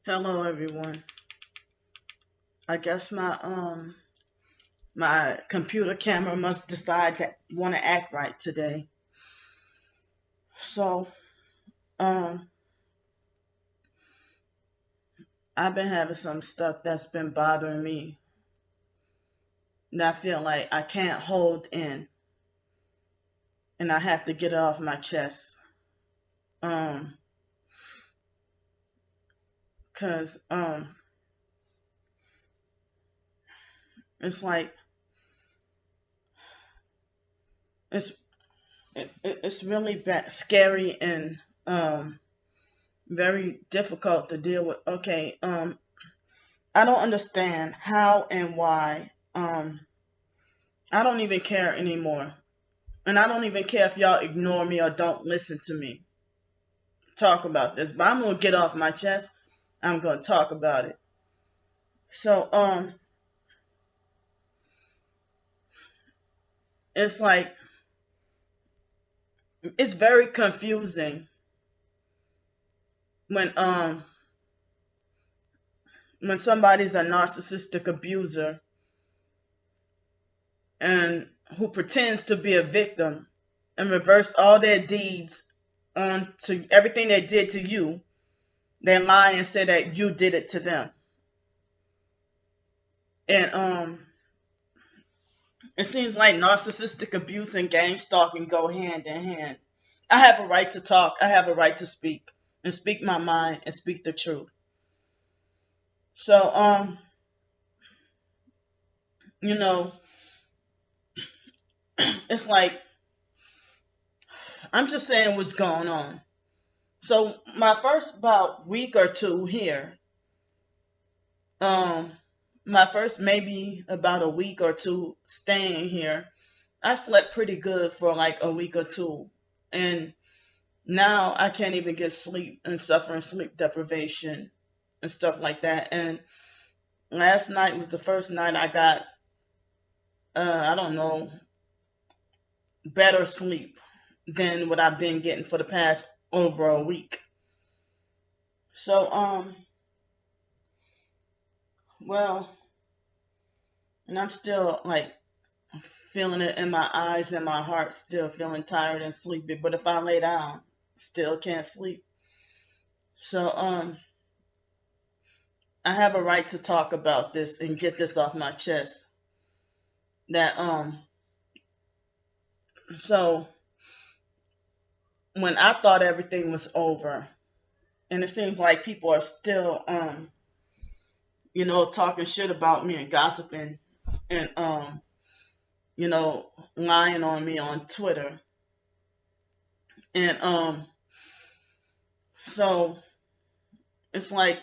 Hello everyone. I guess my computer camera must decide to want to act right today. So um I've been having some stuff that's been bothering me that I feel like I can't hold in and I have to get it off my chest. Um 'Cause it's like it's it's really scary and very difficult to deal with. Okay, I don't understand how and why. I don't even care anymore. And I don't even care if y'all ignore me or don't listen to me talk about this. But I'm gonna get off my chest. I'm gonna talk about it. So it's like it's very confusing when when somebody's a narcissistic abuser and who pretends to be a victim and reverse all their deeds on to everything they did to you, they lie and say that you did it to them. And it seems like narcissistic abuse and gang stalking go hand in hand. I have a right to talk. I have a right to speak and speak my mind and speak the truth. So, you know, it's like I'm just saying what's going on. So my first about week or two here, um, my first maybe about a week or two staying here, I slept pretty good for like a week or two. And now I can't even get sleep and suffering sleep deprivation and stuff like that. And last night was the first night I got, I don't know, better sleep than what I've been getting for the past over a week. So, well, and I'm still like feeling it in my eyes and my heart, still feeling tired and sleepy. But if I lay down, still can't sleep. So, I have a right to talk about this and get this off my chest. That, so when I thought everything was over, and it seems like people are still, talking shit about me and gossiping and, you know, lying on me on Twitter. And, so it's like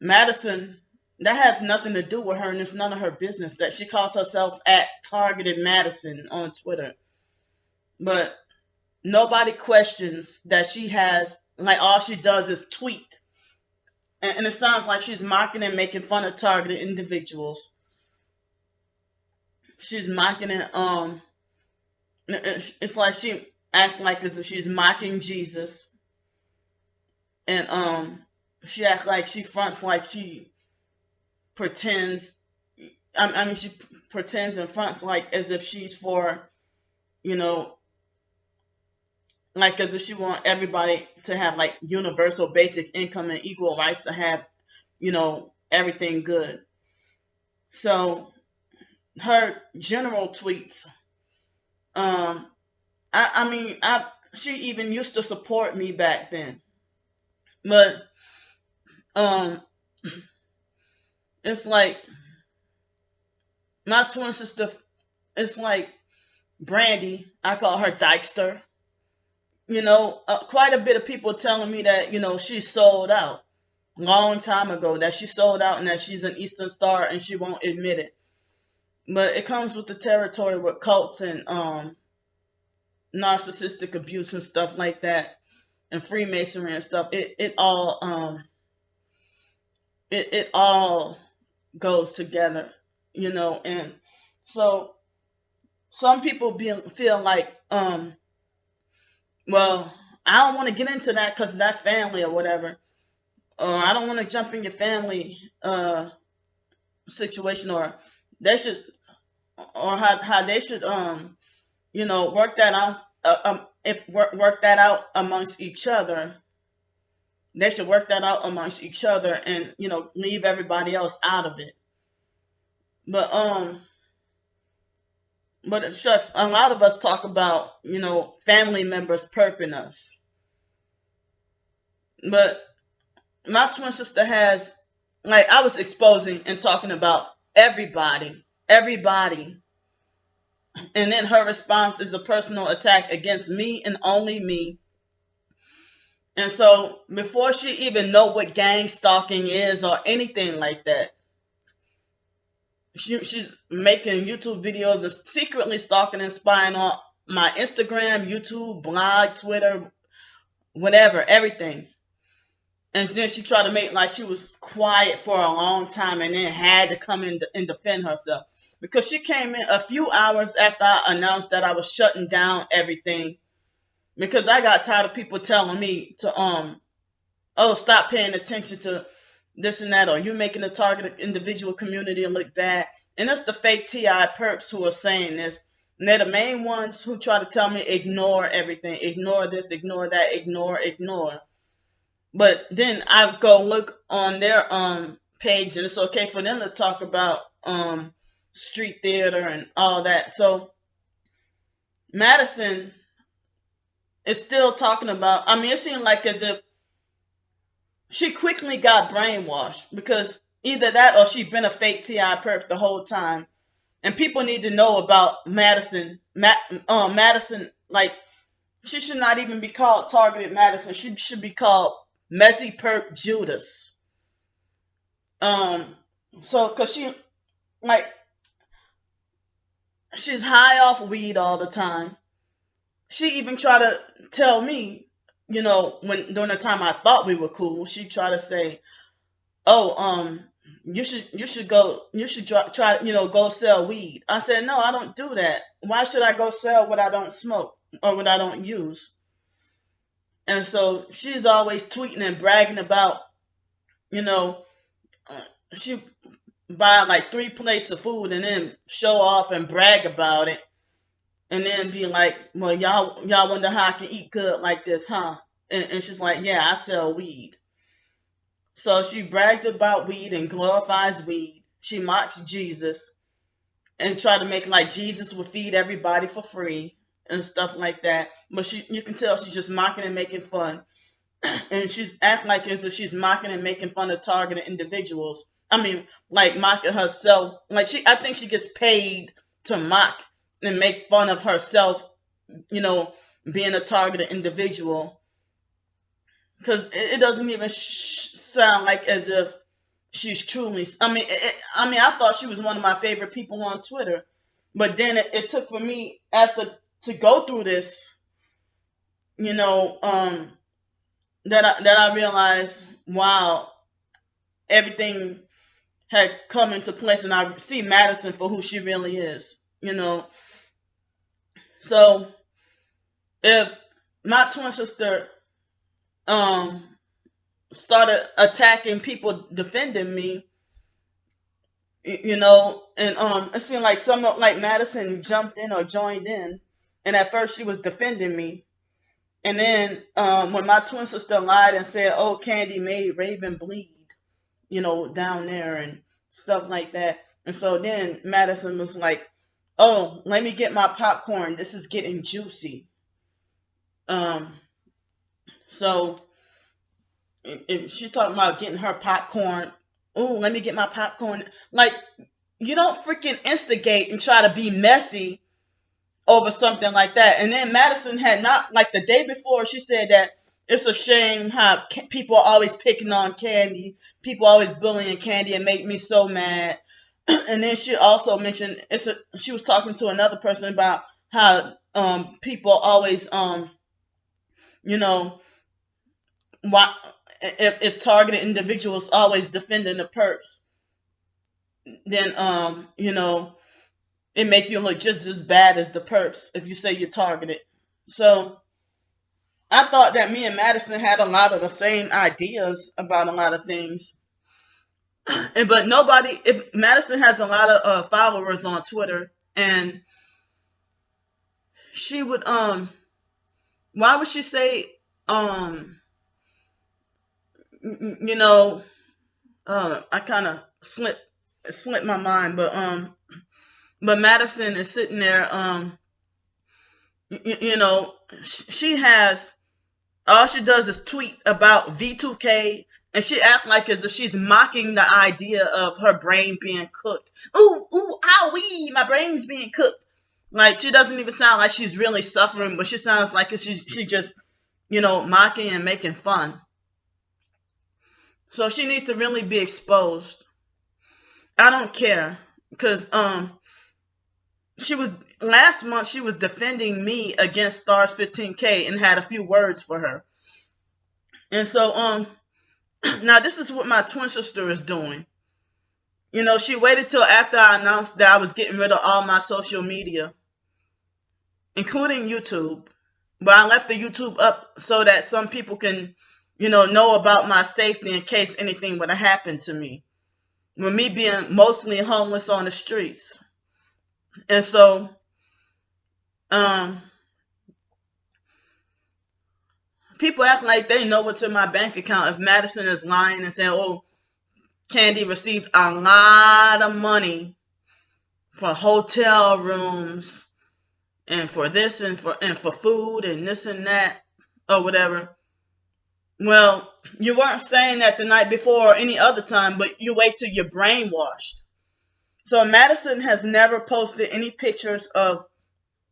Madison, that has nothing to do with her and it's none of her business that she calls herself at Targeted Madison on Twitter. But nobody questions that she has, like, all she does is tweet. And it sounds like she's mocking and making fun of targeted individuals. She's mocking it. It's like she acts like as if she's mocking Jesus, and she acts like she fronts like she pretends. I mean, she pretends and fronts like as if she's for, you know, like as if she want everybody to have like universal basic income and equal rights to have, everything good. So her general tweets, um, I mean, she even used to support me back then, but um, it's like my twin sister. It's like Brandy. I call her Dykester. Quite a bit of people telling me that she sold out long time ago. That she sold out and that she's an Eastern Star and she won't admit it. But it comes with the territory with cults and narcissistic abuse and stuff like that, and Freemasonry and stuff. It all goes together, and so some people feel like, well, I don't want to get into that because that's family or whatever. I don't want to jump in your family situation, or they should, or how they should work that out. If work that out amongst each other, they should work that out amongst each other, and leave everybody else out of it. But but shucks, a lot of us talk about family members perping us, but my twin sister has, like, I was exposing and talking about everybody, and then her response is a personal attack against me and only me. And so before she even know what gang stalking is or anything like that, she's making YouTube videos and secretly stalking and spying on my Instagram, YouTube, blog, Twitter, whatever, everything. And then she tried to make like she was quiet for a long time, and then had to come in and defend herself, because she came in a few hours after I announced that I was shutting down everything, because I got tired of people telling me to oh, stop paying attention to this and that, or you're making the targeted individual community look bad. And it's the fake TI perps who are saying this. And they're the main ones who try to tell me ignore everything, ignore this, ignore that, ignore. But then I go look on their page, and it's okay for them to talk about street theater and all that. So Madison is still talking about, I mean, it seemed like as if she quickly got brainwashed, because either that or she's been a fake TI perp the whole time. And people need to know about Madison. Madison, like, she should not even be called Targeted Madison. She should be called Messy Perp Judas. So, cause like, she's high off weed all the time. She even tried to tell me, when during the time I thought we were cool, she tried to say, "Oh, you should try, go sell weed." I said, "No, I don't do that. Why should I go sell what I don't smoke or what I don't use?" And so she's always tweeting and bragging about, she buy like 3 plates of food and then show off and brag about it, and then be like, "Well, y'all wonder how I can eat good like this, huh?" And she's like, "Yeah, I sell weed." So she brags about weed and glorifies weed. She mocks Jesus and try to make like Jesus would feed everybody for free and stuff like that. But you can tell she's just mocking and making fun. And she's acting like as if she's mocking and making fun of targeted individuals. I mean, like mocking herself. Like I think she gets paid to mock and make fun of herself, being a targeted individual. Because it doesn't even sound like as if she's truly. I thought she was one of my favorite people on Twitter, but then it took for me after to go through this, that I realized, wow, everything had come into place, and I see Madison for who she really is, So if my twin sister started attacking people defending me, and it seemed like someone like Madison jumped in or joined in, and at first she was defending me, and then when my twin sister lied and said, "Oh, Candy made Raven bleed," down there and stuff like that, and so then Madison was like, "Oh, let me get my popcorn. This is getting juicy." So if she's talking about getting her popcorn, "Oh, let me get my popcorn." Like, you don't freaking instigate and try to be messy over something like that. And then Madison had not, like the day before, she said that it's a shame how people are always picking on Candy, people always bullying Candy, and make me so mad. And then she also mentioned she was talking to another person about how people always why if targeted individuals always defending the perps, then it make you look just as bad as the perps if you say you're targeted. So I thought that me and Madison had a lot of the same ideas about a lot of things. But nobody, if Madison has a lot of followers on Twitter, and she would, why would she say, um, you know, I kind of slipped my mind, but Madison is sitting there, you know, she has, all she does is tweet about V2K, and she act like as if she's mocking the idea of her brain being cooked. Ooh, ooh, owie, my brain's being cooked. Like, she doesn't even sound like she's really suffering, but she sounds like she's just, mocking and making fun. So she needs to really be exposed. I don't care, because she was last month she was defending me against Stars 15K and had a few words for her. And so now this is what my twin sister is doing. She waited till after I announced that I was getting rid of all my social media, including YouTube. But I left the YouTube up so that some people can, know about my safety in case anything would have happened to me. With me being mostly homeless on the streets. And so, people act like they know what's in my bank account. If Madison is lying and saying, oh, Candy received a lot of money for hotel rooms and for this and for food and this and that or whatever. Well, you weren't saying that the night before or any other time, but you wait till you're brainwashed. So Madison has never posted any pictures of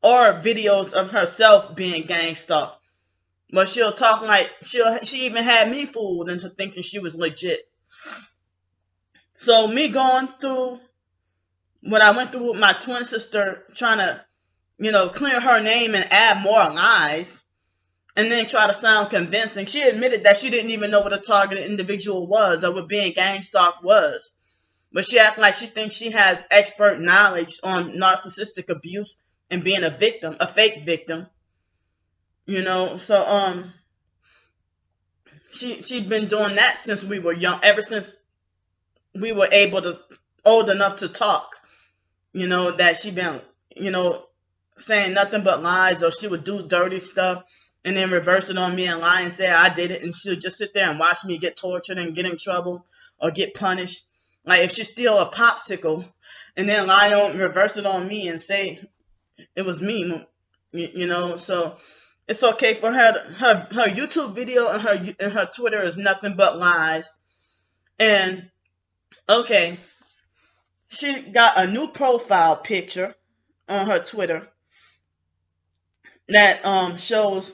or videos of herself being gang stalked. But she'll talk like she even had me fooled into thinking she was legit. So me going through what I went through with my twin sister, trying to, clear her name and add more lies, and then try to sound convincing. She admitted that she didn't even know what a targeted individual was or what being gang stalked was. But she acts like she thinks she has expert knowledge on narcissistic abuse and being a victim, a fake victim. So she'd been doing that since we were young, ever since we were old enough to talk. That she'd been, saying nothing but lies, or she would do dirty stuff and then reverse it on me and lie and say I did it, and she'll just sit there and watch me get tortured and get in trouble or get punished. Like if she steal a popsicle and then lie on, reverse it on me and say it was me, so it's okay for her. Her YouTube video and her Twitter is nothing but lies. And okay, she got a new profile picture on her Twitter that shows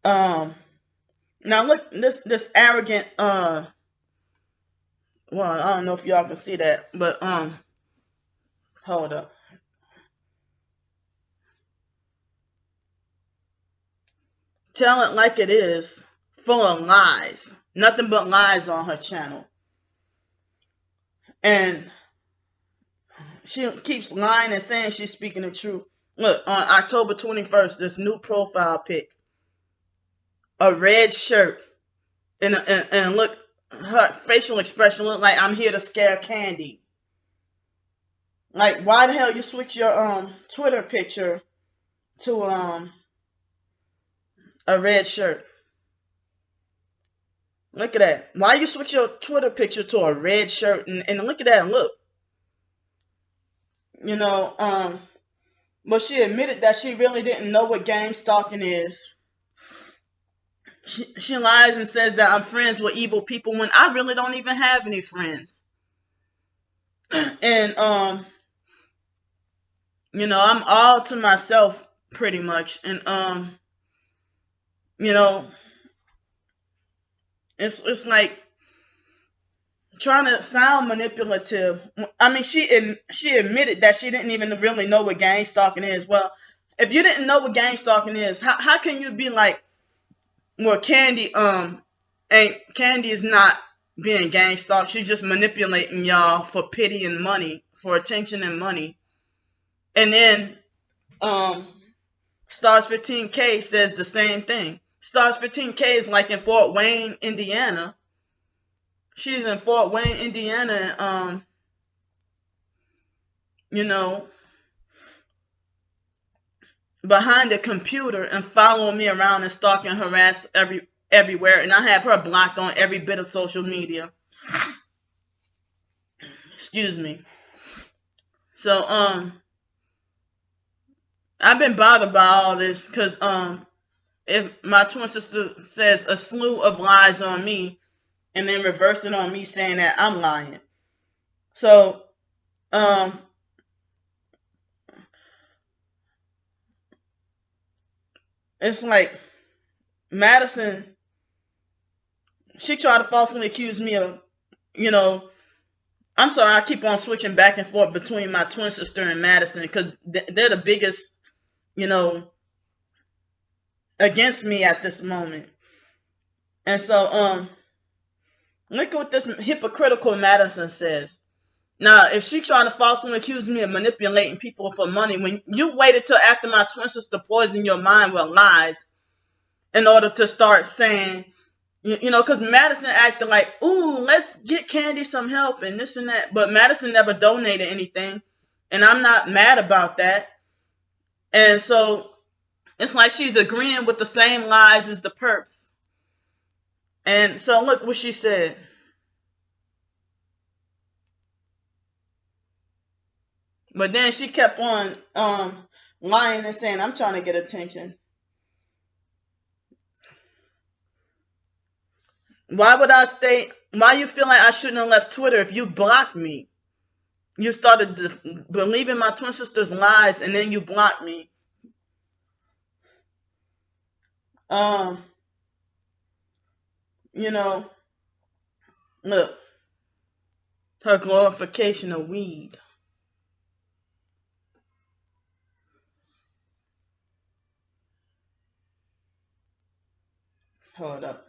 now look, this arrogant well, I don't know if y'all can see that, but hold up. Tell it like it is, full of lies. Nothing but lies on her channel. And she keeps lying and saying she's speaking the truth. Look, on October 21st, this new profile pic. A red shirt. And look, her facial expression look like I'm here to scare Candy. Like, why the hell you switch your Twitter picture to a red shirt? Look at that. Why you switch your Twitter picture to a red shirt? And look at that look. But she admitted that she really didn't know what gang stalking is. She lies and says that I'm friends with evil people when I really don't even have any friends. And I'm all to myself pretty much. And it's like trying to sound manipulative. I mean, she admitted that she didn't even really know what gang stalking is. Well, if you didn't know what gang stalking is, how can you be like, well, Candy is not being gang stalked. She's just manipulating y'all for pity and money, for attention and money. And then Stars 15K says the same thing. Stars 15K is like in Fort Wayne, Indiana. She's in Fort Wayne, Indiana, and you know, behind the computer and following me around and stalking, harass everywhere, and I have her blocked on every bit of social media. Excuse me. So I've been bothered by all this because if my twin sister says a slew of lies on me and then reverse it on me saying that I'm lying. So it's like Madison, she tried to falsely accuse me of, I'm sorry, I keep on switching back and forth between my twin sister and Madison because they're the biggest, against me at this moment. And so, look at what this hypocritical Madison says. Now, if she trying to falsely accuse me of manipulating people for money, when you waited till after my twin sister poisoned your mind with lies in order to start saying, because Madison acted like, ooh, let's get Candy some help and this and that. But Madison never donated anything, and I'm not mad about that. And so it's like she's agreeing with the same lies as the perps. And so look what she said. But then she kept on lying and saying, I'm trying to get attention. Why you feel like I shouldn't have left Twitter if you blocked me? You started believing my twin sister's lies and then you blocked me. Look, her glorification of weed. Hold up.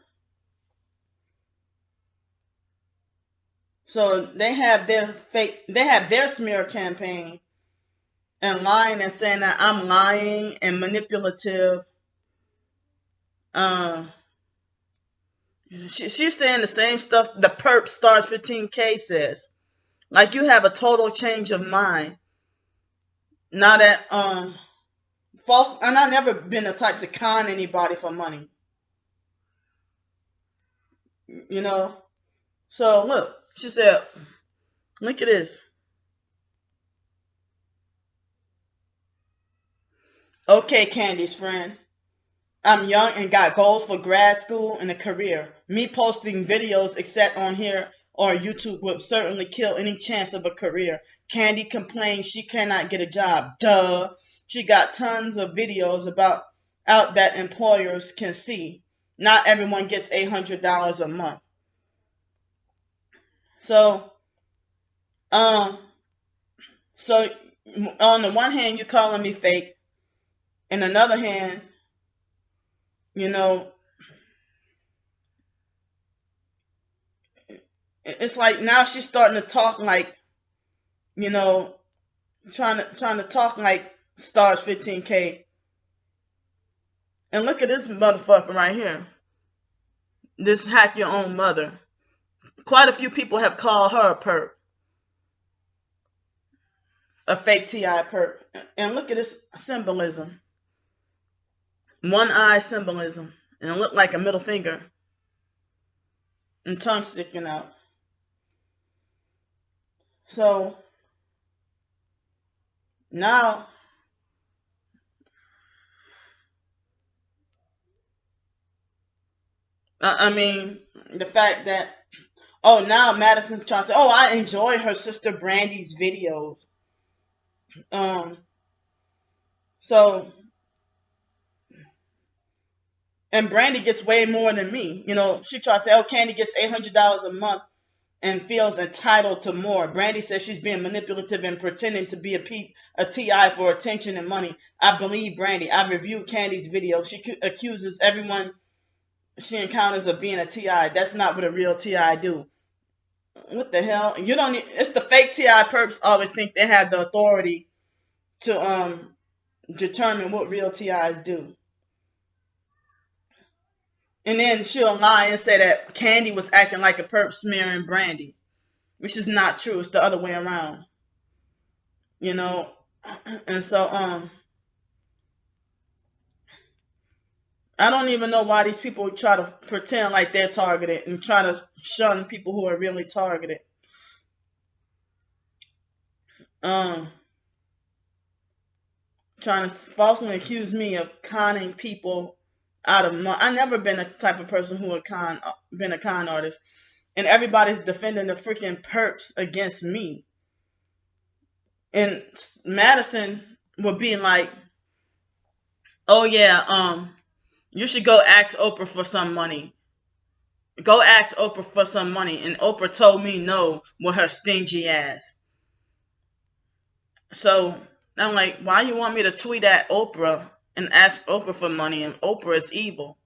So they have their smear campaign and lying and saying that I'm lying and manipulative. She's saying the same stuff the perp Stars 15K says. Like you have a total change of mind. Now that false, and I've never been the type to con anybody for money. So look, she said, look at this. Okay, Candy's friend. I'm young and got goals for grad school and a career. Me posting videos except on here or YouTube would certainly kill any chance of a career. Candy complains she cannot get a job. Duh. She got tons of videos out that employers can see. Not everyone gets $800 a month. So on the one hand, you're calling me fake. And another hand, it's like now she's starting to talk like, trying to talk like Stars 15K. And look at this motherfucker right here. This hack your own mother. Quite a few people have called her a perp. A fake TI perp. And look at this symbolism. One eye symbolism. And it looked like a middle finger. And tongue sticking out. So now the fact that now Madison's trying to say, I enjoy her sister Brandy's videos. And Brandy gets way more than me. She tries to say, Candy gets $800 a month and feels entitled to more. Brandy says she's being manipulative and pretending to be a TI for attention and money. I believe Brandy. I reviewed Candy's video. She accuses everyone she encounters of being a TI. That's not what a real TI do. What the hell? It's the fake TI perps always think they have the authority to determine what real TIs do. And then she'll lie and say that Candy was acting like a perp smearing Brandy, which is not true. It's the other way around, you know. And so I don't even know why these people try to pretend like they're targeted and try to shun people who are really targeted. Um, Trying to falsely accuse me of conning people out of money. I've never been a type of person who would been a con artist, and everybody's defending the freaking perps against me. And Madison would be like, "Oh yeah, you should go ask Oprah for some money. Go ask Oprah for some money." And Oprah told me no with her stingy ass. So I'm like, why you want me to tweet at Oprah and ask Oprah for money? And Oprah is evil.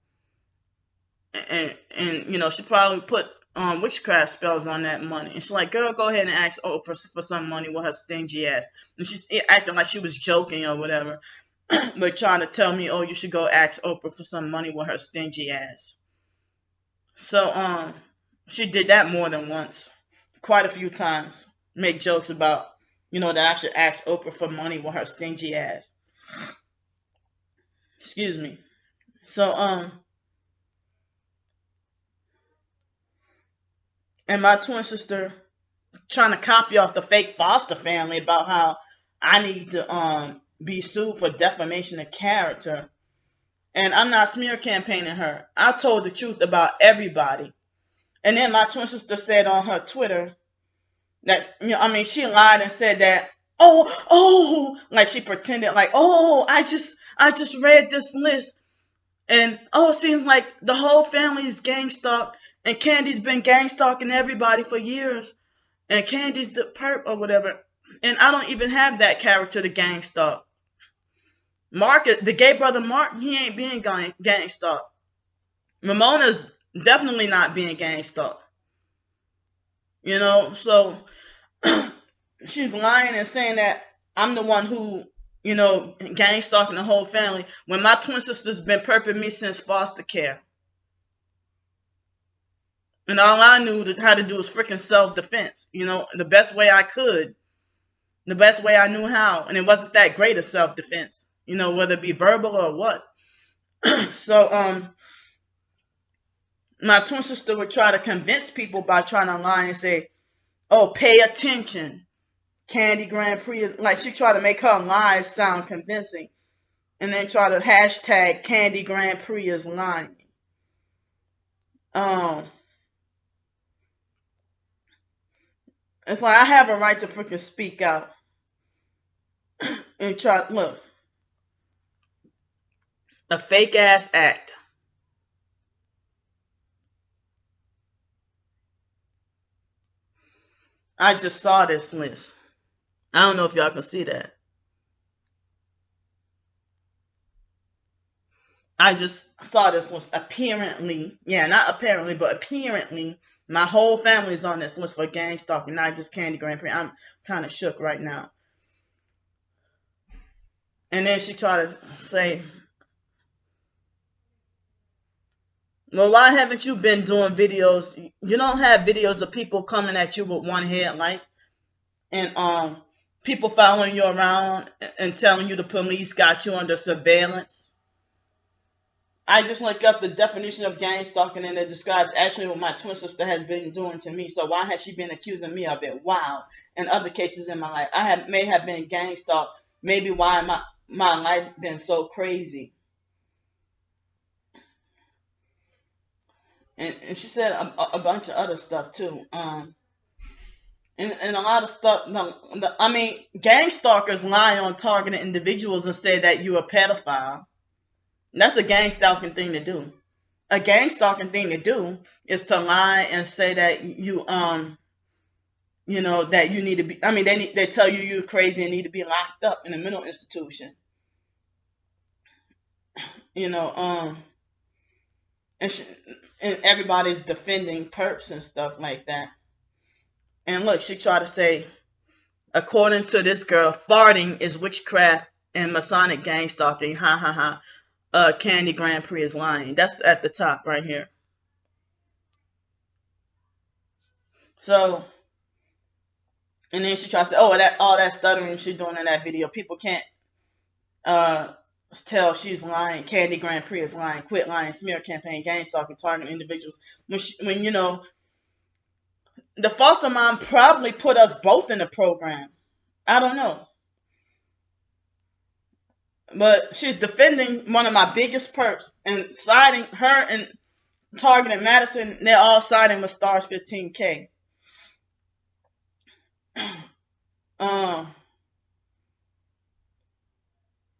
And you know, she probably put witchcraft spells on that money. And she's like, girl, go ahead and ask Oprah for some money with her stingy ass. And she's acting like she was joking or whatever, but trying to tell me, oh, you should go ask Oprah for some money with her stingy ass. So she did that more than once, quite a few times. Make jokes about, you know, that I should ask Oprah for money with her stingy ass. Excuse me. So and my twin sister trying to copy off the fake foster family about how I need to be sued for defamation of character. And I'm not smear campaigning her. I told the truth about everybody. And then my twin sister said on her Twitter that, you know, I mean, she lied and said that, like she pretended like, I just read this list. And it seems like the whole family is gang stalked, and Candy's been gang stalking everybody for years. And Candy's the perp or whatever. And I don't even have that character to gang stalk. Mark, the gay brother Mark, he ain't being gang stalked. Ramona's definitely not being gang stalked. You know, so she's lying and saying that I'm the one who, you know, gang stalking the whole family, when my twin sister's been perping me since foster care. And all I knew how to do was freaking self-defense, you know, the best way I could, the best way I knew how. And it wasn't that great of self-defense, you know, whether it be verbal or what. So, my twin sister would try to convince people by trying to lie and say, oh, pay attention. Candy Grand Prix is, like, she tried to make her lies sound convincing. And then try to hashtag Candy Grand Prix is lying. It's like I have a right to freaking speak out. And try, look, a fake ass act. I just saw this list. I don't know if y'all can see that. I just saw this list. Apparently, yeah, not apparently, but apparently, my whole family's on this list for gang stalking, not just Candy Grand Prix. I'm kind of shook right now. And then she tried to say, well, why haven't you been doing videos? You don't have videos of people coming at you with one headlight and people following you around and telling you the police got you under surveillance. I just looked up the definition of gang stalking, and it describes actually what my twin sister has been doing to me. So why has she been accusing me of it? Wow. In other cases in my life, may have been gang stalked. Maybe why my life been so crazy. And she said a bunch of other stuff too. And a lot of stuff. I mean, gang stalkers lie on targeted individuals and say that you're a pedophile. That's a gang stalking thing to do. A gang stalking thing to do is to lie and say that you you know, that you need to be. I mean, they tell you you're crazy and need to be locked up in a mental institution. You know, and everybody's defending perps and stuff like that. And look, she tried to say, according to this girl, farting is witchcraft and Masonic gang stalking. Ha ha ha. Candy Grand Prix is lying. That's at the top right here. So, and then she tries to say, oh, that all that stuttering she's doing in that video, people can't uh tell she's lying. Candy Grand Prix is lying. Quit lying. Smear campaign, gang stalking, targeting individuals. When you know, the foster mom probably put us both in the program. I don't know. But she's defending one of my biggest perps and siding her and targeting Madison. They're all siding with Stars 15K.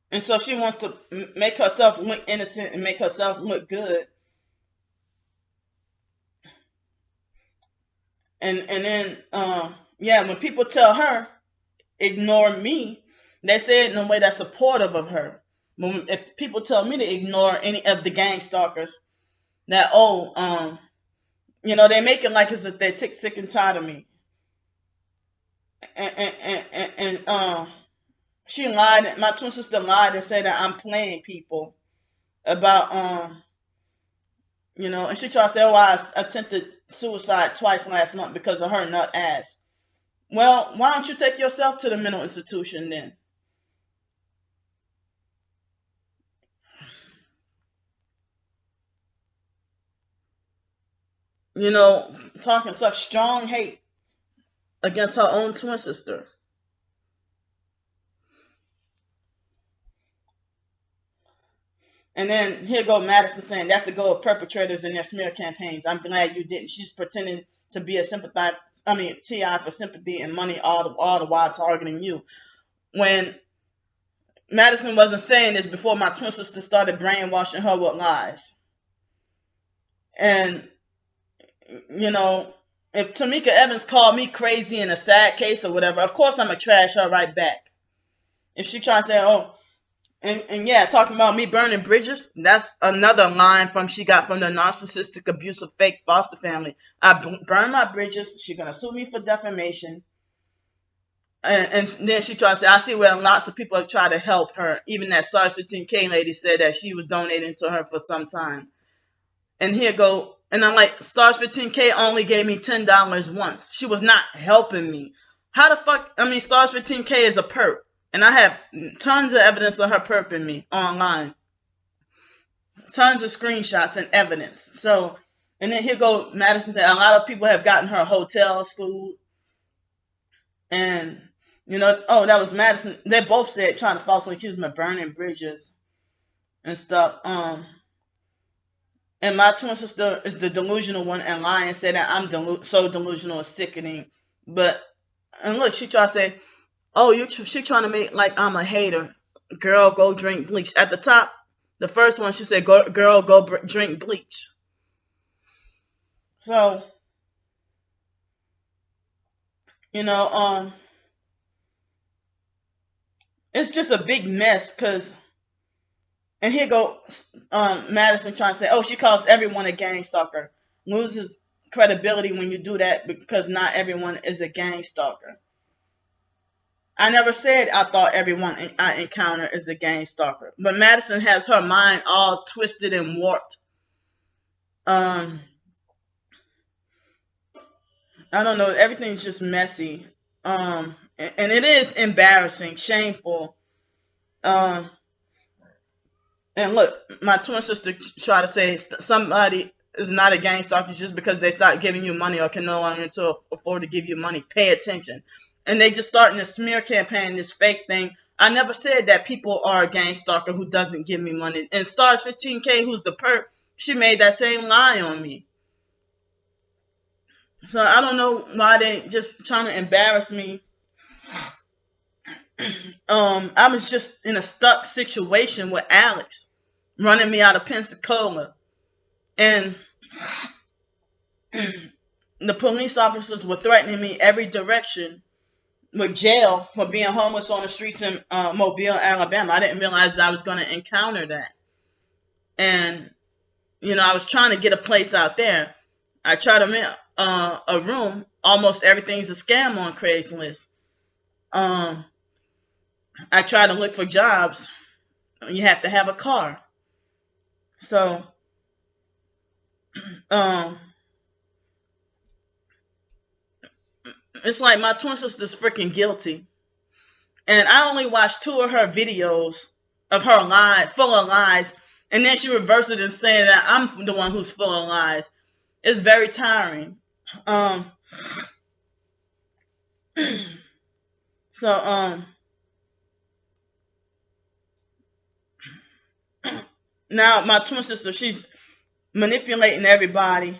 And so she wants to make herself look innocent and make herself look good. And then yeah, when people tell her ignore me, they say it in a way that's supportive of her. If people tell me to ignore any of the gang stalkers, that they make it like as if they're sick and tired of me. And she lied. My twin sister lied and said that I'm playing people about and she tried to say, oh, I attempted suicide twice last month because of her nut ass. Well, why don't you take yourself to the mental institution then? Talking such strong hate against her own twin sister. And then here go Madison saying that's the goal of perpetrators in their smear campaigns. I'm glad you didn't. She's pretending to be a TI for sympathy and money, all the while targeting you. When Madison wasn't saying this before my twin sister started brainwashing her with lies. And if Tamika Evans called me crazy in a sad case or whatever, of course I'm gonna trash her right back. If she tries to say, oh, and yeah, talking about me burning bridges, that's another line she got from the narcissistic, abusive, fake foster family. I burn my bridges. She's gonna sue me for defamation. And then she tried to say, I see where lots of people have tried to help her. Even that Stars 15K lady said that she was donating to her for some time. And here go, and I'm like, Stars 15K only gave me $10 once. She was not helping me. How the fuck? Stars 15K is a perp. And I have tons of evidence of her perping me online. Tons of screenshots and evidence. So, and then here go Madison said, a lot of people have gotten her hotels, food. And, that was Madison. They both said trying to falsely accuse me of burning bridges and stuff. And my twin sister is the delusional one and lying, said that I'm so delusional and sickening. And look, she tried to say, oh, she trying to make like I'm a hater. Girl, go drink bleach. At the top, the first one, she said, girl, go drink bleach. So, it's just a big mess because, and here go Madison trying to say, oh, she calls everyone a gang stalker. Loses credibility when you do that because not everyone is a gang stalker. I never said I thought everyone I encounter is a gang stalker. But Madison has her mind all twisted and warped. I don't know. Everything's just messy. And it is embarrassing, shameful. And look, my twin sister tried to say somebody is not a gang stalker just because they start giving you money or can no longer afford to give you money. Pay attention. And they just starting a smear campaign, this fake thing. I never said that people are a gang stalker who doesn't give me money. And Stars 15K, who's the perp, she made that same lie on me. So I don't know why they just trying to embarrass me. I was just in a stuck situation with Alex running me out of Pensacola. And the police officers were threatening me every direction with jail for being homeless on the streets in Mobile, Alabama. I didn't realize that I was going to encounter that. And, I was trying to get a place out there. I tried to rent a room. Almost everything's a scam on Craigslist. I tried to look for jobs. You have to have a car. So, it's like my twin sister's freaking guilty. And I only watched 2 of her videos of her lie, full of lies. And then she reversed it and saying that I'm the one who's full of lies. It's very tiring. Um, so, now my twin sister, she's manipulating everybody.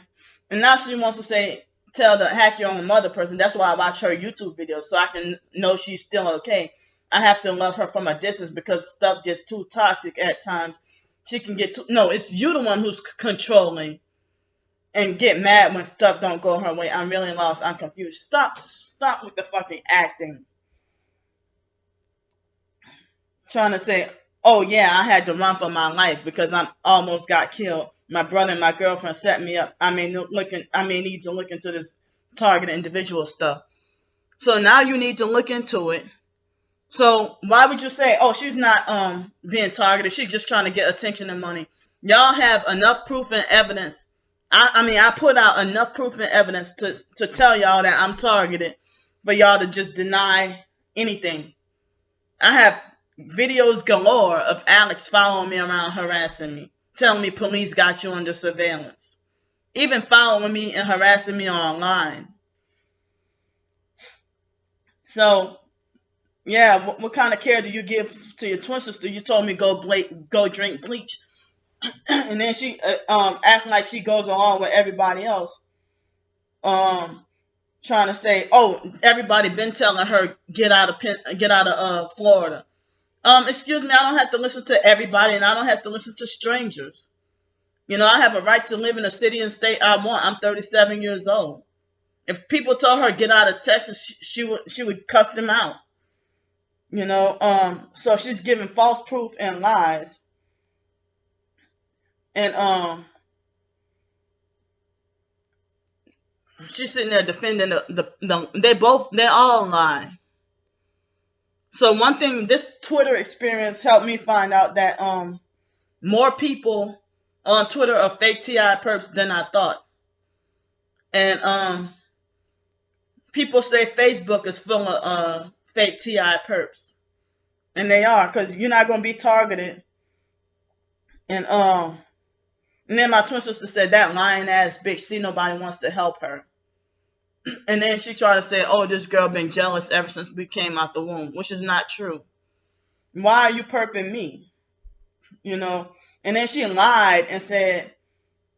And now she wants to tell the hack your own mother person. That's why I watch her YouTube videos, so I can know she's still okay. I have to love her from a distance because stuff gets too toxic at times. She can get too, no, it's you the one who's controlling and get mad when stuff don't go her way. I'm really lost. I'm confused. Stop with the fucking acting. Trying to say, oh yeah, I had to run for my life because I almost got killed. My brother and my girlfriend set me up. I may need to look into this target individual stuff. So now you need to look into it. So why would you say, oh, she's not being targeted, she's just trying to get attention and money? Y'all have enough proof and evidence. I put out enough proof and evidence to tell y'all that I'm targeted for y'all to just deny anything. I have videos galore of Alex following me around, harassing me, telling me police got you under surveillance, even following me and harassing me online. So, yeah, what kind of care do you give to your twin sister? You told me go drink bleach, and then she acting like she goes along with everybody else, trying to say, oh, everybody been telling her get out of Florida. Excuse me, I don't have to listen to everybody, and I don't have to listen to strangers. You know, I have a right to live in a city and state I want. I'm 37 years old. If people told her get out of Texas, she would cuss them out. You know, so she's giving false proof and lies. And she's sitting there defending they all lie. So one thing, this Twitter experience helped me find out that more people on Twitter are fake TI perps than I thought. And people say Facebook is full of fake TI perps. And they are, because you're not going to be targeted. And then my twin sister said, that lying ass bitch, see, nobody wants to help her. And then she tried to say, oh, this girl been jealous ever since we came out the womb, which is not true. Why are you perping me? You know? And then she lied and said,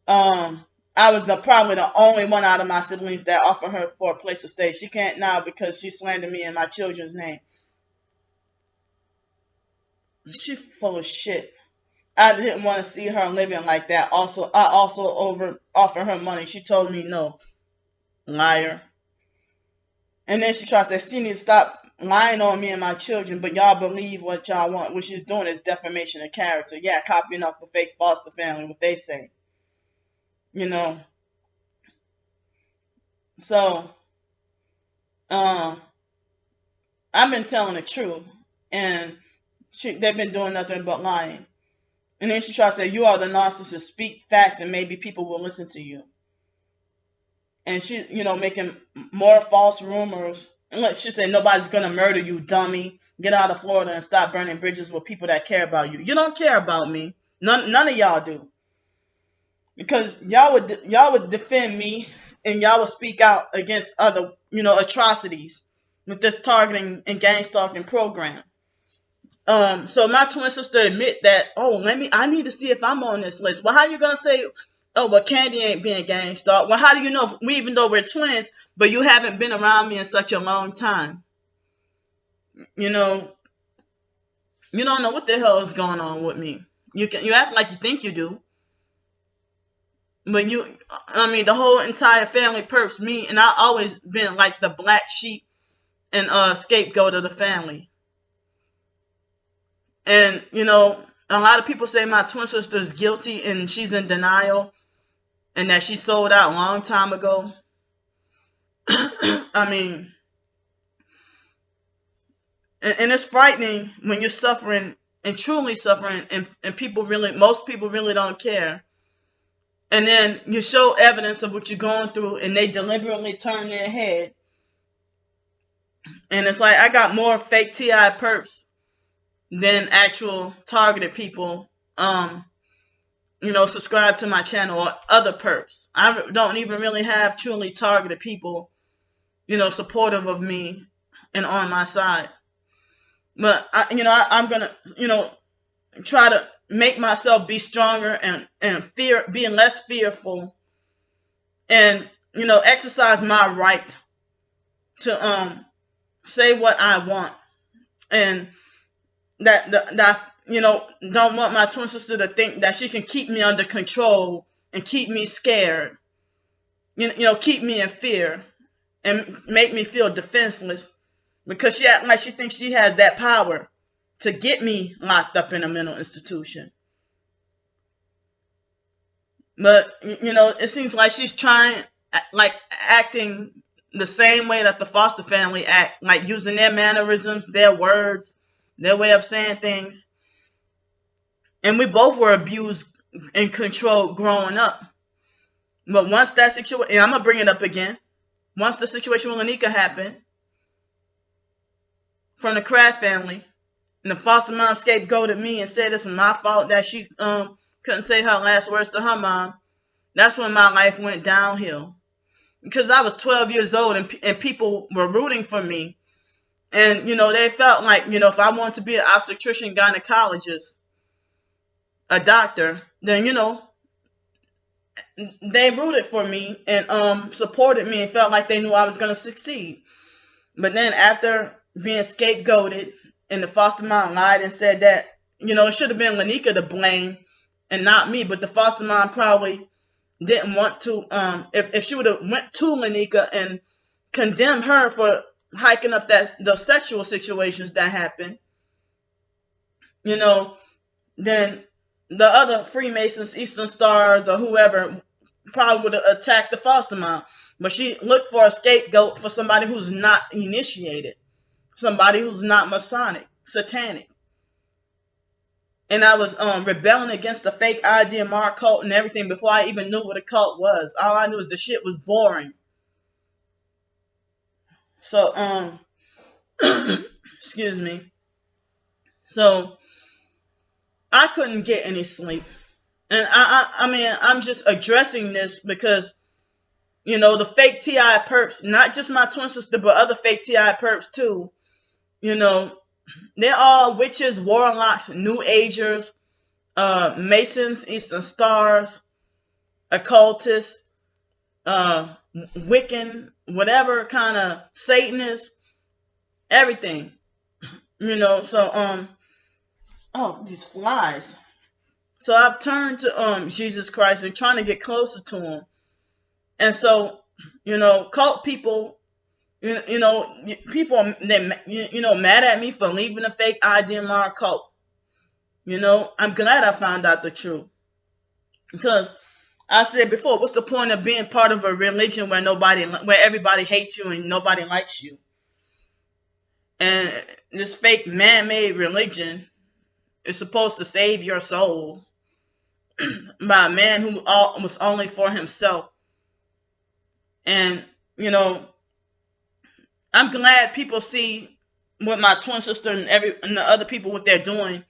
I was probably the only one out of my siblings that offered her for a place to stay. She can't now because she slandered me in my children's name. She full of shit. I didn't want to see her living like that. I also offered her money. She told me no. Liar. And then she tries to say she needs to stop lying on me and my children, but y'all believe what y'all want. What she's doing is defamation of character. Yeah, copying off the fake foster family, what they say. You know. So, I've been telling the truth, and they've been doing nothing but lying. And then she tries to say, you are the narcissist, speak facts, and maybe people will listen to you. And she, making more false rumors. And look, she said, nobody's going to murder you, dummy. Get out of Florida and stop burning bridges with people that care about you. You don't care about me. None of y'all do. Because y'all would defend me, and y'all would speak out against other, atrocities with this targeting and gang stalking program. So my twin sister admit that, I need to see if I'm on this list. Well, how you going to say, oh, well, Candy ain't being gang stalked? Well, how do you know, even though we're twins, but you haven't been around me in such a long time? You don't know what the hell is going on with me. You act like you think you do. But the whole entire family perps me, and I always been like the black sheep and scapegoat of the family. And, a lot of people say my twin sister is guilty and she's in denial and that she sold out a long time ago. And it's frightening when you're suffering and truly suffering, and most people really don't care. And then you show evidence of what you're going through, and they deliberately turn their head. And it's like, I got more fake TI perps than actual targeted people, subscribe to my channel, or other perps. I don't even really have truly targeted people, supportive of me and on my side. But I'm gonna, try to make myself be stronger and being less fearful, and exercise my right to say what I want, and that don't want my twin sister to think that she can keep me under control and keep me scared, keep me in fear and make me feel defenseless, because she acts like she thinks she has that power to get me locked up in a mental institution. But it seems like she's trying, like, acting the same way that the foster family act, like using their mannerisms, their words, their way of saying things. And we both were abused and controlled growing up. But once that situation, and I'm going to bring it up again, once the situation with Lanika happened, from the Kraft family, and the foster mom scapegoated me and said this was my fault that she couldn't say her last words to her mom, that's when my life went downhill. Because I was 12 years old, and people were rooting for me. And, they felt like, if I wanted to be an obstetrician, gynecologist, a doctor, then, they rooted for me and supported me and felt like they knew I was going to succeed. But then after being scapegoated, and the foster mom lied and said that, it should have been Lanika to blame and not me, but the foster mom probably didn't want to, if she would have went to Lanika and condemned her for hiking up those sexual situations that happened, then the other Freemasons, Eastern Stars, or whoever probably would have attacked the foster mom. But she looked for a scapegoat for somebody who's not initiated, somebody who's not Masonic, satanic. And I was rebelling against the fake IDMR cult and everything before I even knew what a cult was. All I knew was the shit was boring. So, excuse me. So, I couldn't get any sleep. And I'm just addressing this because, the fake TI perps, not just my twin sister, but other fake TI perps too, they're all witches, warlocks, New Agers, Masons, Eastern Stars, occultists, Wiccan, whatever kind of Satanist, everything. So, oh, these flies. So I've turned to Jesus Christ and trying to get closer to him. And so, cult people, people, they, mad at me for leaving a fake IDMR cult. I'm glad I found out the truth. Because I said before, what's the point of being part of a religion where everybody hates you and nobody likes you? And this fake man-made religion is supposed to save your soul by a man who was only for himself. And, I'm glad people see what my twin sister and the other people, what they're doing.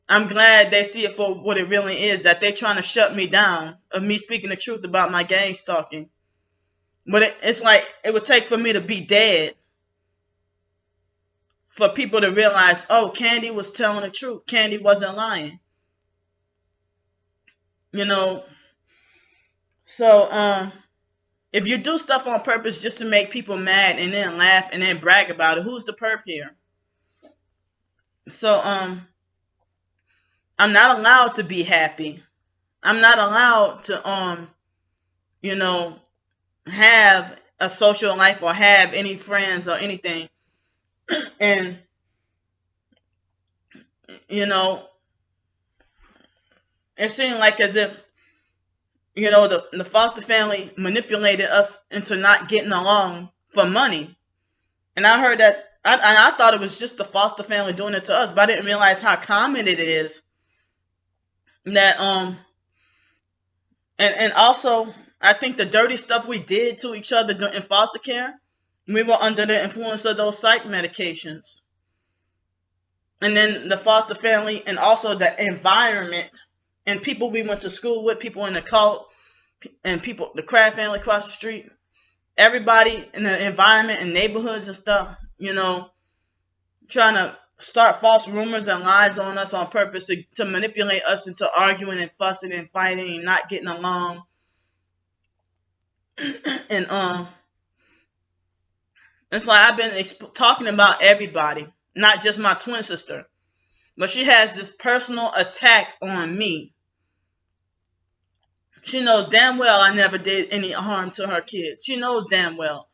I'm glad they see it for what it really is, that they're trying to shut me down of me speaking the truth about my gang stalking. But it's like it would take for me to be dead for people to realize, oh, Candy was telling the truth. Candy wasn't lying. So, if you do stuff on purpose just to make people mad and then laugh and then brag about it, who's the perp here? So, I'm not allowed to be happy. I'm not allowed to, have a social life or have any friends or anything. And, it seemed like as if, the foster family manipulated us into not getting along for money. And I heard that I thought it was just the foster family doing it to us, but I didn't realize how common it is that and also I think the dirty stuff we did to each other in foster care, we were under the influence of those psych medications. And then the foster family and also the environment and people we went to school with, people in the cult and people, the Crab family across the street, everybody in the environment and neighborhoods and stuff, trying to start false rumors and lies on us on purpose to manipulate us into arguing and fussing and fighting and not getting along. And it's like I've been talking about everybody, not just my twin sister, but she has this personal attack on me. She knows damn well I never did any harm to her kids. She knows damn well.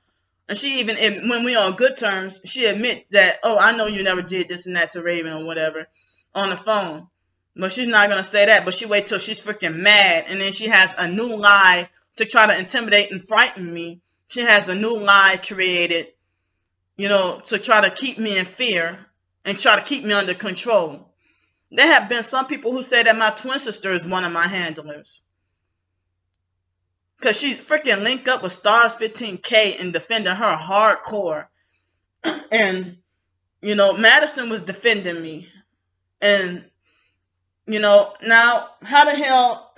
And she even, when we on good terms, she admit that, oh, I know you never did this and that to Raven or whatever on the phone. But she's not going to say that. But she wait till she's freaking mad. And then she has a new lie to try to intimidate and frighten me. She has a new lie created, to try to keep me in fear and try to keep me under control. There have been some people who say that my twin sister is one of my handlers. Because she's freaking linked up with Stars 15K and defending her hardcore. And, Madison was defending me. And, now, how the hell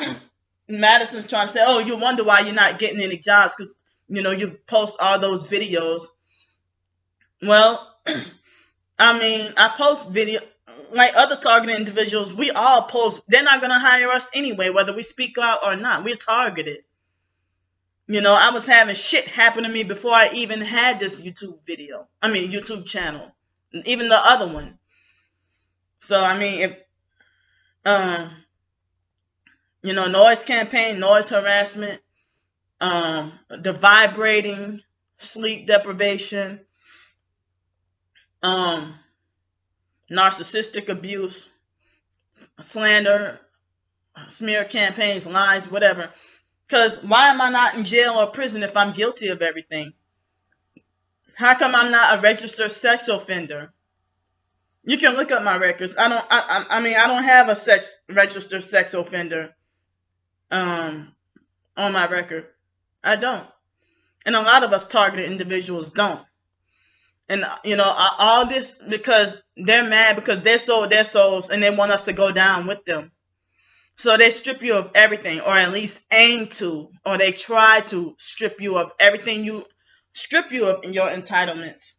Madison's trying to say, oh, you wonder why you're not getting any jobs because, you post all those videos. Well, I post video like other targeted individuals. We all post. They're not going to hire us anyway, whether we speak out or not. We're targeted. I was having shit happen to me before I even had this YouTube channel, even the other one. So, if, noise campaign, noise harassment, the vibrating, sleep deprivation, narcissistic abuse, slander, smear campaigns, lies, whatever. Because why am I not in jail or prison if I'm guilty of everything? How come I'm not a registered sex offender? You can look up my records. I don't have a registered sex offender on my record. I don't. And a lot of us targeted individuals don't. And, all this because they're mad because they sold their souls and they want us to go down with them. So they strip you of everything, or at least aim to, or they try to strip you of everything strip you of your entitlements.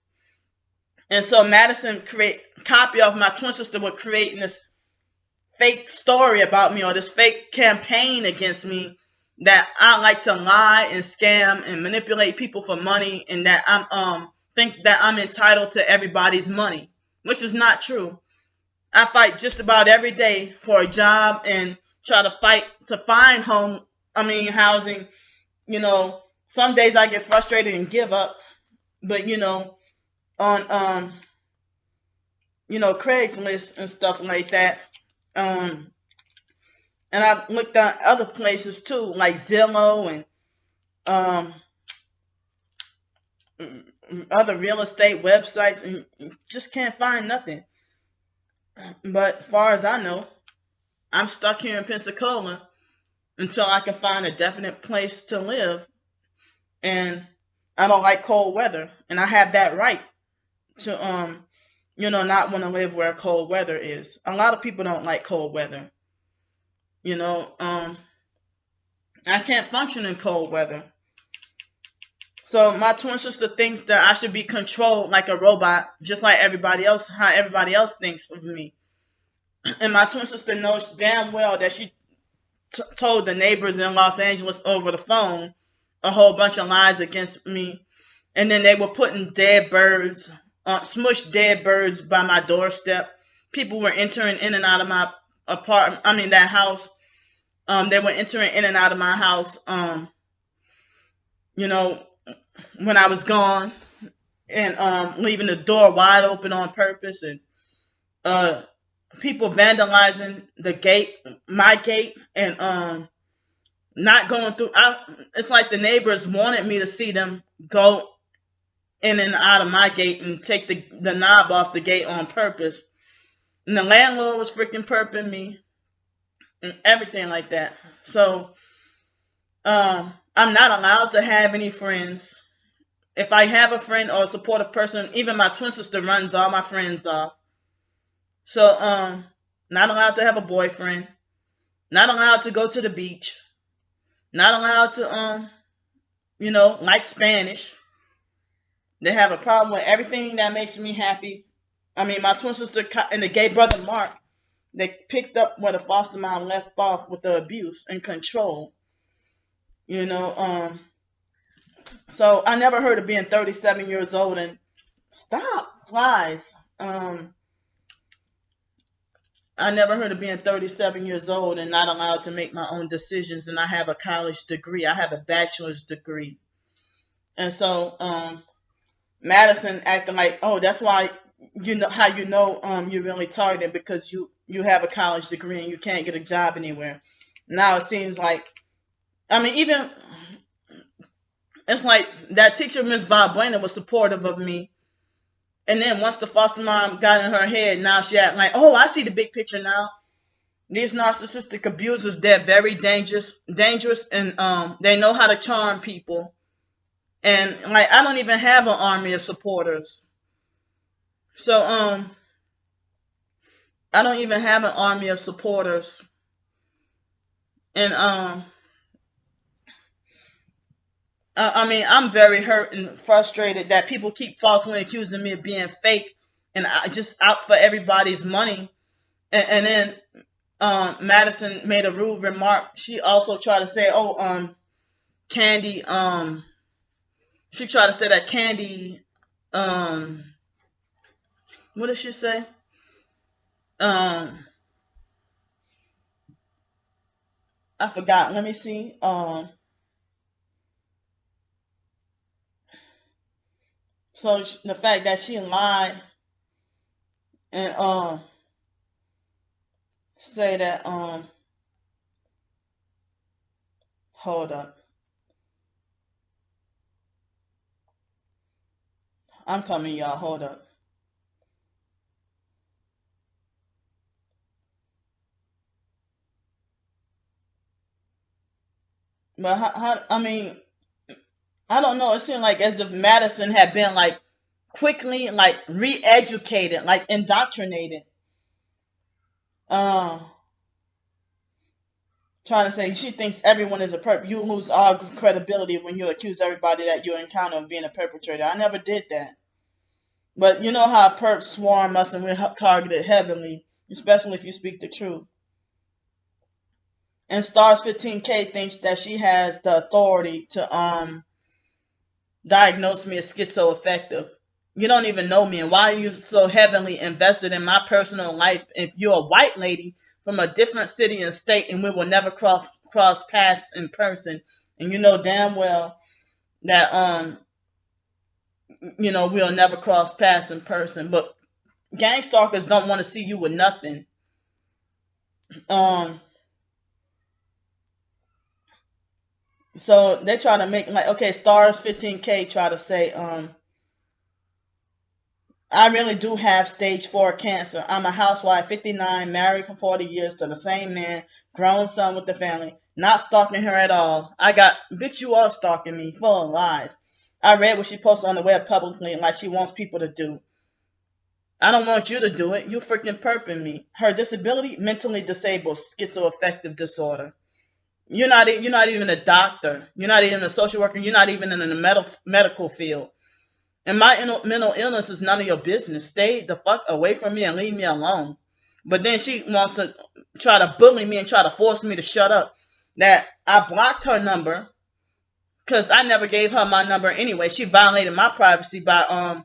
And so Madison copy of my twin sister with creating this fake story about me or this fake campaign against me that I like to lie and scam and manipulate people for money and that I'm think that I'm entitled to everybody's money, which is not true. I fight just about every day for a job and try to fight to find housing. Some days I get frustrated and give up. But, on, Craigslist and stuff like that. And I've looked at other places too, like Zillow and other real estate websites, and you just can't find nothing. But as far as I know, I'm stuck here in Pensacola until I can find a definite place to live. And I don't like cold weather. And I have that right to, not want to live where cold weather is. A lot of people don't like cold weather. I can't function in cold weather. So my twin sister thinks that I should be controlled like a robot, just like everybody else, how everybody else thinks of me. And my twin sister knows damn well that she told the neighbors in Los Angeles over the phone a whole bunch of lies against me. And then they were putting dead birds, smushed dead birds by my doorstep. People were entering in and out of my that house. They were entering in and out of my house, when I was gone and leaving the door wide open on purpose, and people vandalizing my gate, and not going through. It's like the neighbors wanted me to see them go in and out of my gate and take the knob off the gate on purpose. And the landlord was freaking perping me and everything like that. So I'm not allowed to have any friends. If I have a friend or a supportive person, even my twin sister runs all my friends off. So not allowed to have a boyfriend. Not allowed to go to the beach. Not allowed to like Spanish. They have a problem with everything that makes me happy. I mean, my twin sister and the gay brother Mark, they picked up where the foster mom left off with the abuse and control. So I never heard of being 37 years old and stop flies. I never heard of being 37 years old and not allowed to make my own decisions. And I have a college degree. I have a bachelor's degree. And so Madison acting like, oh, that's why you're really targeted, because you have a college degree and you can't get a job anywhere. Now it seems like, I mean, even it's like that teacher, Miss Valbuena, was supportive of me. And then once the foster mom got in her head, now she acting like, oh, I see the big picture now. These narcissistic abusers, they're very dangerous, and they know how to charm people. And like, I don't even have an army of supporters. So I don't even have an army of supporters. And I mean, I'm very hurt and frustrated that people keep falsely accusing me of being fake and just out for everybody's money. And then Madison made a rude remark. She also tried to say, oh, Candy, she tried to say that Candy, what did she say? I forgot. Let me see. So the fact that she lied and say that hold up. I'm coming, y'all. Hold up. But I mean, I don't know. It seemed like as if Madison had been like quickly like re-educated, like indoctrinated. Uh, Trying to say she thinks everyone is a perp. You lose all credibility when you accuse everybody that you encounter of being a perpetrator. I never did that. But you know how perps swarm us and we're targeted heavily, especially if you speak the truth. And Stars 15K thinks that she has the authority to diagnose me as schizoaffective. You don't even know me, and why are you so heavily invested in my personal life if you're a white lady from a different city and state and we will never cross paths in person? And you know damn well that we'll never cross paths in person. But gang stalkers don't want to see you with nothing. So they try to make like, okay, Stars 15K try to say, I really do have stage 4 cancer. I'm a housewife, 59, married for 40 years to the same man, grown son with the family. Not stalking her at all. Bitch, you are stalking me, full of lies. I read what she posted on the web publicly like she wants people to do. I don't want you to do it. You freaking perping me. Her disability, mentally disabled, schizoaffective disorder. You're not even a doctor. You're not even a social worker. You're not even in the medical field. And my mental illness is none of your business. Stay the fuck away from me and leave me alone. But then she wants to try to bully me and try to force me to shut up. That I blocked her number because I never gave her my number anyway. She violated my privacy by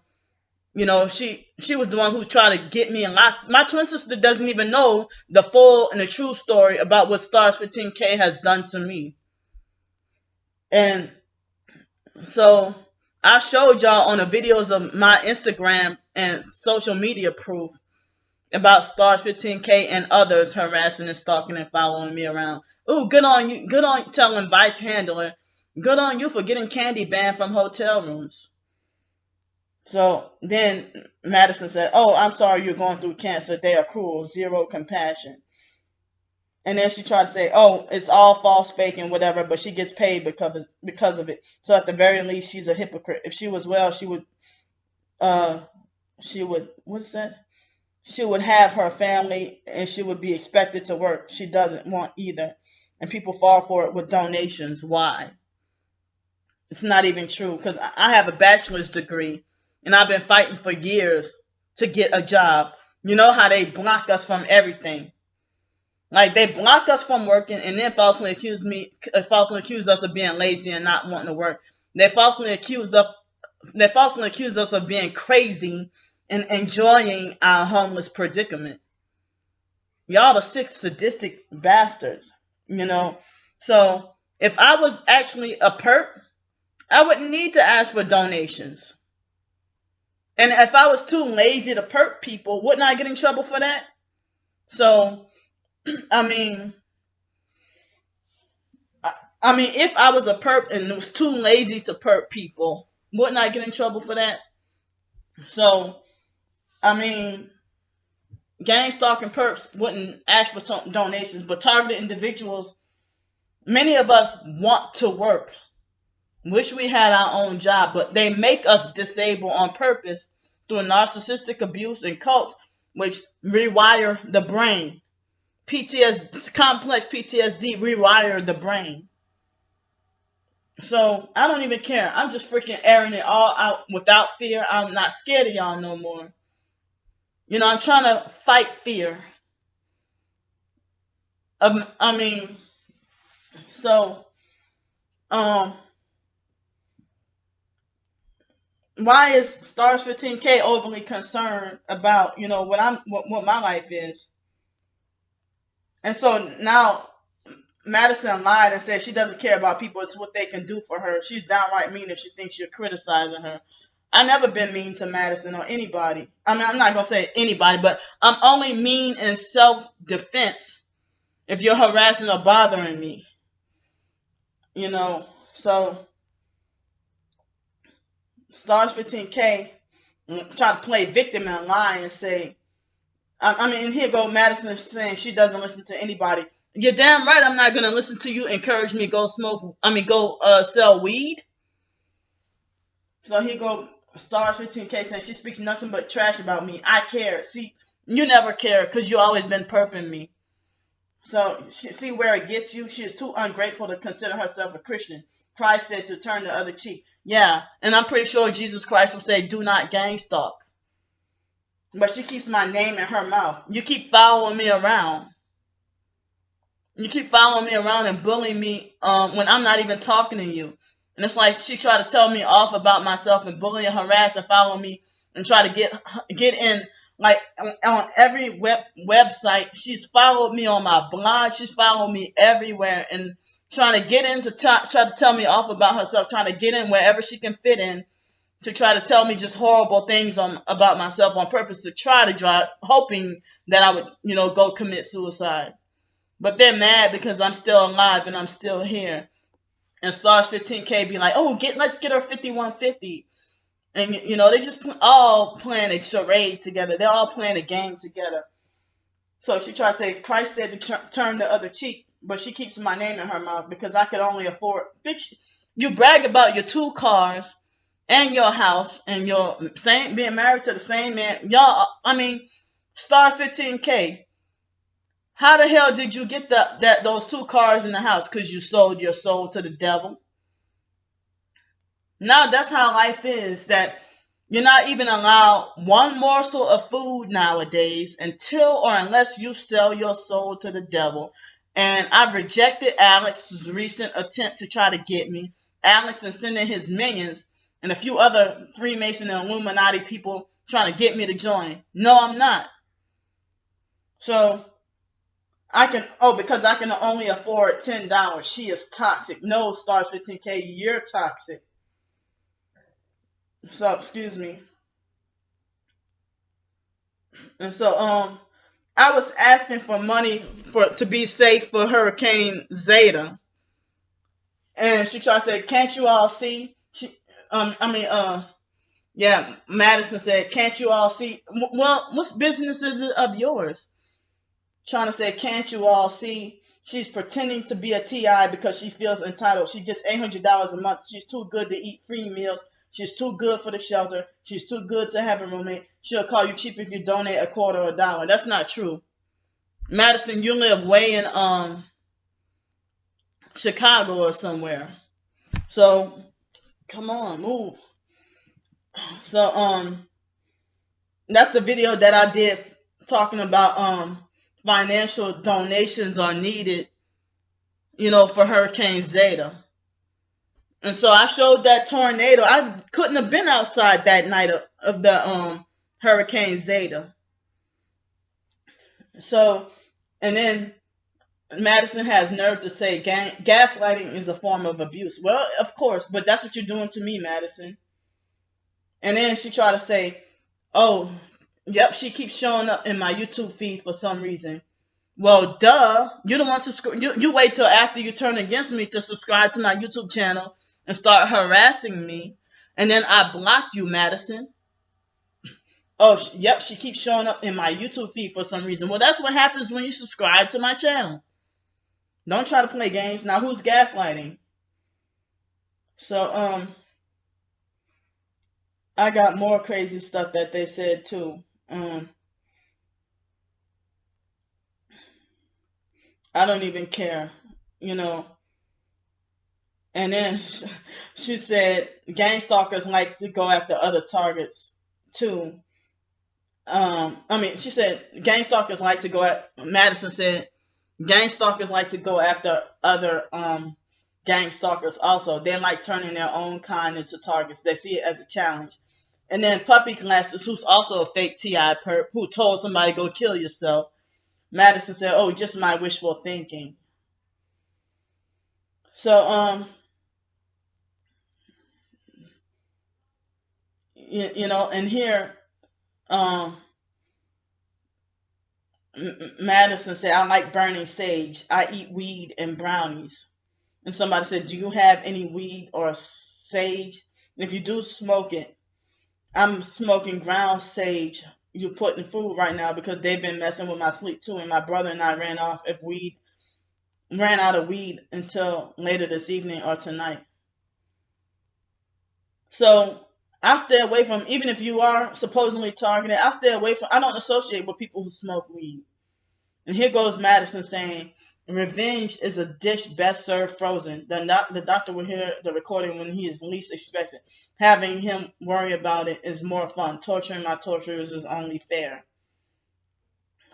she was the one who tried to get me in line. My twin sister doesn't even know the full and the true story about what Stars 15K has done to me. And so I showed y'all on the videos of my Instagram and social media proof about Stars 15K and others harassing and stalking and following me around. Ooh, good on you. Good on telling Vice Handler. Good on you for getting Candy banned from hotel rooms. So then Madison said, "Oh, I'm sorry you're going through cancer. They are cruel, zero compassion." And then she tried to say, "Oh, it's all false, fake, and whatever," but she gets paid because of it. So at the very least, she's a hypocrite. If she was well, uh she would what is that? She would have her family and she would be expected to work. She doesn't want either, and people fall for it with donations. Why? It's not even true because I have a bachelor's degree and I've been fighting for years to get a job. You know how they block us from everything. Like they block us from working and then falsely accuse us of being lazy and not wanting to work. They falsely accuse us they falsely accuse us of being crazy and enjoying our homeless predicament. Y'all are sick, sadistic bastards, you know. So if I was actually a perp, I wouldn't need to ask for donations. And if I was too lazy to perp people, wouldn't I get in trouble for that? So, I mean, if I was a perp and was too lazy to perp people, wouldn't I get in trouble for that? So, I mean, gang stalking perps wouldn't ask for donations, but targeted individuals, many of us want to work. Wish we had our own job, but they make us disabled on purpose through narcissistic abuse and cults, which rewire the brain. Complex PTSD rewire the brain. So I don't even care. I'm just freaking airing it all out without fear. I'm not scared of y'all no more. You know, I'm trying to fight fear. I mean, so um, why is Stars 15K overly concerned about what my life is? And so now Madison lied and said she doesn't care about people. It's what they can do for her. She's downright mean if she thinks you're criticizing her. I never been mean to Madison or anybody. I mean, I'm not gonna say anybody, but I'm only mean in self-defense if you're harassing or bothering me. You know, so Stars 15K try to play victim and lie and say, I mean, and here go Madison saying she doesn't listen to anybody. You're damn right. I'm not gonna listen to you. Encourage me go smoke. Go sell weed. So here go Stars 15K saying she speaks nothing but trash about me. I care. See, you never care because you always been perping me. So see where it gets you. She is too ungrateful to consider herself a Christian. Christ said to turn the other cheek. Yeah, and I'm pretty sure Jesus Christ will say, "Do not gang stalk." But she keeps my name in her mouth. You keep following me around. You keep following me around and bullying me when I'm not even talking to you. And it's like she tried to tell me off about myself and bully and harass and follow me and try to get in like on every website. She's followed me on my blog. She's followed me everywhere and trying to get in to try to tell me off about herself, trying to get in wherever she can fit in to try to tell me just horrible things about myself on purpose to try to drive, hoping that I would, go commit suicide. But they're mad because I'm still alive and I'm still here. And Stars 15K be like, "Oh, let's get her 5150." And they just all playing a charade together. They're all playing a game together. So she tries to say Christ said to turn the other cheek, but she keeps my name in her mouth because I could only afford. Bitch, you brag about your 2 cars and your house and your being married to the same man. Y'all, Stars 15K. How the hell did you get those 2 cars in the house? Because you sold your soul to the devil. Now that's how life is, that you're not even allowed one morsel of food nowadays until or unless you sell your soul to the devil. And I've rejected Alex's recent attempt to try to get me. Alex is sending his minions and a few other Freemason and Illuminati people trying to get me to join. No, I'm not. So because I can only afford $10. She is toxic. No, Stars 15K, you're toxic. So, excuse me. And so, I was asking for money to be safe for Hurricane Zeta. And she tried to say, "Can't you all see?" Yeah, Madison said, "Can't you all see?" Well, what business is it of yours? Trying to say, "Can't you all see?" She's pretending to be a TI because she feels entitled. She gets $800 a month. She's too good to eat free meals. She's too good for the shelter. She's too good to have a roommate. She'll call you cheap if you donate a quarter or a dollar. That's not true. Madison, you live way in Chicago or somewhere. So come on, move. So that's the video that I did talking about financial donations are needed, for Hurricane Zeta. And so I showed that tornado. I couldn't have been outside that night of the Hurricane Zeta. So, and then Madison has nerve to say gaslighting is a form of abuse. Well, of course, but that's what you're doing to me, Madison. And then she tried to say, "Oh, yep, she keeps showing up in my YouTube feed for some reason." Well, duh. You don't want to subscribe. You wait till after you turn against me to subscribe to my YouTube channel and start harassing me. And then I blocked you, Madison. Oh, yep, she keeps showing up in my YouTube feed for some reason. Well, that's what happens when you subscribe to my channel. Don't try to play games. Now, who's gaslighting? So, I got more crazy stuff that they said too. I don't even care, you know. And then she said gang stalkers like to go after other targets too. She said gang stalkers like to go at. Madison said gang stalkers like to go after other gang stalkers also. They like turning their own kind into targets. They see it as a challenge. And then Puppy Glasses, who's also a fake TI perp, who told somebody go kill yourself. Madison said, "Oh, just my wishful thinking." So and here um Madison said, "I like burning sage. I eat weed and brownies." And somebody said, "Do you have any weed or sage? If you do, smoke it." I'm smoking ground sage you put in food right now because they've been messing with my sleep too. And my brother and I ran out of weed until later this evening or tonight. So I stay away from, even if you are supposedly targeted, I don't associate with people who smoke weed. And here goes Madison saying, "Revenge is a dish best served frozen. The doctor will hear the recording when he is least expected. Having him worry about it is more fun. Torturing my torturers is only fair."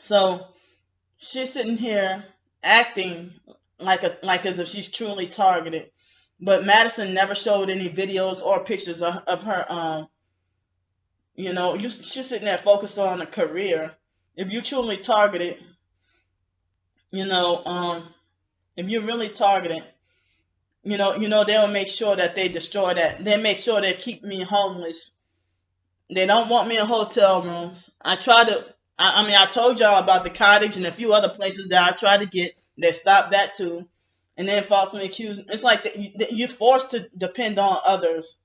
So she's sitting here acting like as if she's truly targeted. But Madison never showed any videos or pictures of her. She's sitting there focused on a career. If you truly targeted, you know, if you're really targeted, they'll make sure that they destroy that. They make sure they keep me homeless. They don't want me in hotel rooms. I told y'all about the cottage and a few other places that I tried to get. They stopped that too. And then falsely accused. It's like you're forced to depend on others.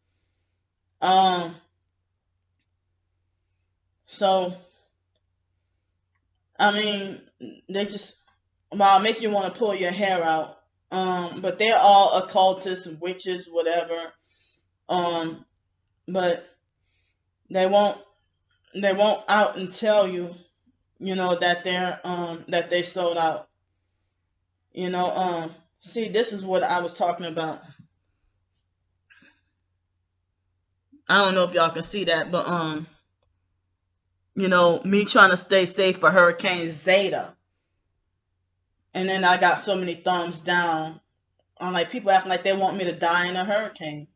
So, I mean, they just, well, make you want to pull your hair out. But they're all occultists, witches, whatever. But they won't out and tell you, that they sold out. See, this is what I was talking about. I don't know if y'all can see that, but me trying to stay safe for Hurricane Zeta. And then I got so many thumbs down on like people acting like they want me to die in a hurricane.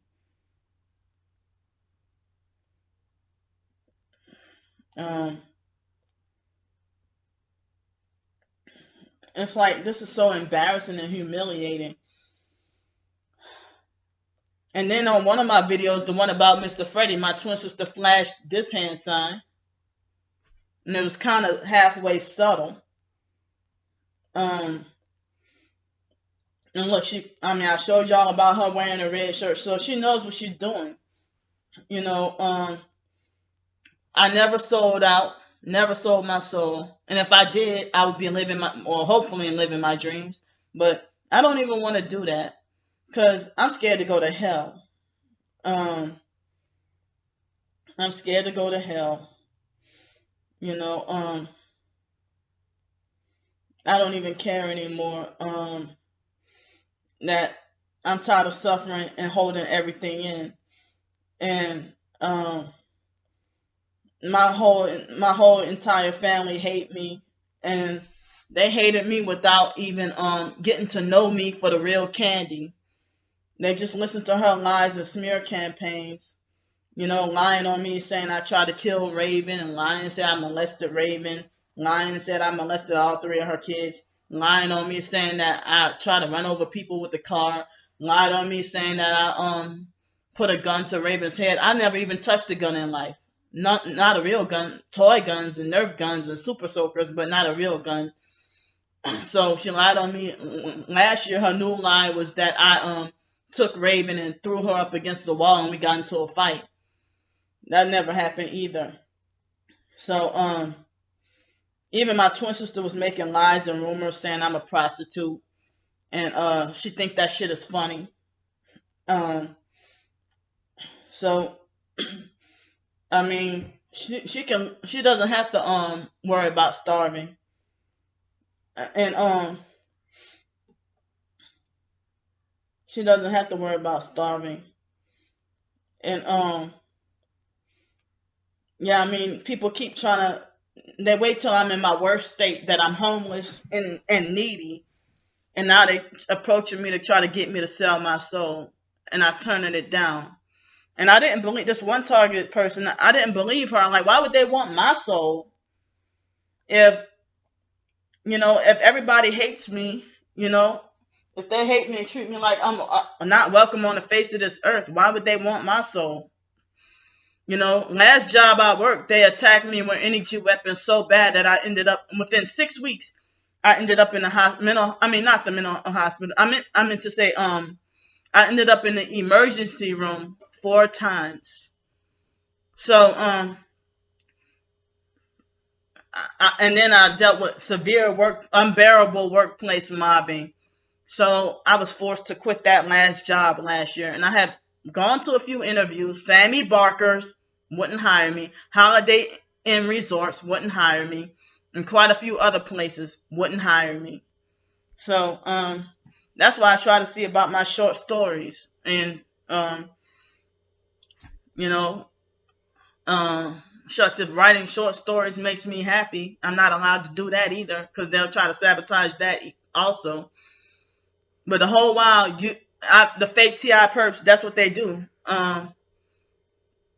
It's like this is so embarrassing and humiliating. And then on one of my videos, the one about Mr. Freddie, my twin sister flashed this hand sign. And it was kind of halfway subtle. And look, I showed y'all about her wearing a red shirt, so she knows what she's doing. You know, I never sold out, never sold my soul. And if I did, I would be living my, or hopefully living my dreams. But I don't even want to do that because I'm scared to go to hell. Um, I'm scared to go to hell. You know, I don't even care anymore. That I'm tired of suffering and holding everything in. And my whole entire family hate me, and they hated me without even getting to know me for the real Candy. They just listened to her lies and smear campaigns, lying on me, saying I tried to kill Raven, and lying and said I molested Raven, lying and said I molested all three of her kids, lying on me saying that I tried to run over people with the car, lied on me saying that I put a gun to Raven's head. I never even touched a gun in life. Not a real gun, toy guns and Nerf guns and super soakers, but not a real gun. So she lied on me. Last year, her new lie was that I took Raven and threw her up against the wall and we got into a fight. That never happened either. So even my twin sister was making lies and rumors saying I'm a prostitute, and she think that shit is funny. Um, so I mean, she doesn't have to worry about starving, and she doesn't have to worry about starving, and yeah, I mean, people keep trying to. They wait till I'm in my worst state, that I'm homeless and needy, and now they approaching me to try to get me to sell my soul, and I'm turning it down. And I didn't believe this one target person. I didn't believe her. I'm like, why would they want my soul if if everybody hates me? If they hate me and treat me like I'm not welcome on the face of this earth, why would they want my soul? Last job I worked, they attacked me with energy weapons so bad that I ended up within 6 weeks. I ended up in the hospital. I mean, not the mental hospital. I meant to say, I ended up in the emergency room 4 times. So, and then I dealt with severe unbearable workplace mobbing. So I was forced to quit that last job last year, and I had gone to a few interviews. Sammy Barker's wouldn't hire me. Holiday Inn Resorts wouldn't hire me, and quite a few other places wouldn't hire me. So that's why I try to see about my short stories, and you know, such as writing short stories makes me happy. I'm not allowed to do that either because they'll try to sabotage that also. But the whole while, the fake TI perps, that's what they do.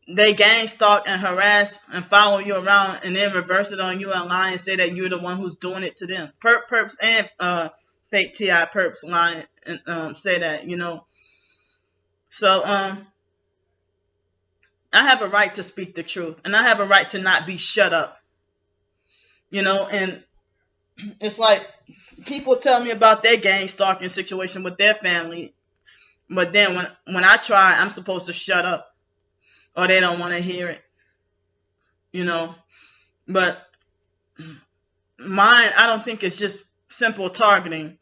They gang stalk and harass and follow you around and then reverse it on you and lie and say that you're the one who's doing it to them. Perps and fake TI perps lie and say that. So I have a right to speak the truth, and I have a right to not be shut up. And it's like people tell me about their gang stalking situation with their family, but then when I try, I'm supposed to shut up, or they don't want to hear it. But mine, I don't think it's just simple targeting.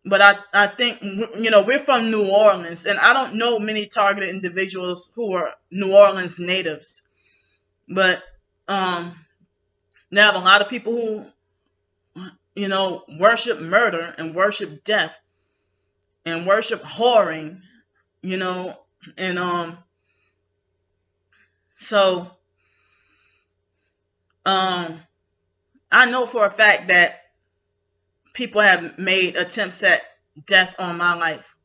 But I think, we're from New Orleans, and I don't know many targeted individuals who are New Orleans natives. But they have a lot of people who, worship murder and worship death and worship whoring, and so I know for a fact that people have made attempts at death on my life,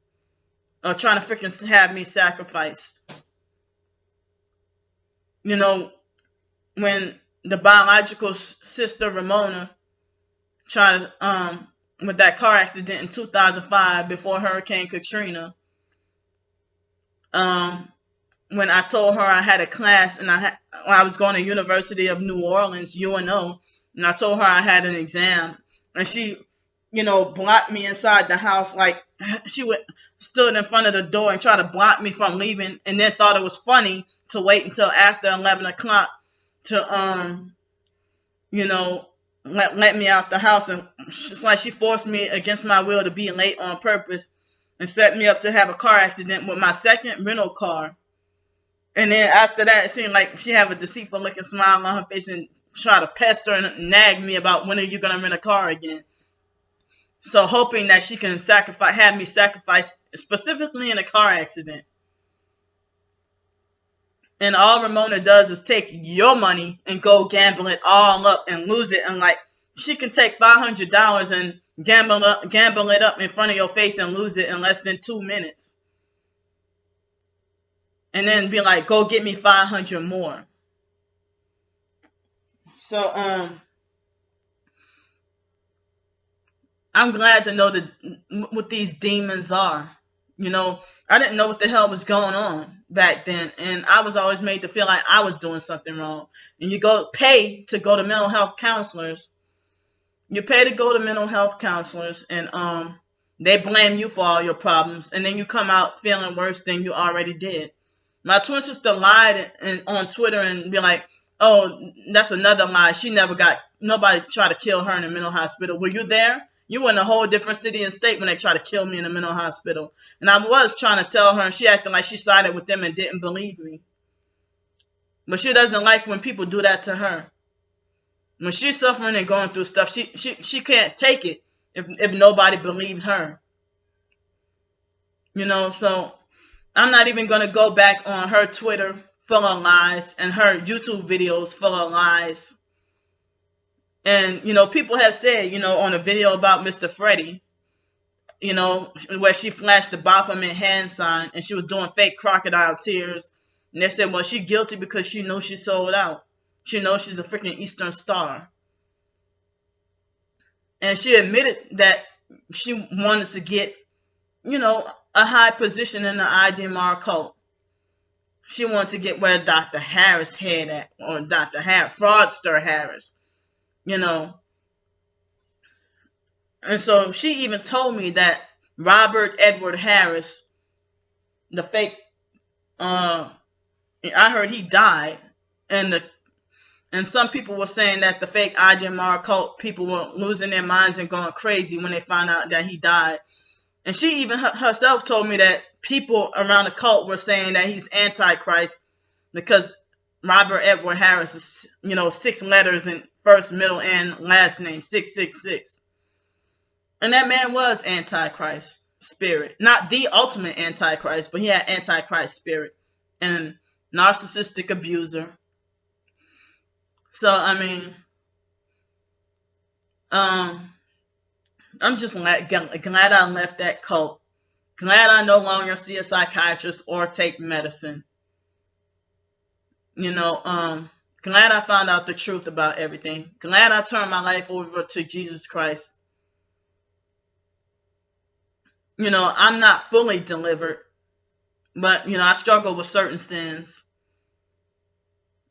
or trying to freaking have me sacrificed. When the biological sister Ramona tried with that car accident in 2005 before Hurricane Katrina, when I told her I had a class and I was going to University of New Orleans, UNO, and I told her I had an exam, and she block me inside the house. Like, she would stood in front of the door and try to block me from leaving, and then thought it was funny to wait until after 11 o'clock to let me out the house. And it's like she forced me against my will to be late on purpose and set me up to have a car accident with my second rental car. And then after that, it seemed like she had a deceitful looking smile on her face and try to pester and nag me about when are you going to rent a car again. So hoping that she can have me sacrifice specifically in a car accident. And all Ramona does is take your money and go gamble it all up and lose it. And like, she can take $500 and gamble it up in front of your face and lose it in less than 2 minutes. And then be like, go get me 500 more. So, I'm glad to know what these demons are. I didn't know what the hell was going on back then. And I was always made to feel like I was doing something wrong. And you pay to go to mental health counselors. You pay to go to mental health counselors, and they blame you for all your problems. And then you come out feeling worse than you already did. My twin sister lied on Twitter and be like, oh, that's another lie. Nobody tried to kill her in a mental hospital. Were you there? You were in a whole different city and state when they tried to kill me in a mental hospital. And I was trying to tell her, and she acted like she sided with them and didn't believe me. But she doesn't like when people do that to her. When she's suffering and going through stuff, she can't take it if nobody believed her. So I'm not even going to go back on her Twitter full of lies and her YouTube videos full of lies. And, people have said, on a video about Mr. Freddie, where she flashed the Baphomet hand sign and she was doing fake crocodile tears. And they said, well, she's guilty because she knows she sold out. She knows she's a freaking Eastern Star. And she admitted that she wanted to get, a high position in the IDMR cult. She wanted to get where Dr. Harris had at, or Dr. Harris, Fraudster Harris, And so she even told me that Robert Edward Harris, the fake, I heard he died, and some people were saying that the fake IDMR cult people were losing their minds and going crazy when they found out that he died. And she even herself told me that people around the cult were saying that he's Antichrist because Robert Edward Harris is, 6 letters in first, middle, and last name, 666. And that man was Antichrist spirit. Not the ultimate Antichrist, but he had Antichrist spirit. And narcissistic abuser. So, I'm just glad I left that cult. Glad I no longer see a psychiatrist or take medicine. Glad I found out the truth about everything. Glad I turned my life over to Jesus Christ. I'm not fully delivered, but, I struggle with certain sins,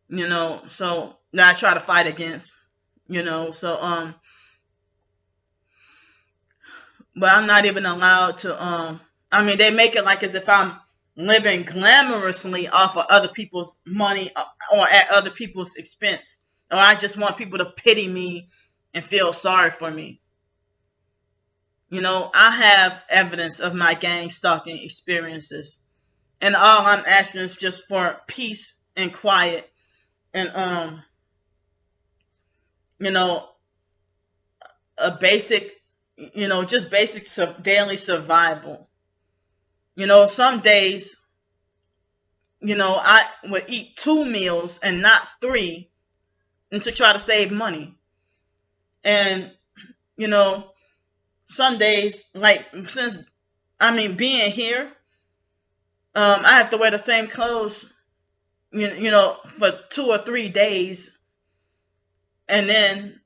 so that I try to fight against, so, but I'm not even allowed to, they make it like as if I'm living glamorously off of other people's money or at other people's expense. Or I just want people to pity me and feel sorry for me. I have evidence of my gang stalking experiences. And all I'm asking is just for peace and quiet and, a basic, just basic daily survival. Some days, I would eat 2 meals and not 3 and to try to save money. And, some days, like, since, being here, I have to wear the same clothes, for 2 or 3 days. And then,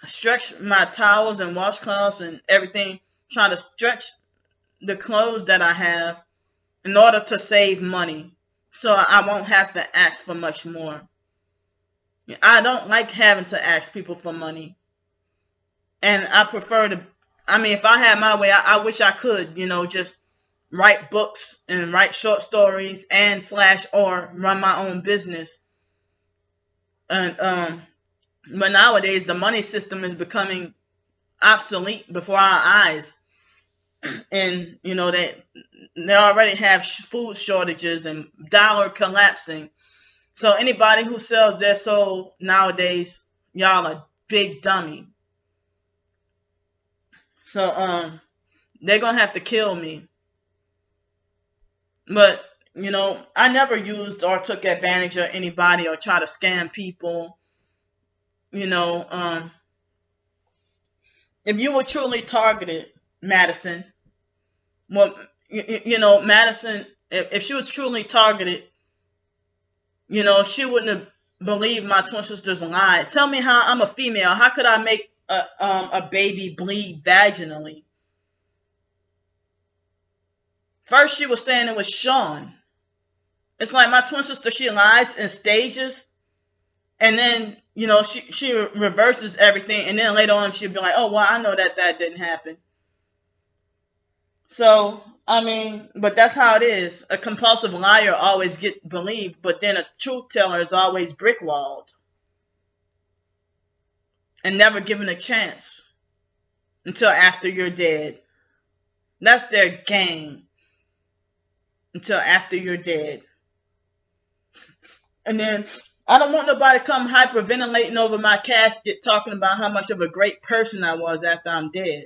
stretch my towels and washcloths and everything, trying to stretch the clothes that I have in order to save money so I won't have to ask for much more. I don't like having to ask people for money. And I prefer to, I mean, if I had my way, I wish I could, just write books and write short stories and slash or run my own business. And but nowadays the money system is becoming obsolete before our eyes. And they already have food shortages and dollar collapsing. So anybody who sells their soul nowadays, y'all a big dummy. So they're gonna have to kill me. But I never used or took advantage of anybody or try to scam people. If you were truly targeted, Madison, well, Madison, if she was truly targeted, she wouldn't have believed my twin sister's lie. Tell me how I'm a female. How could I make a baby bleed vaginally? First, she was saying it was Sean. It's like my twin sister, she lies in stages. And then, she reverses everything. And then later on, she'll be like, oh, well, I know that didn't happen. So, I mean, but that's how it is. A compulsive liar always gets believed, but then a truth teller is always brick-walled and never given a chance until after you're dead. That's their game. Until after you're dead. And then I don't want nobody to come hyperventilating over my casket talking about how much of a great person I was after I'm dead.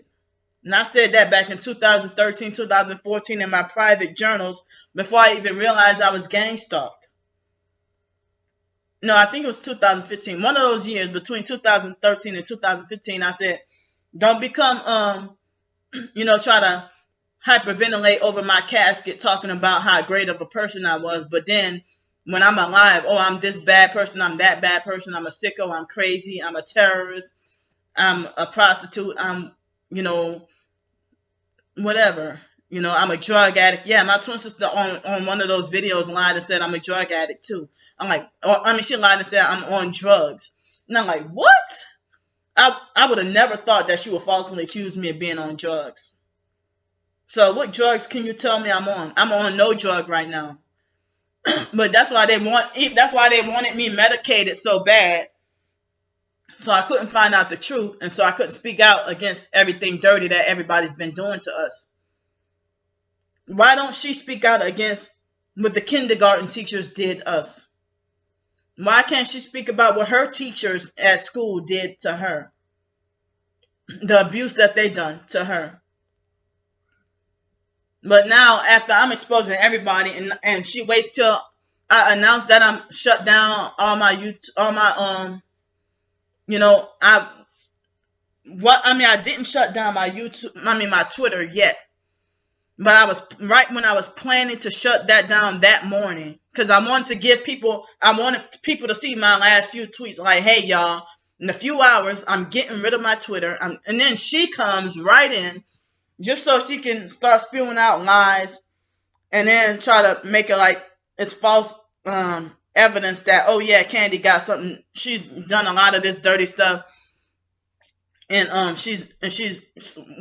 And I said that back in 2013, 2014 in my private journals before I even realized I was gang stalked. No, I think it was 2015. One of those years between 2013 and 2015, I said, don't become, try to hyperventilate over my casket talking about how great of a person I was. But then when I'm alive, oh, I'm this bad person, I'm that bad person, I'm a sicko, I'm crazy, I'm a terrorist, I'm a prostitute, I'm, whatever. I'm a drug addict. Yeah, my twin sister on one of those videos lied and said I'm a drug addict too. I'm like, she lied and said I'm on drugs. And I'm like, what? I would have never thought that she would falsely accuse me of being on drugs. So what drugs can you tell me I'm on? I'm on no drug right now. But that's why they wanted me medicated so bad. So I couldn't find out the truth, and so I couldn't speak out against everything dirty that everybody's been doing to us. Why don't she speak out against what the kindergarten teachers did us? Why can't she speak about what her teachers at school did to her? The abuse that they done to her. But now, after I'm exposing everybody, and she waits till I announce that I'm shut down all my YouTube, all my I didn't shut down my YouTube, my Twitter yet. But I was right when I was planning to shut that down that morning, because I wanted people to see my last few tweets. Like, hey y'all, in a few hours, I'm getting rid of my Twitter. And then she comes right in, just so she can start spewing out lies, and then try to make it like it's false evidence that, oh yeah, Candy got something. She's done a lot of this dirty stuff, and she's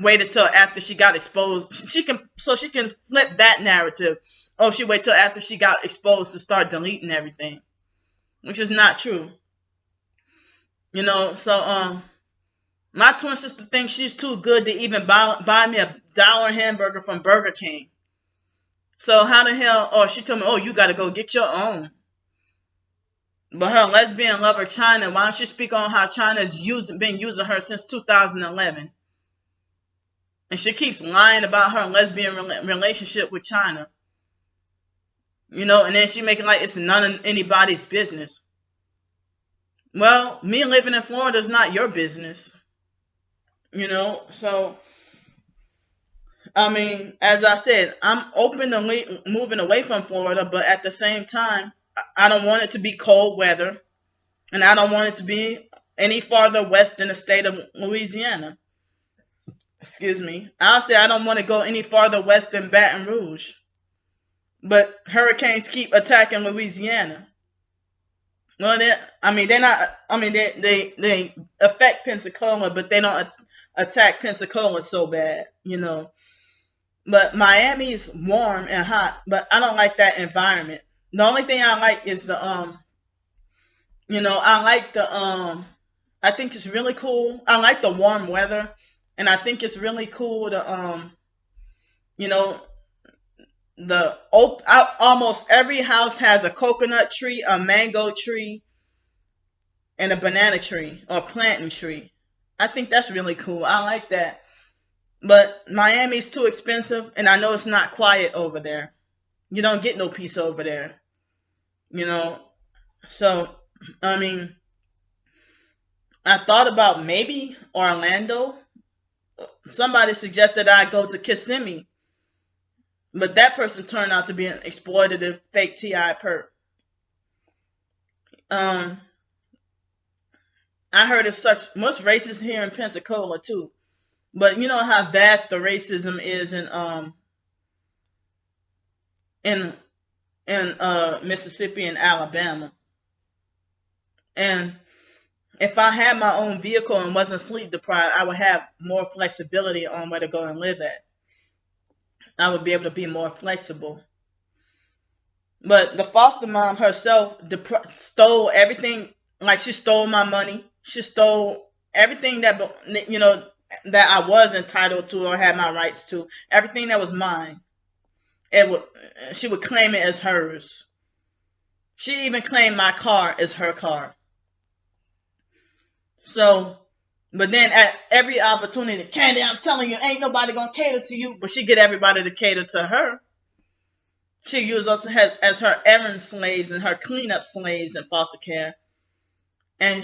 waited till after she got exposed. She can flip that narrative. Oh, she waited till after she got exposed to start deleting everything, which is not true. So my twin sister thinks she's too good to even buy me a $1 hamburger from Burger King. So how the hell? Oh, she told me, oh, you got to go get your own. But her lesbian lover, China, why don't she speak on how China's been using her since 2011? And she keeps lying about her lesbian relationship with China. And then she making like it's none of anybody's business. Well, me living in Florida is not your business. So, I mean, as I said, I'm open to moving away from Florida, but at the same time, I don't want it to be cold weather, and I don't want it to be any farther west than the state of Louisiana. Excuse me. I'll say I don't want to go any farther west than Baton Rouge, but hurricanes keep attacking Louisiana. Well, they're not. They affect Pensacola, but they don't attack Pensacola so bad. But Miami's warm and hot, but I don't like that environment. The only thing I like is I like I think it's really cool. I like the warm weather, and I think it's really cool to you know, almost every house has a coconut tree, a mango tree, and a banana tree or plantain tree. I think that's really cool. I like that. But Miami's too expensive, and I know it's not quiet over there. You don't get no peace over there, you know. So, I mean, I thought about maybe Orlando. Somebody suggested I go to Kissimmee, but that person turned out to be an exploitative fake TI perp. Um, I heard it's such much racist here in Pensacola too. But you know how vast the racism is in Mississippi and Alabama. And if I had my own vehicle and wasn't sleep deprived, I would have more flexibility on where to go and live at. I would be able to be more flexible. But the foster mom herself stole everything. Like she stole my money. She stole everything that I was entitled to or had my rights to. Everything that was mine. She would claim it as hers. She even claimed my car as her car. So, but then at every opportunity, Candy, I'm telling you, ain't nobody gonna cater to you. But she get everybody to cater to her. She used us as her errand slaves and her cleanup slaves in foster care. And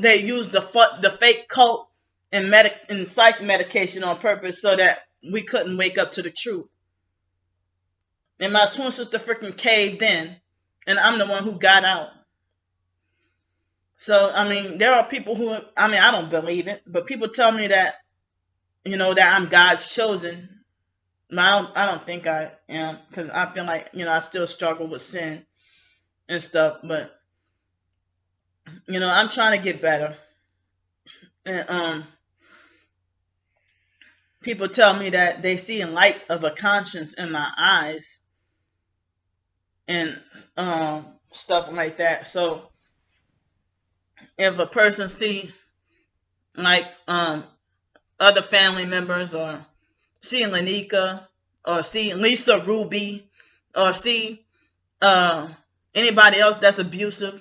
they use the fake cult and psych medication on purpose so that we couldn't wake up to the truth. And my twin sister freaking caved in, and I'm the one who got out. So there are people who I don't believe it, but people tell me that that I'm God's chosen. I don't think I am, because I feel like I still struggle with sin and stuff, but I'm trying to get better. And people tell me that they see a light of a conscience in my eyes and stuff like that. So if a person see like other family members, or see Lanika, or see Lisa Ruby, or see anybody else that's abusive,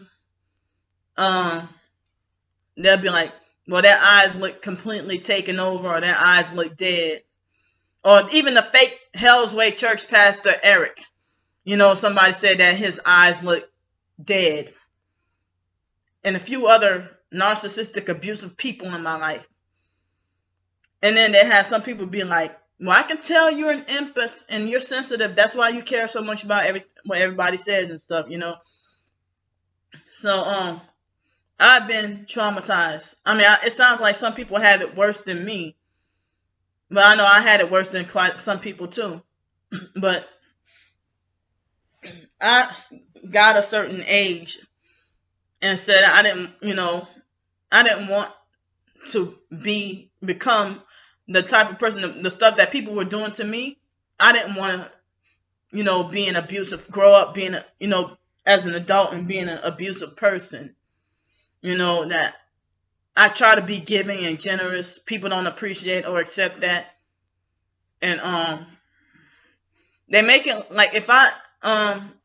they'll be like, well, their eyes look completely taken over, or their eyes look dead. Or even the fake Hell's Way Church pastor Eric, somebody said that his eyes look dead. And a few other narcissistic, abusive people in my life. And then they have some people be like, well, I can tell you're an empath and you're sensitive. That's why you care so much about what everybody says and stuff, So I've been traumatized. It sounds like some people had it worse than me. But I know I had it worse than quite some people too. But I got a certain age and said I didn't want to become the type of person, the stuff that people were doing to me. I didn't want to, be an abusive, grow up being, as an adult and being an abusive person. That I try to be giving and generous. People don't appreciate or accept that. And they make it like if I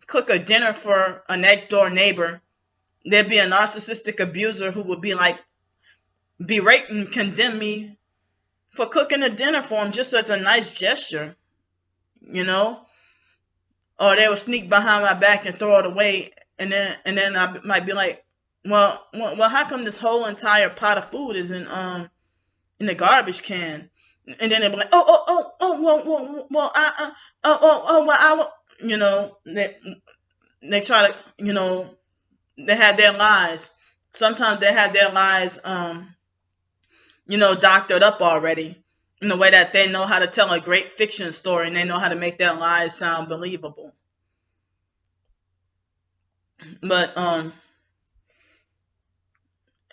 cook a dinner for a next door neighbor, there'd be a narcissistic abuser who would be like, berate and condemn me for cooking a dinner for him just as a nice gesture, or they would sneak behind my back and throw it away, and then I might be like, well, how come this whole entire pot of food is in the garbage can? And then they'd be like, they try to, they had their lies. Sometimes they had their lies, doctored up already in the way that they know how to tell a great fiction story, and they know how to make their lies sound believable. But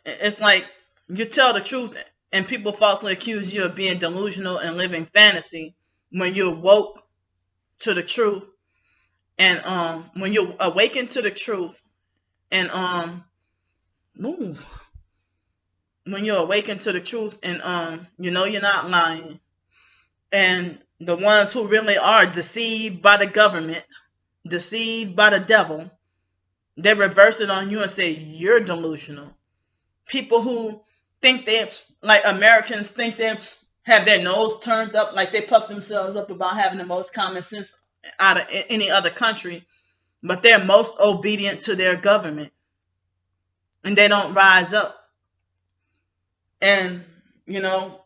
it's like you tell the truth and people falsely accuse you of being delusional and living fantasy when you're woke to the truth, and when you awaken to the truth, and move when you awaken to the truth, and you know you're not lying, and the ones who really are deceived by the government, deceived by the devil, they reverse it on you and say you're delusional. People who think they, like Americans, think they have their nose turned up, like they puff themselves up about having the most common sense out of any other country, but they're most obedient to their government, and they don't rise up. And you know,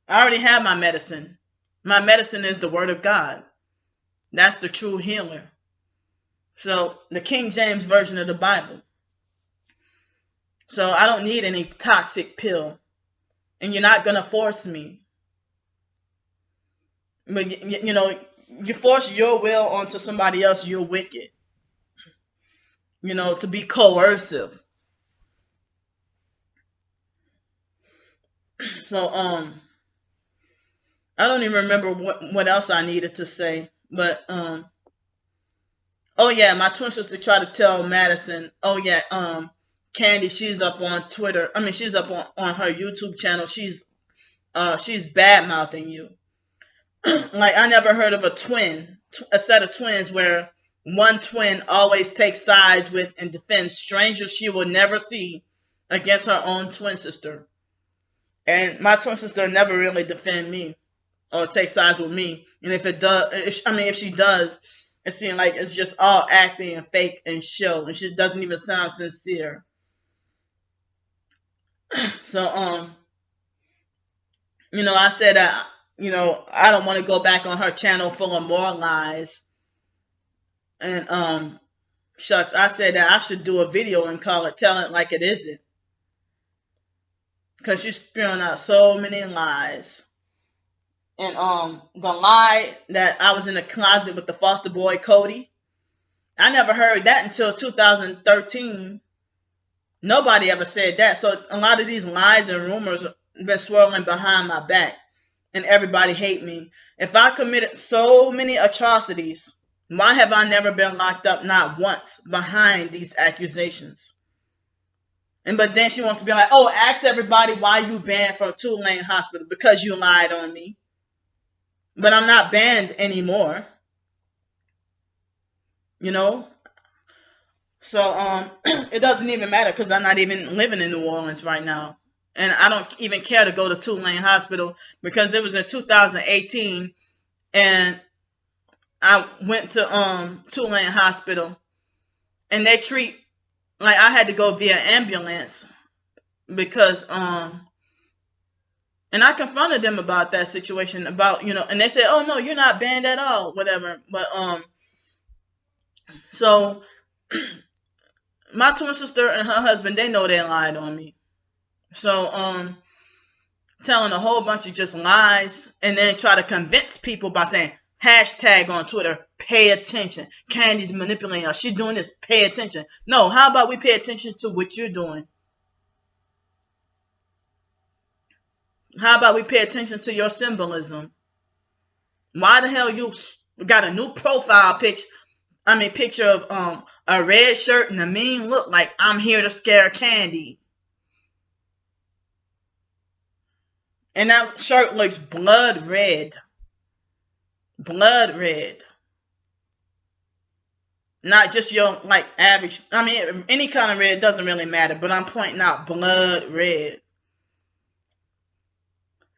I already have my medicine. My medicine is the Word of God. That's the true healer. So the King James Version of the Bible. So I don't need any toxic pill, and you're not gonna force me. But you know, you force your will onto somebody else, you're wicked. You know, to be coercive. So I don't even remember what else I needed to say, but oh yeah, my twin sister tried to tell Madison, oh yeah, Candy, she's up on Twitter. I mean, she's up on her YouTube channel. She's bad mouthing you. Like, I never heard of a set of twins where one twin always takes sides with and defends strangers she will never see against her own twin sister. And my twin sister never really defend me or take sides with me. And if she does, it seems like it's just all acting and fake and show, and she doesn't even sound sincere. So you know, I said that, you know, I don't want to go back on her channel full of more lies. And shucks, I said that I should do a video and call it Tell It Like It Isn't. Because she's spewing out so many lies. And the lie that I was in the closet with the foster boy Cody, I never heard that until 2013. Nobody ever said that. So a lot of these lies and rumors have been swirling behind my back, and everybody hate me. If I committed so many atrocities, why have I never been locked up, not once, behind these accusations? But then she wants to be like, oh, ask everybody why you banned from Tulane Hospital, because you lied on me. But I'm not banned anymore. You know? So it doesn't even matter, because I'm not even living in New Orleans right now. And I don't even care to go to Tulane Hospital, because it was in 2018, and I went to Tulane Hospital, and they treat, like, I had to go via ambulance because and I confronted them about that situation, about, you know, and they said, oh no, you're not banned at all, whatever. But so my twin sister and her husband, they know they lied on me. So telling a whole bunch of just lies, and then try to convince people by saying hashtag on Twitter, pay attention. Candy's manipulating us. She's doing this, pay attention. No, how about we pay attention to what you're doing? How about we pay attention to your symbolism? Why the hell you got a new profile picture of a red shirt and a mean look, like I'm here to scare Candy? And that shirt looks blood red. Blood red. Not just your, like, average. I mean, any kind of red doesn't really matter, but I'm pointing out blood red.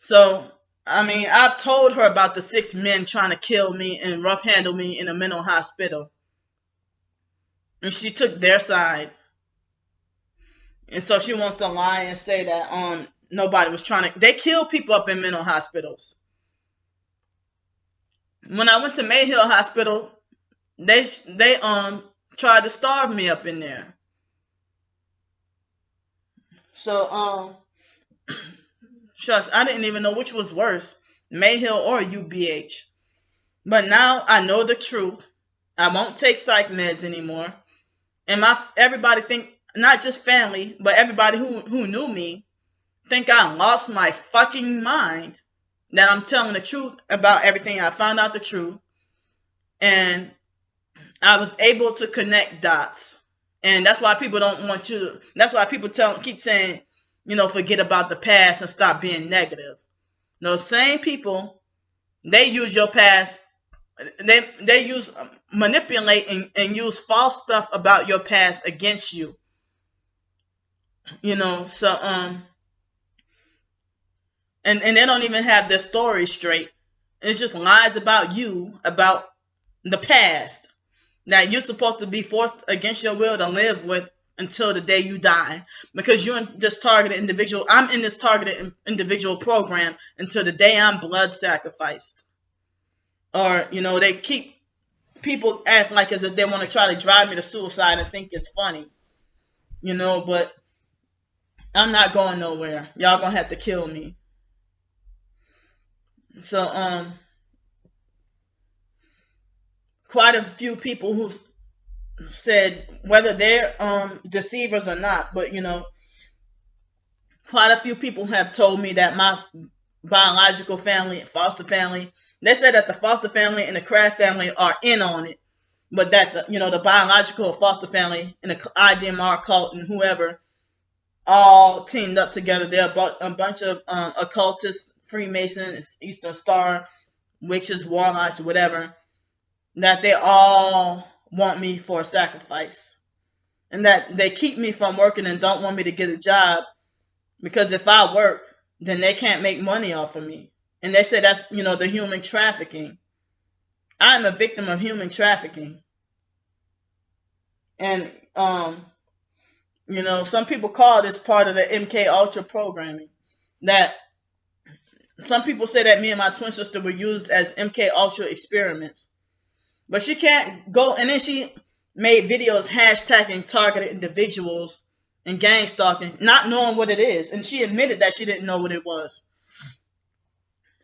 So, I mean, I've told her about the 6 men trying to kill me and rough handle me in a mental hospital. And she took their side. And so she wants to lie and say that nobody was trying to. They kill people up in mental hospitals. When I went to Mayhill Hospital, they tried to starve me up in there. So shucks, I didn't even know which was worse, Mayhill or UBH. But now I know the truth. I won't take psych meds anymore. And everybody think not just family, but everybody who knew me, think I lost my fucking mind. That I'm telling the truth about everything. I found out the truth. And I was able to connect dots. And that's why people don't want you to, that's why people keep saying, forget about the past and stop being negative. Those same people, they use your past, they use, manipulate and use false stuff about your past against you. So, and they don't even have their story straight. It's just lies about you, about the past, that you're supposed to be forced against your will to live with until the day you die. Because you're in this targeted individual. I'm in this targeted individual program until the day I'm blood sacrificed. Or, they keep, people act like as if they want to try to drive me to suicide and think it's funny. But I'm not going nowhere. Y'all gonna have to kill me. So, quite a few people who said, whether they're deceivers or not, but quite a few people have told me that my biological family, foster family, they said that the foster family and the Kraft family are in on it, but that the biological foster family and the IDMR cult and whoever all teamed up together. They're a bunch of occultists, Freemasons, Eastern Star, witches, warlocks, whatever, that they all want me for a sacrifice. And that they keep me from working and don't want me to get a job, because if I work, then they can't make money off of me. And they say that's, the human trafficking. I'm a victim of human trafficking. And, some people call this part of the MK Ultra programming. That some people say that me and my twin sister were used as MK Ultra experiments. But she can't go, and then she made videos hashtagging targeted individuals and gang stalking, not knowing what it is. And she admitted that she didn't know what it was.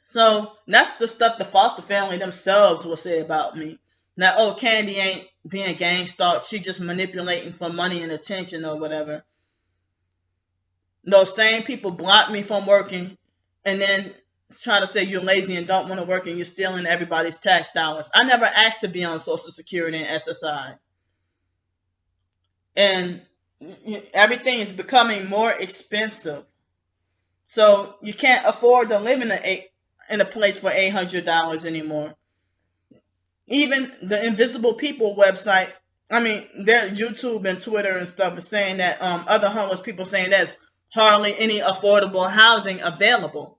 So that's the stuff the foster family themselves will say about me. That, Candy ain't being gang stalked. She just manipulating for money and attention or whatever. Those same people block me from working and then try to say you're lazy and don't want to work and you're stealing everybody's tax dollars. I never asked to be on Social Security and SSI. And everything is becoming more expensive. So you can't afford to live in a place for $800 anymore. Even the Invisible People website, their YouTube and Twitter and stuff is saying that other homeless people saying there's hardly any affordable housing available.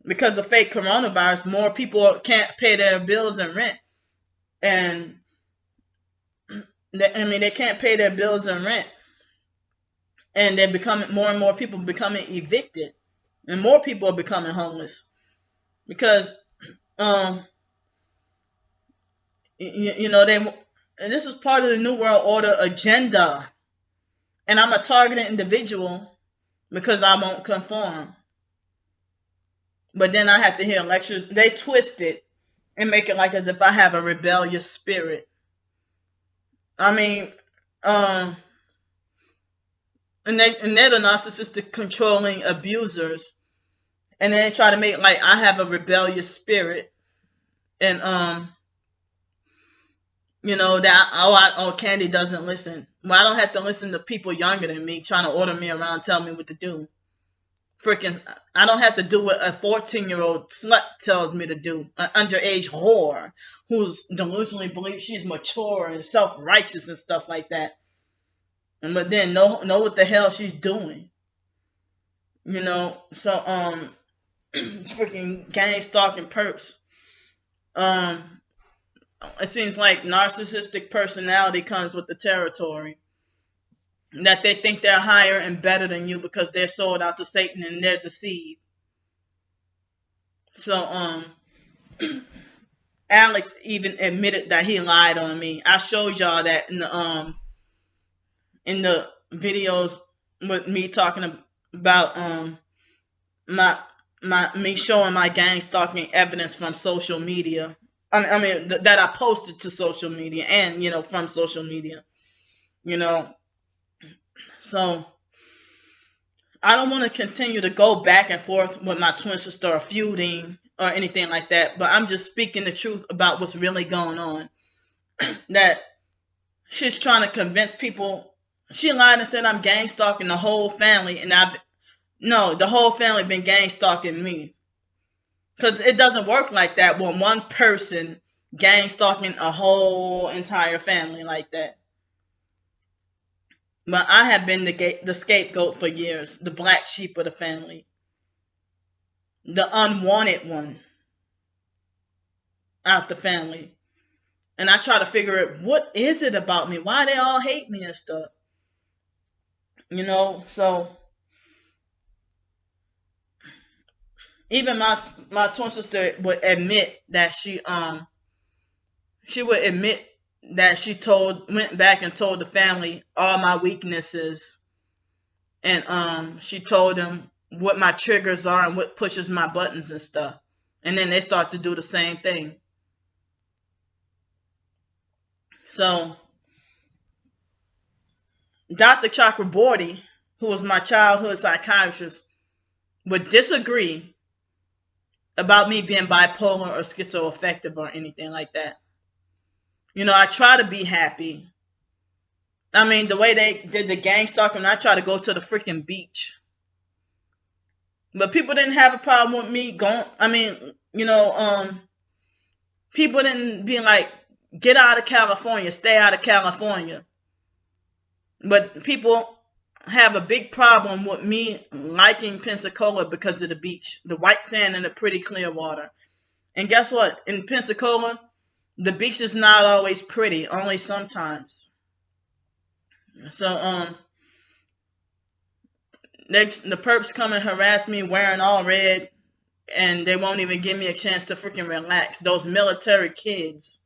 Because of fake coronavirus, more people can't pay their bills and rent. And, they can't pay their bills and rent. And they're becoming, more and more people becoming evicted. And more people are becoming homeless. Because, this is part of the New World Order agenda. And I'm a targeted individual because I won't conform. But then I have to hear lectures. They twist it and make it like as if I have a rebellious spirit. And they're the narcissistic, controlling abusers. And then they try to make it like I have a rebellious spirit. And, that, Candy doesn't listen. Well, I don't have to listen to people younger than me trying to order me around, tell me what to do. I don't have to do what a 14-year-old slut tells me to do. An underage whore who's delusionally believes she's mature and self-righteous and stuff like that. But then know what the hell she's doing. So, freaking gang stalking perps. It seems like narcissistic personality comes with the territory. That they think they're higher and better than you because they're sold out to Satan and they're deceived. So, Alex even admitted that he lied on me. I showed y'all that in the videos with me talking about me showing my gang stalking evidence from social media. That I posted to social media and from social media. So I don't want to continue to go back and forth with my twin sister or feuding or anything like that, but I'm just speaking the truth about what's really going on. That she's trying to convince people. She lied and said I'm gang stalking the whole family, and no, the whole family been gang stalking me. Because it doesn't work like that when one person gang stalking a whole entire family like that. But I have been the scapegoat for years, the black sheep of the family, the unwanted one out the family. And I try to figure out, what is it about me? Why they all hate me and stuff? So even my twin sister would admit that she would admit that she went back and told the family all my weaknesses, and she told them what my triggers are and what pushes my buttons and stuff, and then they start to do the same thing. So Dr. Chakraborty, who was my childhood psychiatrist, would disagree about me being bipolar or schizoaffective or anything like that. I try to be happy. I mean, the way they did the gang stalking, I try to go to the freaking beach. But people didn't have a problem with me going. I mean, people didn't be like, get out of California, stay out of California. But people have a big problem with me liking Pensacola because of the beach, the white sand and the pretty clear water. And guess what? In Pensacola, the beach is not always pretty, only sometimes. So the perps come and harass me wearing all red, and they won't even give me a chance to freaking relax. Those military kids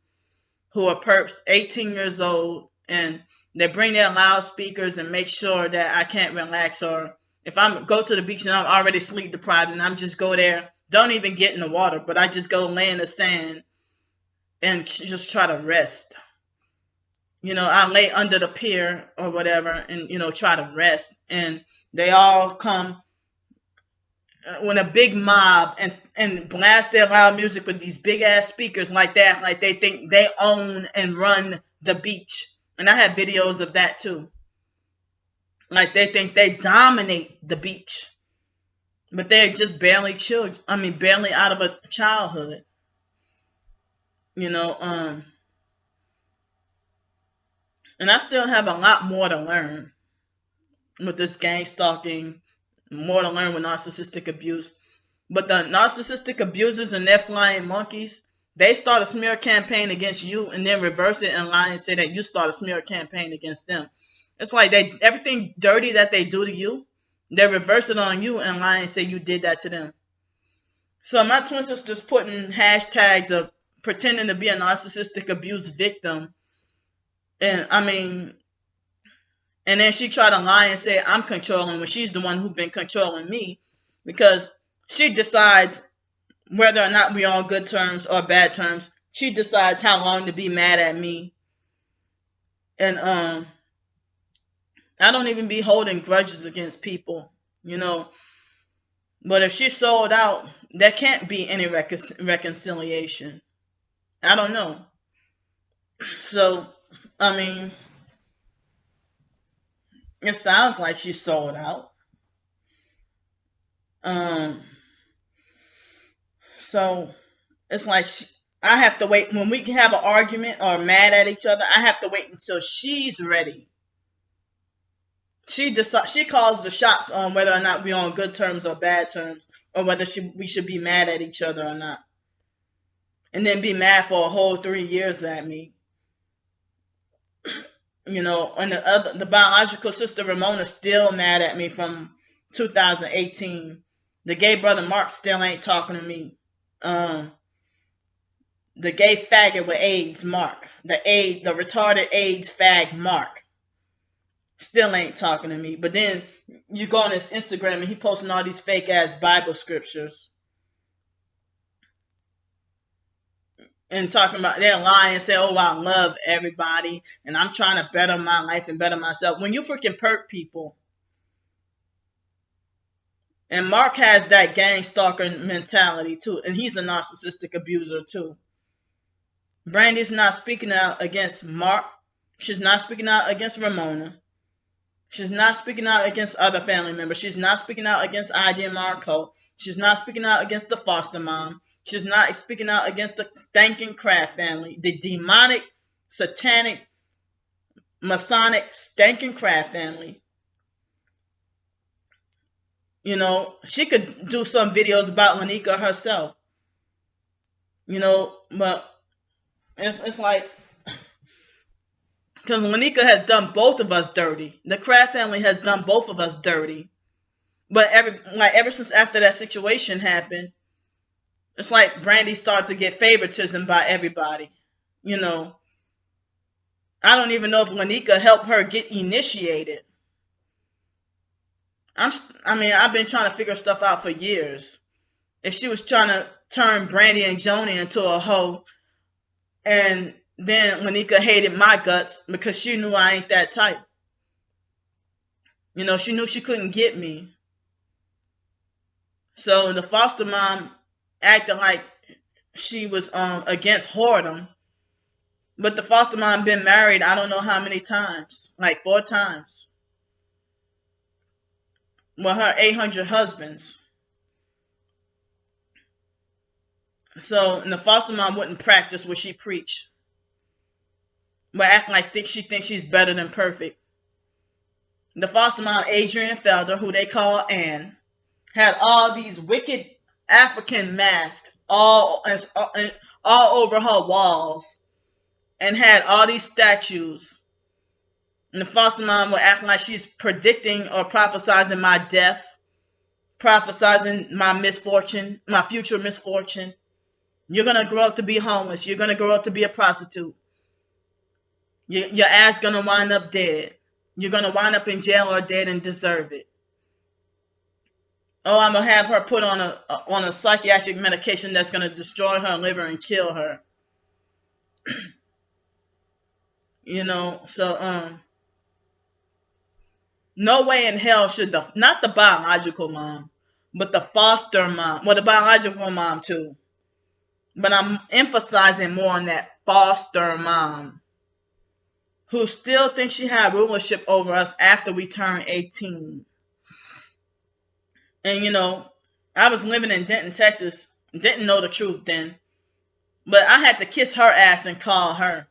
who are perps, 18 years old, and they bring their loudspeakers and make sure that I can't relax. Or if I go to the beach and I'm already sleep deprived and I'm just go there, don't even get in the water, but I just go lay in the sand and just try to rest. I lay under the pier or whatever and, try to rest. And they all come when a big mob and blast their loud music with these big ass speakers like that, like they think they own and run the beach. And I have videos of that too. Like they think they dominate the beach. But they're just barely barely out of a childhood. And I still have a lot more to learn with this gang stalking, more to learn with narcissistic abuse. But the narcissistic abusers and their flying monkeys, they start a smear campaign against you and then reverse it and lie and say that you start a smear campaign against them. It's like everything dirty that they do to you, they reverse it on you and lie and say you did that to them. So my twin sister's putting hashtags of pretending to be a narcissistic abuse victim. And and then she tried to lie and say I'm controlling when she's the one who's been controlling me, because she decides whether or not we're on good terms or bad terms. She decides how long to be mad at me. And I don't even be holding grudges against people, But if she sold out, there can't be any reconciliation. I don't know. So, it sounds like she sold out. So it's like I have to wait when we have an argument or mad at each other. I have to wait until she's ready. She calls the shots on whether or not we're on good terms or bad terms, or whether we should be mad at each other or not, and then be mad for a whole 3 years at me. And the biological sister Ramona's still mad at me from 2018. The gay brother Mark still ain't talking to me. The gay faggot with AIDS, Mark. The retarded AIDS fag, Mark. Still ain't talking to me. But then you go on his Instagram and he posting all these fake ass Bible scriptures. and talking about, they're lying and say, oh, I love everybody and I'm trying to better my life and better myself. When you freaking perk people, and Mark has that gang stalker mentality too, and he's a narcissistic abuser too. Brandy's not speaking out against Mark. She's not speaking out against Ramona. She's not speaking out against other family members. She's not speaking out against ID and Marco. She's not speaking out against the foster mom. She's not speaking out against the stinking Kraft family, the demonic, satanic, Masonic, stinking Kraft family. You know, she could do some videos about Lanika herself. You know, but it's like, because Lanika has done both of us dirty. The Kraft family has done both of us dirty. But ever since after that situation happened, it's like Brandy started to get favoritism by everybody. You know, I don't even know if Lanika helped her get initiated. I've been trying to figure stuff out for years. If she was trying to turn Brandy and Joni into a hoe, and then Lanika hated my guts because she knew I ain't that type. You know, she knew she couldn't get me. So the foster mom acted like she was against whoredom. But the foster mom been married I don't know how many times. Like 4 times. With her 800 husbands. So, and the foster mom wouldn't practice what she preached. But acting like she thinks she's better than perfect. The foster mom, Adrian Felder, who they call Ann, had all these wicked African masks all over her walls. And had all these statues. And the foster mom would act like she's predicting or prophesizing my death. Prophesizing my misfortune, my future misfortune. You're going to grow up to be homeless. You're going to grow up to be a prostitute. Your ass going to wind up dead. You're going to wind up in jail or dead and deserve it. Oh, I'm going to have her put on a psychiatric medication that's going to destroy her liver and kill her. You know, so, no way in hell should not the biological mom, but the foster mom, well, the biological mom too. But I'm emphasizing more on that foster mom, who still thinks she had rulership over us after we turned 18. And, you know, I was living in Denton, Texas, didn't know the truth then, but I had to kiss her ass and call her.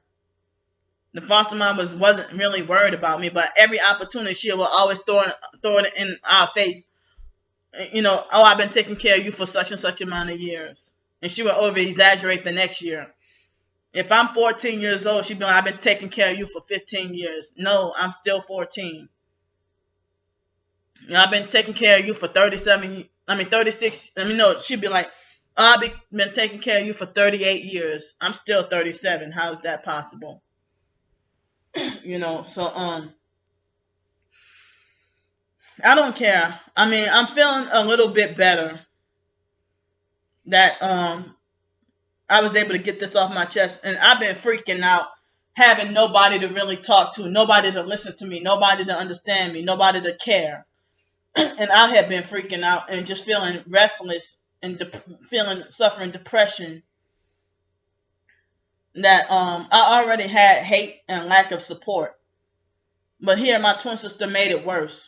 The foster mom wasn't really worried about me, but every opportunity she will always throw it in our face. You know, oh, I've been taking care of you for such and such amount of years. And she would over-exaggerate the next year. If I'm 14 years old, she'd be like, I've been taking care of you for 15 years. No, I'm still 14. You know, I've been taking care of you for 36. No, she'd be like, oh, I've been taking care of you for 38 years. I'm still 37. How is that possible? You know, so, I don't care. I mean, I'm feeling a little bit better that, I was able to get this off my chest. And I've been freaking out, having nobody to really talk to, nobody to listen to me, nobody to understand me, nobody to care. And I have been freaking out and just feeling restless and suffering depression. That I already had hate and lack of support. But here my twin sister made it worse.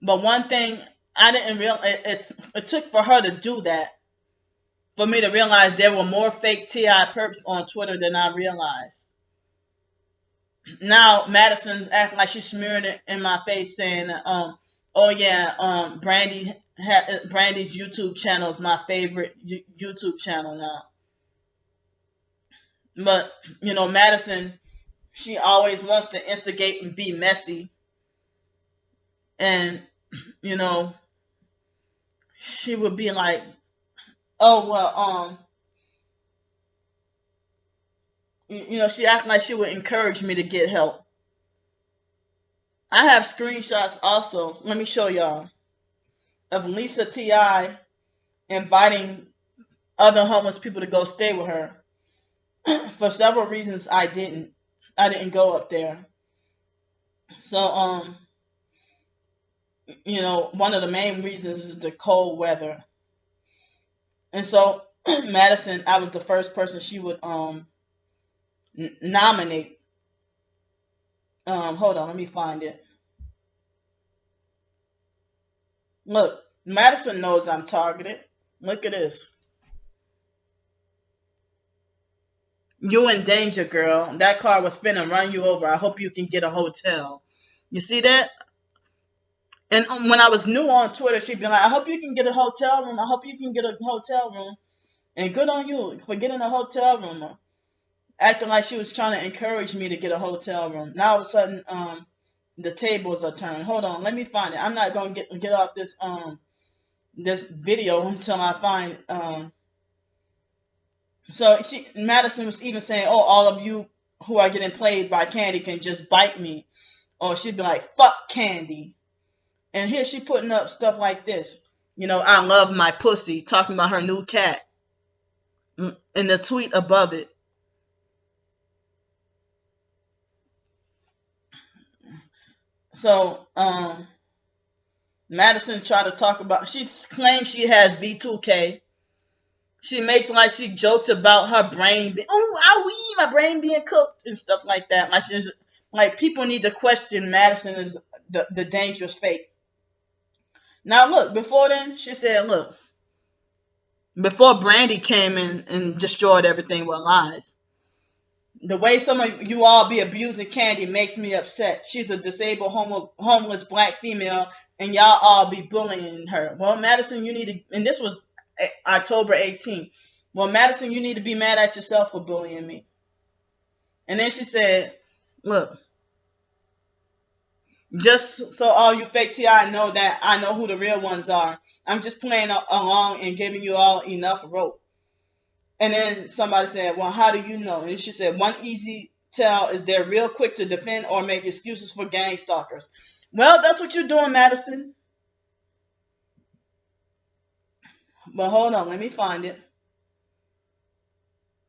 But one thing I didn't realize, it took for her to do that, for me to realize there were more fake T.I. perps on Twitter than I realized. Now Madison's acting like she's smearing it in my face, saying, oh yeah, Brandy's YouTube channel is my favorite YouTube channel now. But, you know, Madison, she always wants to instigate and be messy. And, you know, she would be like, oh, well, you know, she acted like she would encourage me to get help. I have screenshots also, let me show y'all, of Lisa T.I. inviting other homeless people to go stay with her. for several reasons, I didn't go up there. So one of the main reasons is the cold weather. And so Madison, I was the first person she would nominate. Hold on, let me find it. Look, Madison knows I'm targeted. Look at this. You in danger, girl. That car was finna run you over. I hope you can get a hotel. You see that? And when I was new on Twitter, she'd be like, I hope you can get a hotel room. I hope you can get a hotel room. And good on you for getting a hotel room. Acting like she was trying to encourage me to get a hotel room. Now all of a sudden, the tables are turned. Hold on, let me find it. I'm not gonna get off this video until I find So Madison was even saying, "Oh, all of you who are getting played by Candy can just bite me," or she'd be like, "Fuck Candy." And here she putting up stuff like this. I love my pussy, talking about her new cat. In the tweet above it. So, Madison tried to talk about, she claims she has V2K. She makes like she jokes about her brain my brain being cooked and stuff like that. Like people need to question Madison as the dangerous fake. Now look, before then, she said, look, before Brandy came in and destroyed everything with lies. The way some of you all be abusing Candy makes me upset. She's a disabled, homeless black female, and y'all all be bullying her. Well, Madison, you need to, and this was October 18th. Well, Madison, you need to be mad at yourself for bullying me. And then she said, look, just so all you fake TI know that I know who the real ones are. I'm just playing along and giving you all enough rope. And then somebody said, well, how do you know? And she said, one easy tell is they're real quick to defend or make excuses for gang stalkers. Well, that's what you're doing, Madison. But hold on, let me find it.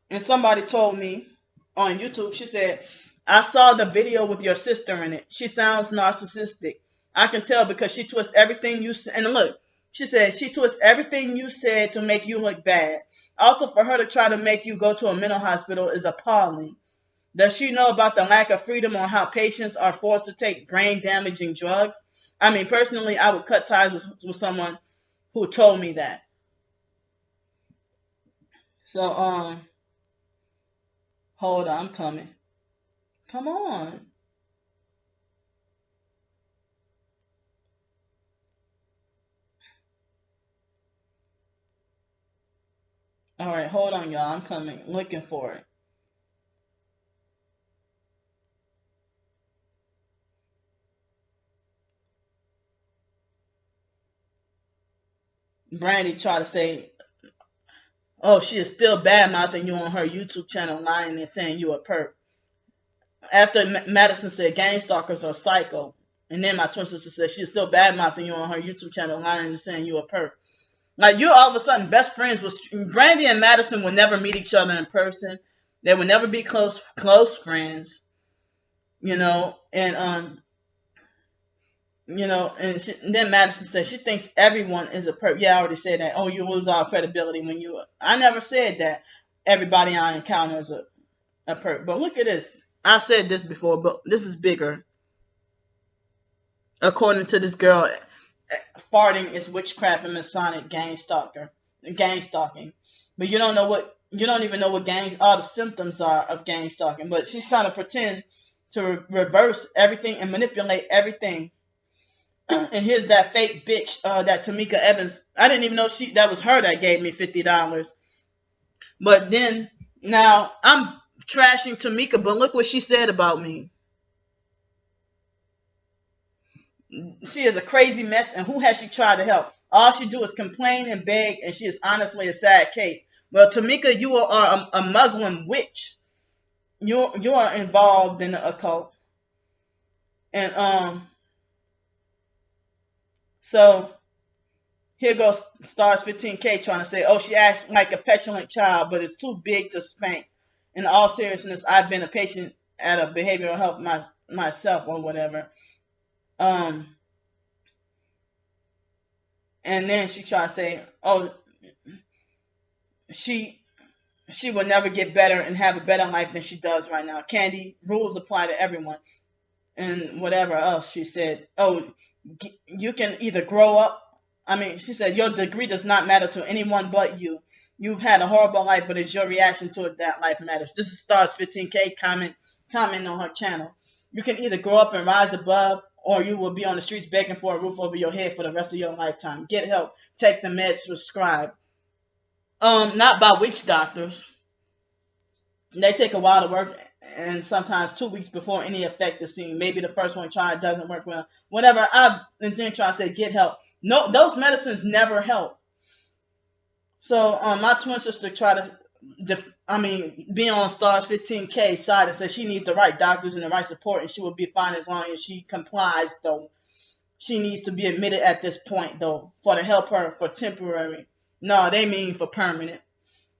And somebody told me on YouTube, she said, I saw the video with your sister in it. She sounds narcissistic. I can tell because she twists everything you say. And look, she said she twists everything you said to make you look bad. Also, for her to try to make you go to a mental hospital is appalling. Does she know about the lack of freedom or how patients are forced to take brain-damaging drugs? I mean, personally, I would cut ties with someone who told me that. So, hold on, I'm coming. Come on. All right, hold on, y'all. I'm coming. Looking for it. Brandy tried to say, oh, she is still bad mouthing you on her YouTube channel, lying and saying you a perp. After Madison said gang stalkers are psycho, and then my twin sister said she's still bad mouthing you on her YouTube channel, lying and saying you a perp. Like you're all of a sudden best friends with Brandy and Madison would never meet each other in person. They would never be close friends, and then Madison said she thinks everyone is a perp. Yeah, I already said that. Oh, you lose all credibility when you. I never said that everybody I encounter is a perp. But look at this. I said this before, but this is bigger. According to this girl, farting is witchcraft and Masonic gang stalking. But you don't even know what all the symptoms are of gang stalking. But she's trying to pretend to reverse everything and manipulate everything. And here's that fake bitch, that Tamika Evans. I didn't even know that was her that gave me $50. But then now I'm trashing Tamika, but look what she said about me. She is a crazy mess, and who has she tried to help? All she do is complain and beg, and she is honestly a sad case. Well, Tamika, you are a Muslim witch. You are involved in the occult, and so here goes Stars 15K trying to say, oh, she acts like a petulant child, but it's too big to spank. in all seriousness, I've been a patient at a behavioral health myself or whatever. Um, and then she tried to say, oh, she she will never get better and have a better life than she does right now. Candy, rules apply to everyone. And whatever else she said, oh, you can either grow up. I mean, she said, your degree does not matter to anyone but you. You've had a horrible life, but it's your reaction to it that life matters. This is Stars 15K comment on her channel. You can either grow up and rise above, or you will be on the streets begging for a roof over your head for the rest of your lifetime. Get help. Take the meds prescribed. Not by witch doctors. They take a while to work, and sometimes 2 weeks before any effect is seen. Maybe the first one tried doesn't work well. Whatever. I've been trying to say, get help. No, those medicines never help. So my twin sister tried to, be on Stars 15K side and said she needs the right doctors and the right support, and she will be fine as long as she complies. Though she needs to be admitted at this point, though, for to help her for temporary. No, they mean for permanent.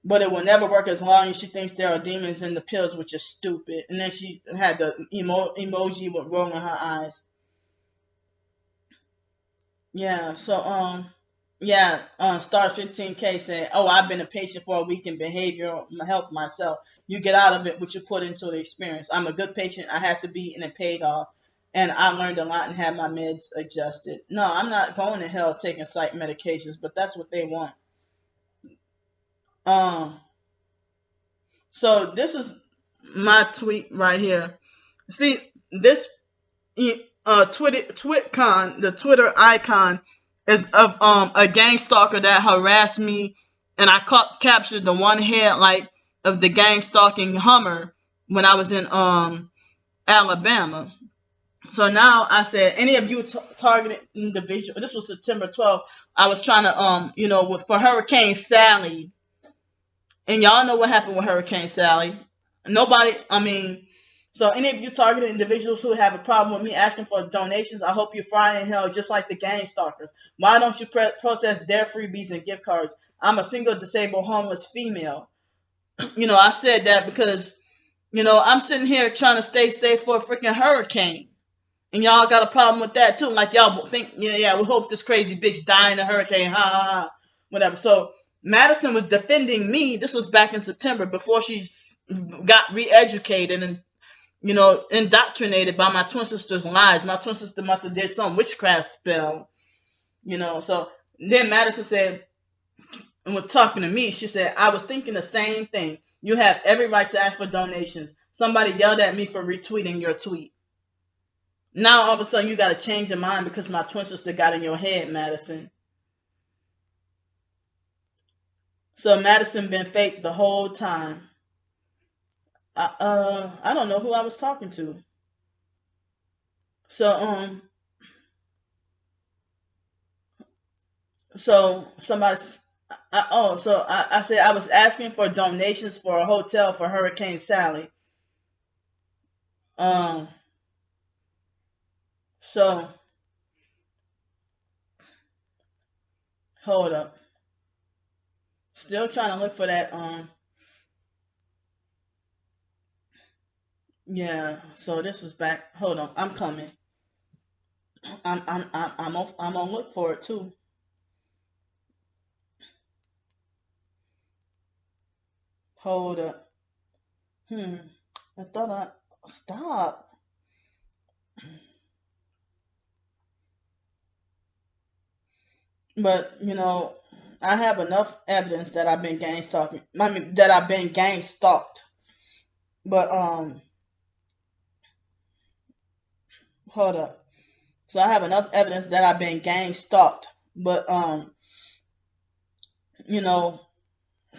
But it will never work as long as she thinks there are demons in the pills, which is stupid. And then she had the emoji with rolling her eyes. Yeah, so Star 15K said, oh, I've been a patient for a week in behavioral health myself. You get out of it what you put into the experience. I'm a good patient. I have to be, and it paid off. And I learned a lot and had my meds adjusted. No, I'm not going to hell taking psych medications, but that's what they want. So this is my tweet right here. See, this TwitCon, the Twitter icon, is of a gang stalker that harassed me, and I captured the one headlight of the gang stalking Hummer when I was in Alabama. So now I said, any of you targeted individual. This was September 12th. I was trying to for Hurricane Sally. And y'all know what happened with Hurricane Sally. So any of you targeted individuals who have a problem with me asking for donations, I hope you fry in hell just like the gang stalkers. Why don't you protest their freebies and gift cards? I'm a single, disabled, homeless female. I said that because, I'm sitting here trying to stay safe for a freaking hurricane. And y'all got a problem with that too. Like y'all think, we hope this crazy bitch die in a hurricane. Ha ha ha. Whatever. So Madison was defending me. This was back in September before she got re-educated and, indoctrinated by my twin sister's lies. My twin sister must have did some witchcraft spell, So then Madison said, and was talking to me, she said, I was thinking the same thing. You have every right to ask for donations. Somebody yelled at me for retweeting your tweet. Now all of a sudden you got to change your mind because my twin sister got in your head, Madison. So Madison been fake the whole time. I don't know who I was talking to. So somebody. I said I was asking for donations for a hotel for Hurricane Sally. So hold up. Still trying to look for that. Yeah. So this was back. Hold on. I'm coming. I'm gonna look for it too. Hold up. I thought I stop. But I have enough evidence that I've been gang stalking. That I've been gang stalked. But hold up. So I have enough evidence that I've been gang stalked. But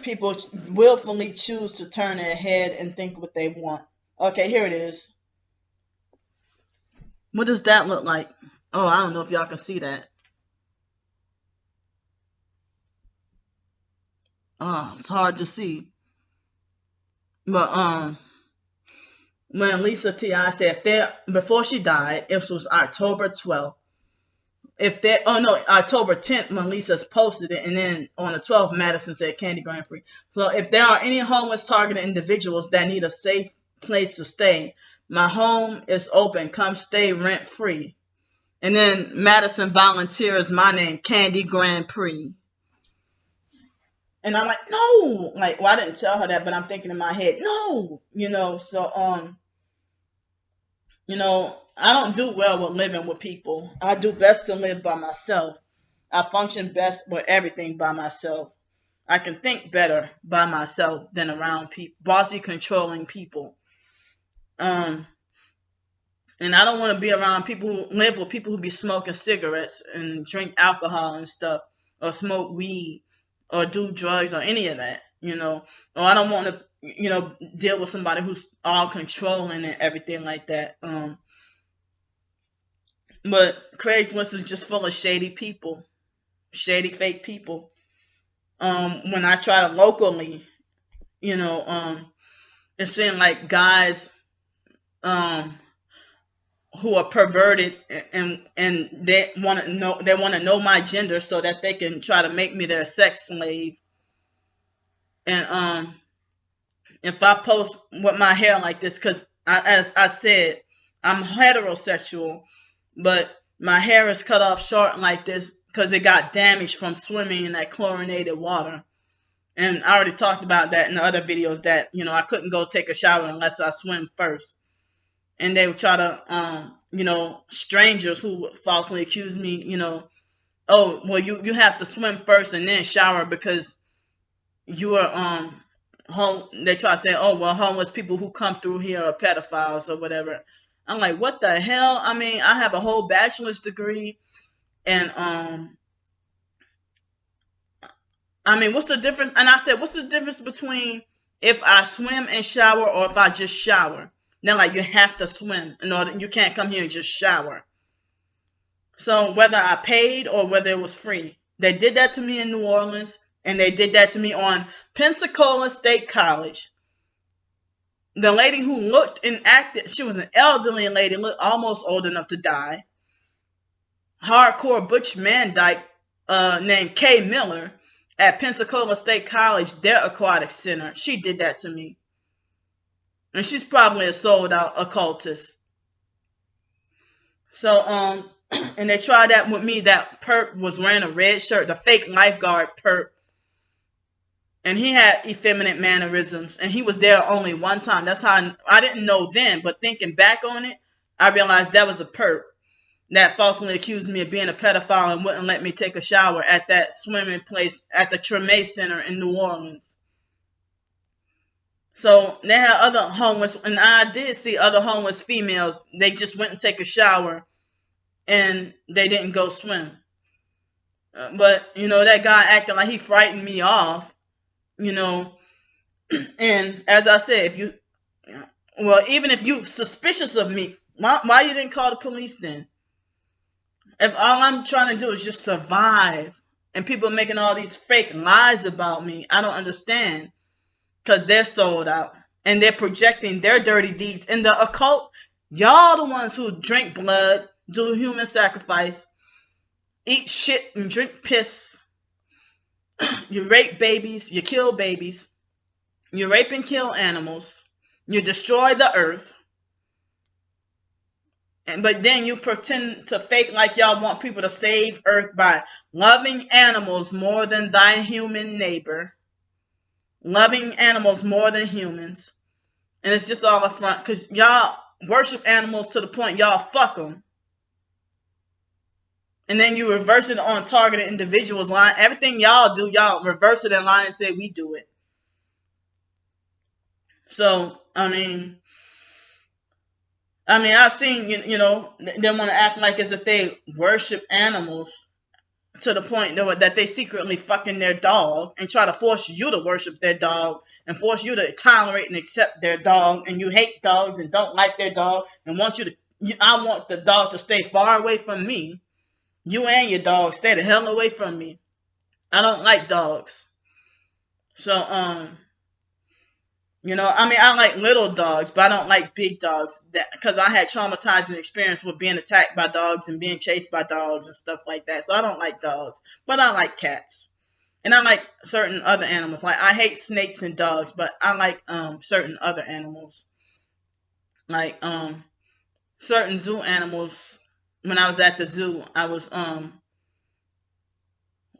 people willfully choose to turn their head and think what they want. Okay, here it is. What does that look like? Oh, I don't know if y'all can see that. It's hard to see. But when Lisa T.I. said before she died, it was October 12th. if they, oh no, October 10th, Melissa's posted it, and then on the 12th, Madison said candy grant free. So if there are any homeless targeted individuals that need a safe place to stay, my home is open. Come stay rent free. And then Madison volunteers my name, Candy Grand Prix. And I'm like, no, like, well, I didn't tell her that, but I'm thinking in my head, no, so, I don't do well with living with people. I do best to live by myself. I function best with everything by myself. I can think better by myself than around people, bossy, controlling people. And I don't want to be around people who live with people who be smoking cigarettes and drink alcohol and stuff, or smoke weed, or do drugs, or any of that, Or I don't want to, deal with somebody who's all controlling and everything like that. But Craigslist is just full of shady people, shady fake people. When I try to locally, it seems like guys, who are perverted and they want to know my gender so that they can try to make me their sex slave. And if I post with my hair like this, because as I said, I'm heterosexual, but my hair is cut off short like this because it got damaged from swimming in that chlorinated water. And I already talked about that in the other videos that, I couldn't go take a shower unless I swim first. And they would try to, strangers who would falsely accuse me, oh, well, you have to swim first and then shower because you are home. They try to say, oh, well, homeless people who come through here are pedophiles or whatever. I'm like, what the hell? I mean, I have a whole bachelor's degree, and I mean, what's the difference? And I said, what's the difference between if I swim and shower or if I just shower? They're like, you have to swim in order. You can't come here and just shower. So whether I paid or whether it was free, they did that to me in New Orleans, and they did that to me on Pensacola State College. The lady who looked and acted, she was an elderly lady, looked almost old enough to die. Hardcore butch man dyke named Kay Miller at Pensacola State College, their aquatic center. She did that to me. And she's probably a sold out occultist. So, and they tried that with me. That perp was wearing a red shirt, the fake lifeguard perp. And he had effeminate mannerisms. And he was there only one time. That's how I didn't know then. But thinking back on it, I realized that was a perp that falsely accused me of being a pedophile and wouldn't let me take a shower at that swimming place at the Treme Center in New Orleans. So they had other homeless, and I did see other homeless females. They just went and take a shower, and they didn't go swim. But, that guy acting like he frightened me off, and as I said, even if you suspicious of me, why you didn't call the police then? If all I'm trying to do is just survive, and people are making all these fake lies about me, I don't understand. Because they're sold out. And they're projecting their dirty deeds. In the occult, y'all the ones who drink blood, do human sacrifice, eat shit and drink piss. You rape babies. You kill babies. You rape and kill animals. You destroy the earth. But then you pretend to fake like y'all want people to save earth by loving animals more than thy human neighbor. Loving animals more than humans. And it's just all a front. Because y'all worship animals to the point y'all fuck them. And then you reverse it on targeted individuals line. Everything y'all do, y'all reverse it in line and say we do it. So, I mean, I've seen, they want to act like as if they worship animals to the point that they secretly fucking their dog and try to force you to worship their dog and force you to tolerate and accept their dog, and you hate dogs and don't like their dog and want I want the dog to stay far away from me. You and your dog stay the hell away from me. I don't like dogs. So, I mean, I like little dogs, but I don't like big dogs. Because I had traumatizing experience with being attacked by dogs and being chased by dogs and stuff like that. So I don't like dogs, but I like cats, and I like certain other animals. Like I hate snakes and dogs, but I like certain other animals, like certain zoo animals. When I was at the zoo, I was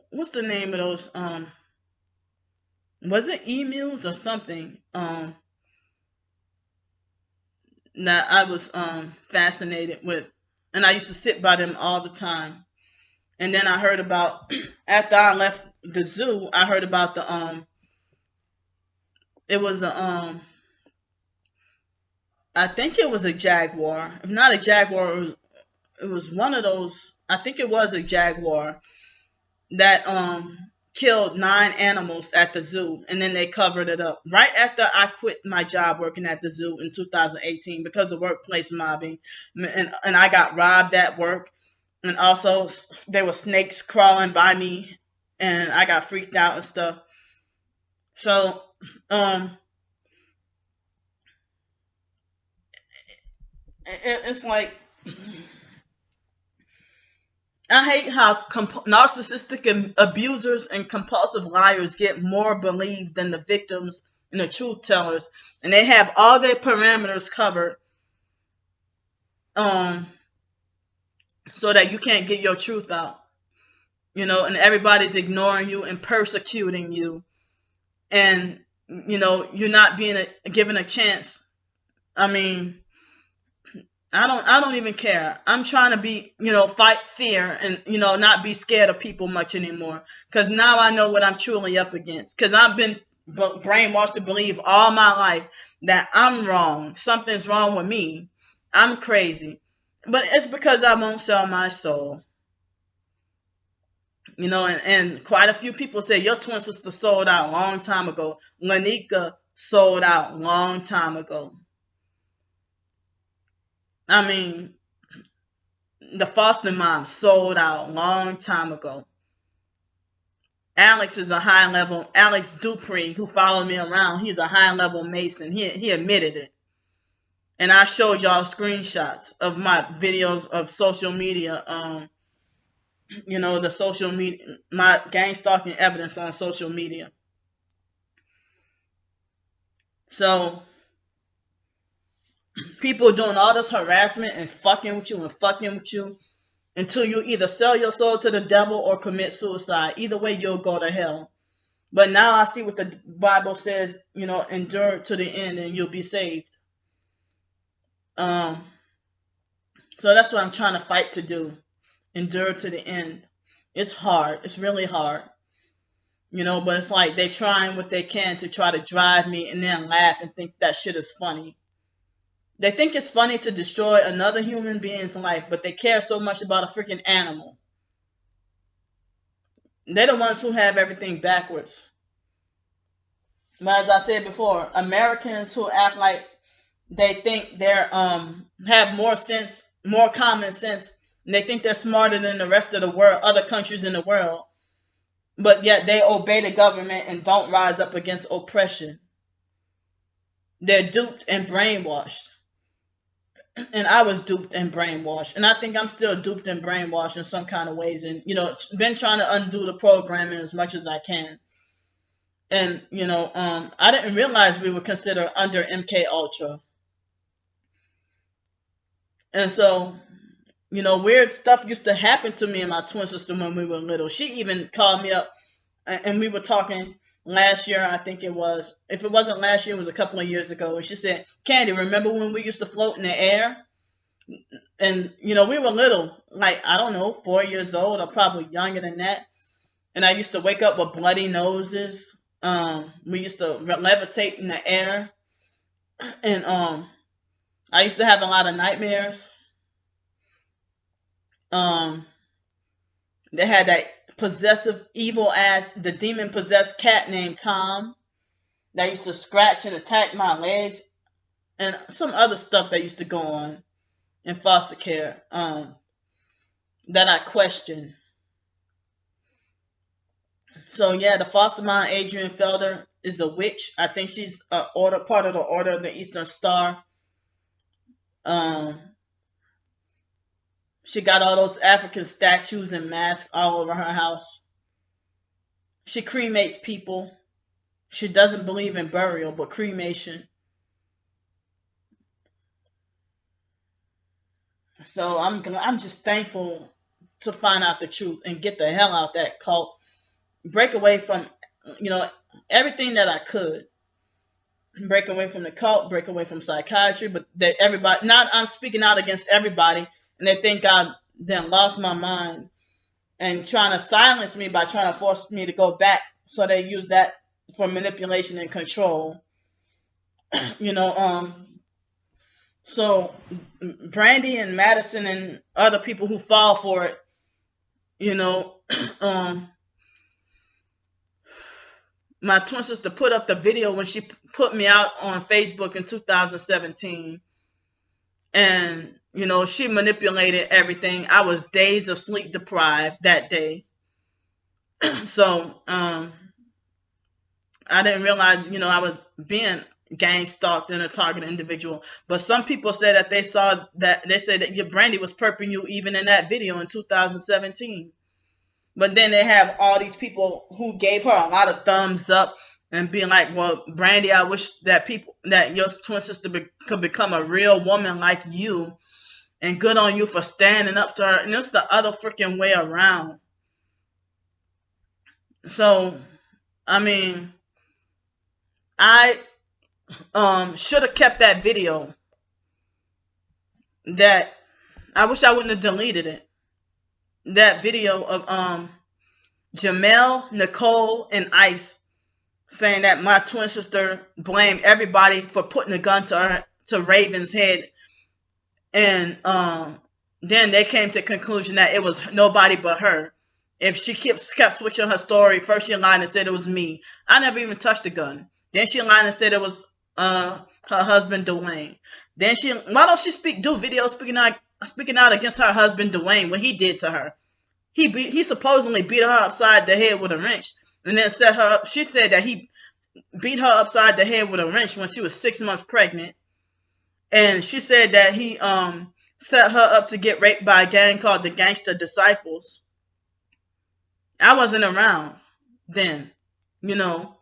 what's the name of those was it emus or something that I was fascinated with, and I used to sit by them all the time. And then I heard about after I left the zoo, I heard about the it was a I think it was a jaguar. If not a jaguar, it was one of those. I think it was a jaguar that killed 9 animals at the zoo, and then they covered it up right after I quit my job working at the zoo in 2018 because of workplace mobbing, and I got robbed at work, and also there were snakes crawling by me, and I got freaked out and stuff. So it's like I hate how narcissistic and abusers and compulsive liars get more believed than the victims and the truth tellers, and they have all their parameters covered, um, so that you can't get your truth out. And everybody's ignoring you and persecuting you, and you're not being given a chance. I mean, I don't even care. I'm trying to be, fight fear and, not be scared of people much anymore. Because now I know what I'm truly up against. Because I've been brainwashed to believe all my life that I'm wrong. Something's wrong with me. I'm crazy. But it's because I won't sell my soul. And quite a few people say your twin sister sold out a long time ago. Lanika sold out a long time ago. I mean, the foster mom sold out a long time ago. Alex is a high level. Alex Dupree, who followed me around, he's a high level Mason. He admitted it. And I showed y'all screenshots of my videos of social media. The social media, my gang stalking evidence on social media. So people doing all this harassment and fucking with you until you either sell your soul to the devil or commit suicide. Either way, you'll go to hell. But now I see what the Bible says, endure to the end and you'll be saved. So that's what I'm trying to fight to do. Endure to the end. It's hard. It's really hard. But it's like they're trying what they can to try to drive me and then laugh and think that shit is funny. They think it's funny to destroy another human being's life, but they care so much about a freaking animal. They're the ones who have everything backwards. But as I said before, Americans who act like they think they're have more sense, more common sense, and they think they're smarter than the rest of the world, other countries in the world, but yet they obey the government and don't rise up against oppression. They're duped and brainwashed. And I was duped and brainwashed. And I think I'm still duped and brainwashed in some kind of ways. And, been trying to undo the programming as much as I can. And, I didn't realize we were considered under MK Ultra. And so, weird stuff used to happen to me and my twin sister when we were little. She even called me up and we were talking last year, I think it was. If it wasn't last year, it was a couple of years ago. And she said, Candy, remember when we used to float in the air? And, we were little, like, I don't know, 4 years old or probably younger than that. And I used to wake up with bloody noses. We used to levitate in the air. And I used to have a lot of nightmares. They had that possessive, evil ass, the demon possessed cat named Tom that used to scratch and attack my legs, and some other stuff that used to go on in foster care that I questioned. So yeah, the foster mom, Adrian Felder, is a witch. I think she's part of the Order of the Eastern Star. Um, she got all those African statues and masks all over her house. She cremates people. She doesn't believe in burial, but cremation. So I'm just thankful to find out the truth and get the hell out that cult. Break away from, you know, everything that I could. Break away from the cult, break away from psychiatry, but that everybody, not I'm speaking out against everybody, and they think I then lost my mind and trying to silence me by trying to force me to go back. So they use that for manipulation and control. you know, so Brandy and Madison and other people who fall for it, you know, my twin sister put up the video when she put me out on Facebook in 2017. And, you know, she manipulated everything. I was days of sleep deprived that day. So, I didn't realize, you know, I was being gang stalked and a target individual. But some people said that they said that your Brandy was perping you even in that video in 2017. But then they have all these people who gave her a lot of thumbs up and being like, well, Brandy, I wish that your twin sister could become a real woman like you, and good on you for standing up to her. And it's the other freaking way around. So, I mean, I should have kept that video. That I wish I wouldn't have deleted it. That video of Jamel, Nicole, and Ice saying that my twin sister blamed everybody for putting a gun to Raven's head, and then they came to the conclusion that it was nobody but her. If she kept switching her story, first she lied and said it was me. I never even touched the gun. Then she lied and said it was her husband Dwayne. Then why don't she do videos speaking out against her husband Dwayne, what he did to her? He supposedly beat her upside the head with a wrench, and then set her up. She said that he beat her upside the head with a wrench when she was 6 months pregnant, and she said that he set her up to get raped by a gang called the Gangster Disciples. I wasn't around then, you know,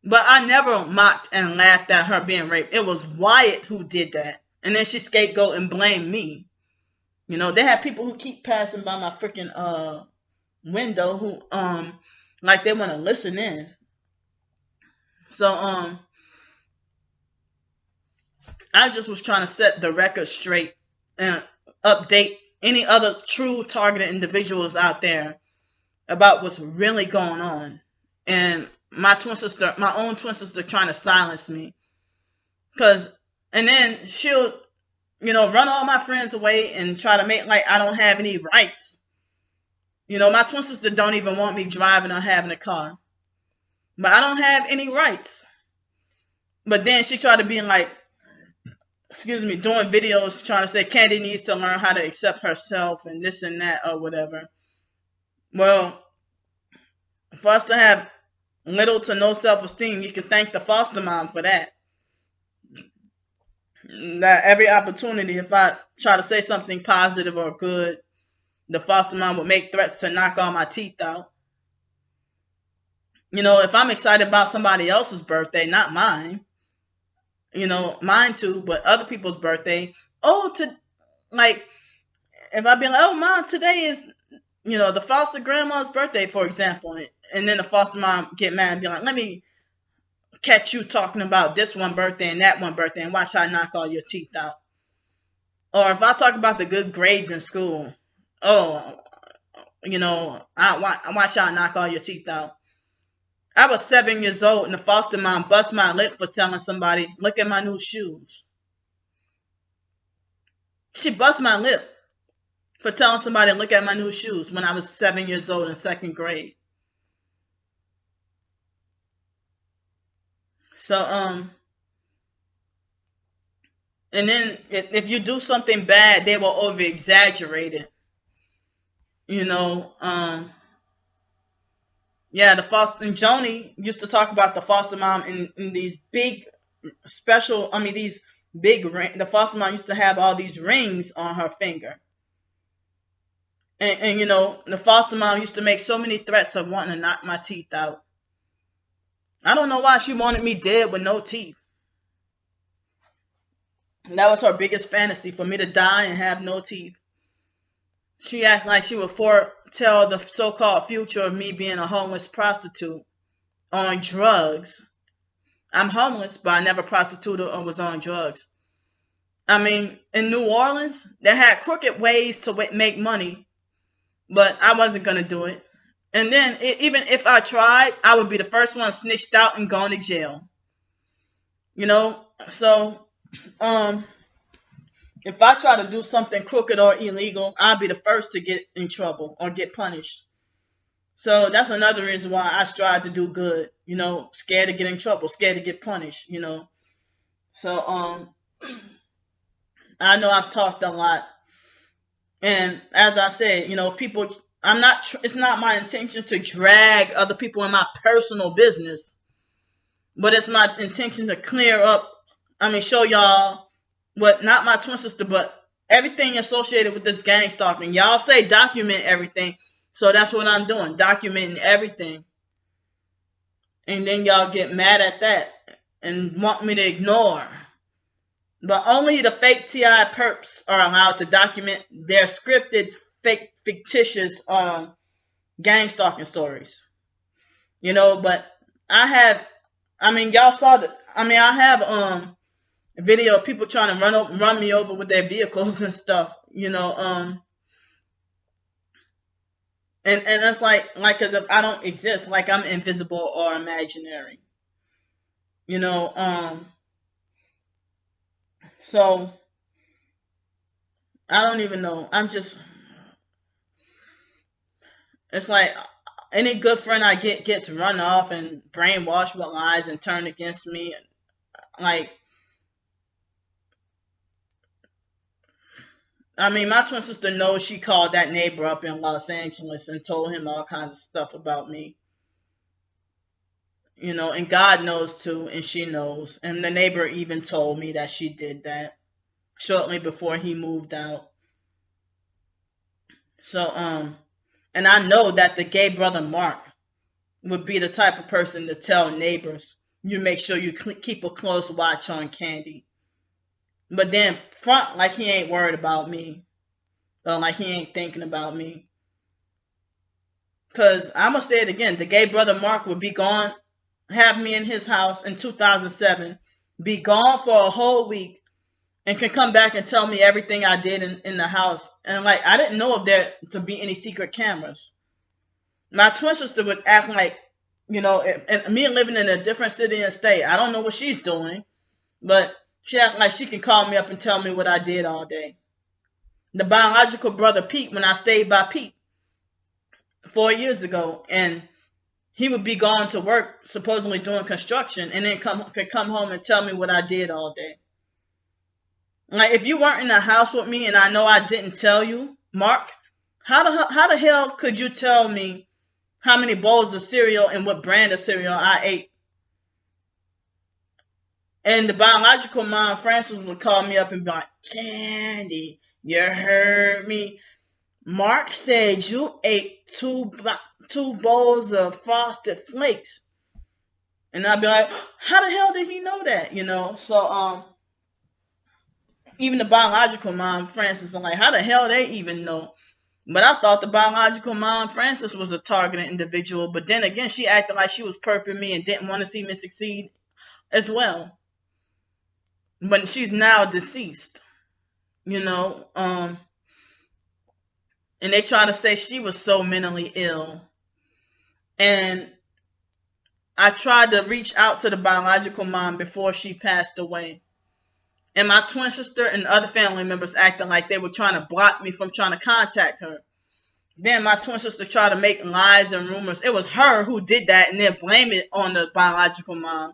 but I never mocked and laughed at her being raped. It was Wyatt who did that, and then she scapegoat and blamed me. You know, they have people who keep passing by my freaking window who like they want to listen in. So I just was trying to set the record straight and update any other true targeted individuals out there about what's really going on. And my own twin sister trying to silence me. And then she'll, you know, run all my friends away and try to make like I don't have any rights. You know, my twin sister don't even want me driving or having a car. But I don't have any rights. But then she tried to be like, doing videos trying to say Candy needs to learn how to accept herself and this and that or whatever. Well, for us to have little to no self-esteem, you can thank the foster mom for that. That every opportunity, if I try to say something positive or good, the foster mom would make threats to knock all my teeth out. You know, if I'm excited about somebody else's birthday, not mine, you know, mine too, but other people's birthday. If I be like, oh, Mom, today is, you know, the foster grandma's birthday, for example, and then the foster mom get mad and be like, let me catch you talking about this one birthday and that one birthday and watch I knock all your teeth out. Or if I talk about the good grades in school, you know, I watch y'all knock all your teeth out. I was 7 years old and the foster mom bust my lip for telling somebody, look at my new shoes. She bust my lip for telling somebody, look at my new shoes when I was 7 years old in second grade. So, and then if you do something bad, they will over exaggerate it. You know, Yeah, the foster and Joni used to talk about the foster mom in these big special. I mean, these big ring. The foster mom used to have all these rings on her finger, and you know, the foster mom used to make so many threats of wanting to knock my teeth out. I don't know why she wanted me dead with no teeth. And that was her biggest fantasy, for me to die and have no teeth. She acted like she would foretell the so-called future of me being a homeless prostitute on drugs. I'm homeless, but I never prostituted or was on drugs. I mean, in New Orleans, they had crooked ways to make money, but I wasn't going to do it. And then, even if I tried, I would be the first one snitched out and gone to jail. You know? So, if I try to do something crooked or illegal, I'll be the first to get in trouble or get punished. So that's another reason why I strive to do good. You know, scared to get in trouble, scared to get punished. You know, so I know I've talked a lot, and as I said, you know, people. I'm not. It's not my intention to drag other people in my personal business, but it's my intention to clear up. I mean, show y'all what not my twin sister, but everything associated with this gang stalking. Y'all say document everything. So that's what I'm doing, documenting everything. And then y'all get mad at that and want me to ignore. But only the fake TI perps are allowed to document their scripted, fake, fictitious gang stalking stories. You know, but I y'all saw that. I have a video of people trying to run me over with their vehicles and stuff. You know, and it's like as if I don't exist, like I'm invisible or imaginary. You know, so I don't even know. It's like any good friend I get gets run off and brainwashed with lies and turned against me. Like, I mean, my twin sister knows she called that neighbor up in Los Angeles and told him all kinds of stuff about me. You know, and God knows too, and she knows. And the neighbor even told me that she did that shortly before he moved out. So, and I know that the gay brother Mark would be the type of person to tell neighbors, you make sure you keep a close watch on Candy. But then front like he ain't worried about me. Or like he ain't thinking about me. Because I'm going to say it again. The gay brother Mark would be gone, have me in his house in 2007, be gone for a whole week, and can come back and tell me everything I did in the house. And like, I didn't know if there to be any secret cameras. My twin sister would act like, you know, and me living in a different city and state, I don't know what she's doing, but she act like she can call me up and tell me what I did all day. The biological brother Pete, when I stayed by Pete 4 years ago, and he would be gone to work, supposedly doing construction, and then could come home and tell me what I did all day. Like, if you weren't in the house with me and I know I didn't tell you, Mark, how the hell could you tell me how many bowls of cereal and what brand of cereal I ate? And the biological mom, Frances, would call me up and be like, Candy, you heard me. Mark said you ate two bowls of Frosted Flakes. And I'd be like, how the hell did he know that? You know, so, even the biological mom, Frances, I'm like, how the hell they even know? But I thought the biological mom, Frances, was a targeted individual. But then again, she acted like she was perping me and didn't want to see me succeed as well. But she's now deceased, you know. And they try to say she was so mentally ill. And I tried to reach out to the biological mom before she passed away. And my twin sister and other family members acting like they were trying to block me from trying to contact her. Then my twin sister tried to make lies and rumors. It was her who did that, and then blame it on the biological mom.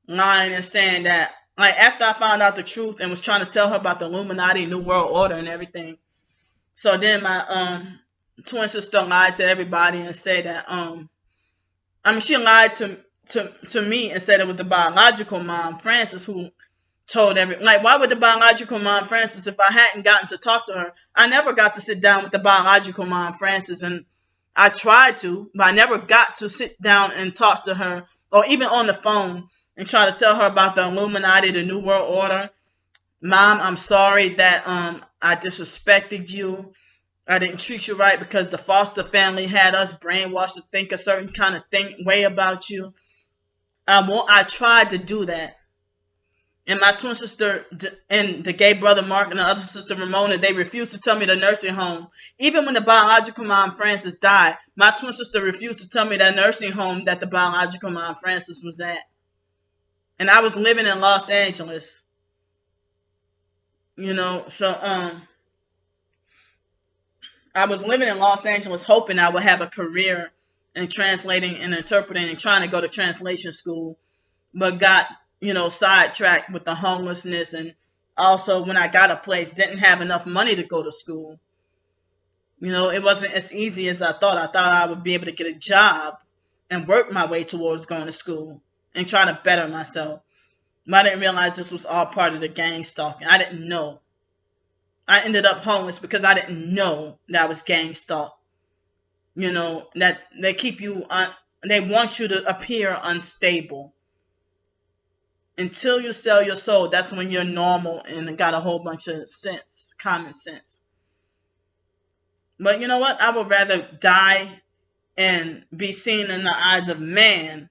Lying and saying that, like, after I found out the truth and was trying to tell her about the Illuminati, New World Order, and everything. So then my twin sister lied to everybody and said that I mean, she lied to me and said it was the biological mom, Frances, who told like, why would the biological mom, Frances, if I hadn't gotten to talk to her? I never got to sit down with the biological mom, Frances, and I tried to, but I never got to sit down and talk to her, or even on the phone and try to tell her about the Illuminati, the New World Order. Mom, I'm sorry that I disrespected you. I didn't treat you right because the foster family had us brainwashed to think a certain kind of way about you. I tried to do that. And my twin sister and the gay brother Mark and the other sister Ramona, they refused to tell me the nursing home. Even when the biological mom Frances died, my twin sister refused to tell me that nursing home that the biological mom Frances was at. And I was living in Los Angeles. So I was living in Los Angeles hoping I would have a career in translating and interpreting and trying to go to translation school, but got, sidetracked with the homelessness, and also when I got a place, didn't have enough money to go to school. It wasn't as easy as I thought. I thought I would be able to get a job and work my way towards going to school and try to better myself. But I didn't realize this was all part of the gang stalking. I didn't know. I ended up homeless because I didn't know that I was gang stalked. That they keep you they want you to appear unstable. Until you sell your soul, that's when you're normal and got a whole bunch of common sense. But you know what? I would rather die and be seen in the eyes of man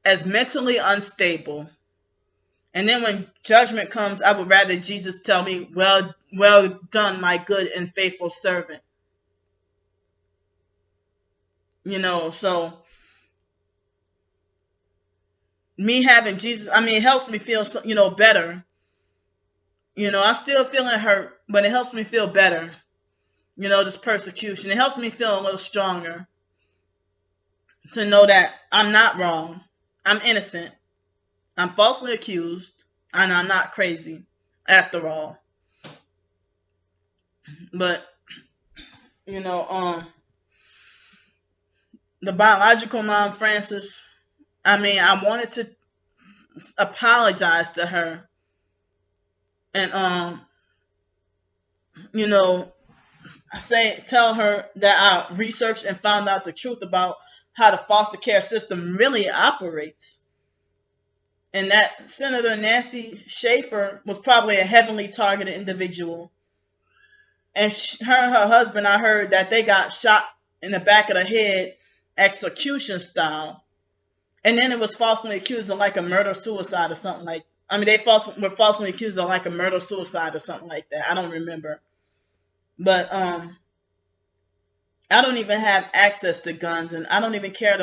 as mentally unstable. And then when judgment comes, I would rather Jesus tell me, well done, my good and faithful servant. So me having Jesus, it helps me feel, better. I'm still feeling hurt, but it helps me feel better. This persecution, it helps me feel a little stronger to know that I'm not wrong. I'm innocent. I'm falsely accused, and I'm not crazy after all. But, the biological mom, Frances, I wanted to apologize to her and, tell her that I researched and found out the truth about how the foster care system really operates. And that Senator Nancy Schaefer was probably a heavily targeted individual. And her and her husband, I heard that they got shot in the back of the head, execution style. And then it was falsely accused of like a murder-suicide or something like that. They were falsely accused of like a murder-suicide or something like that. I don't remember. But I don't even have access to guns, and I don't even care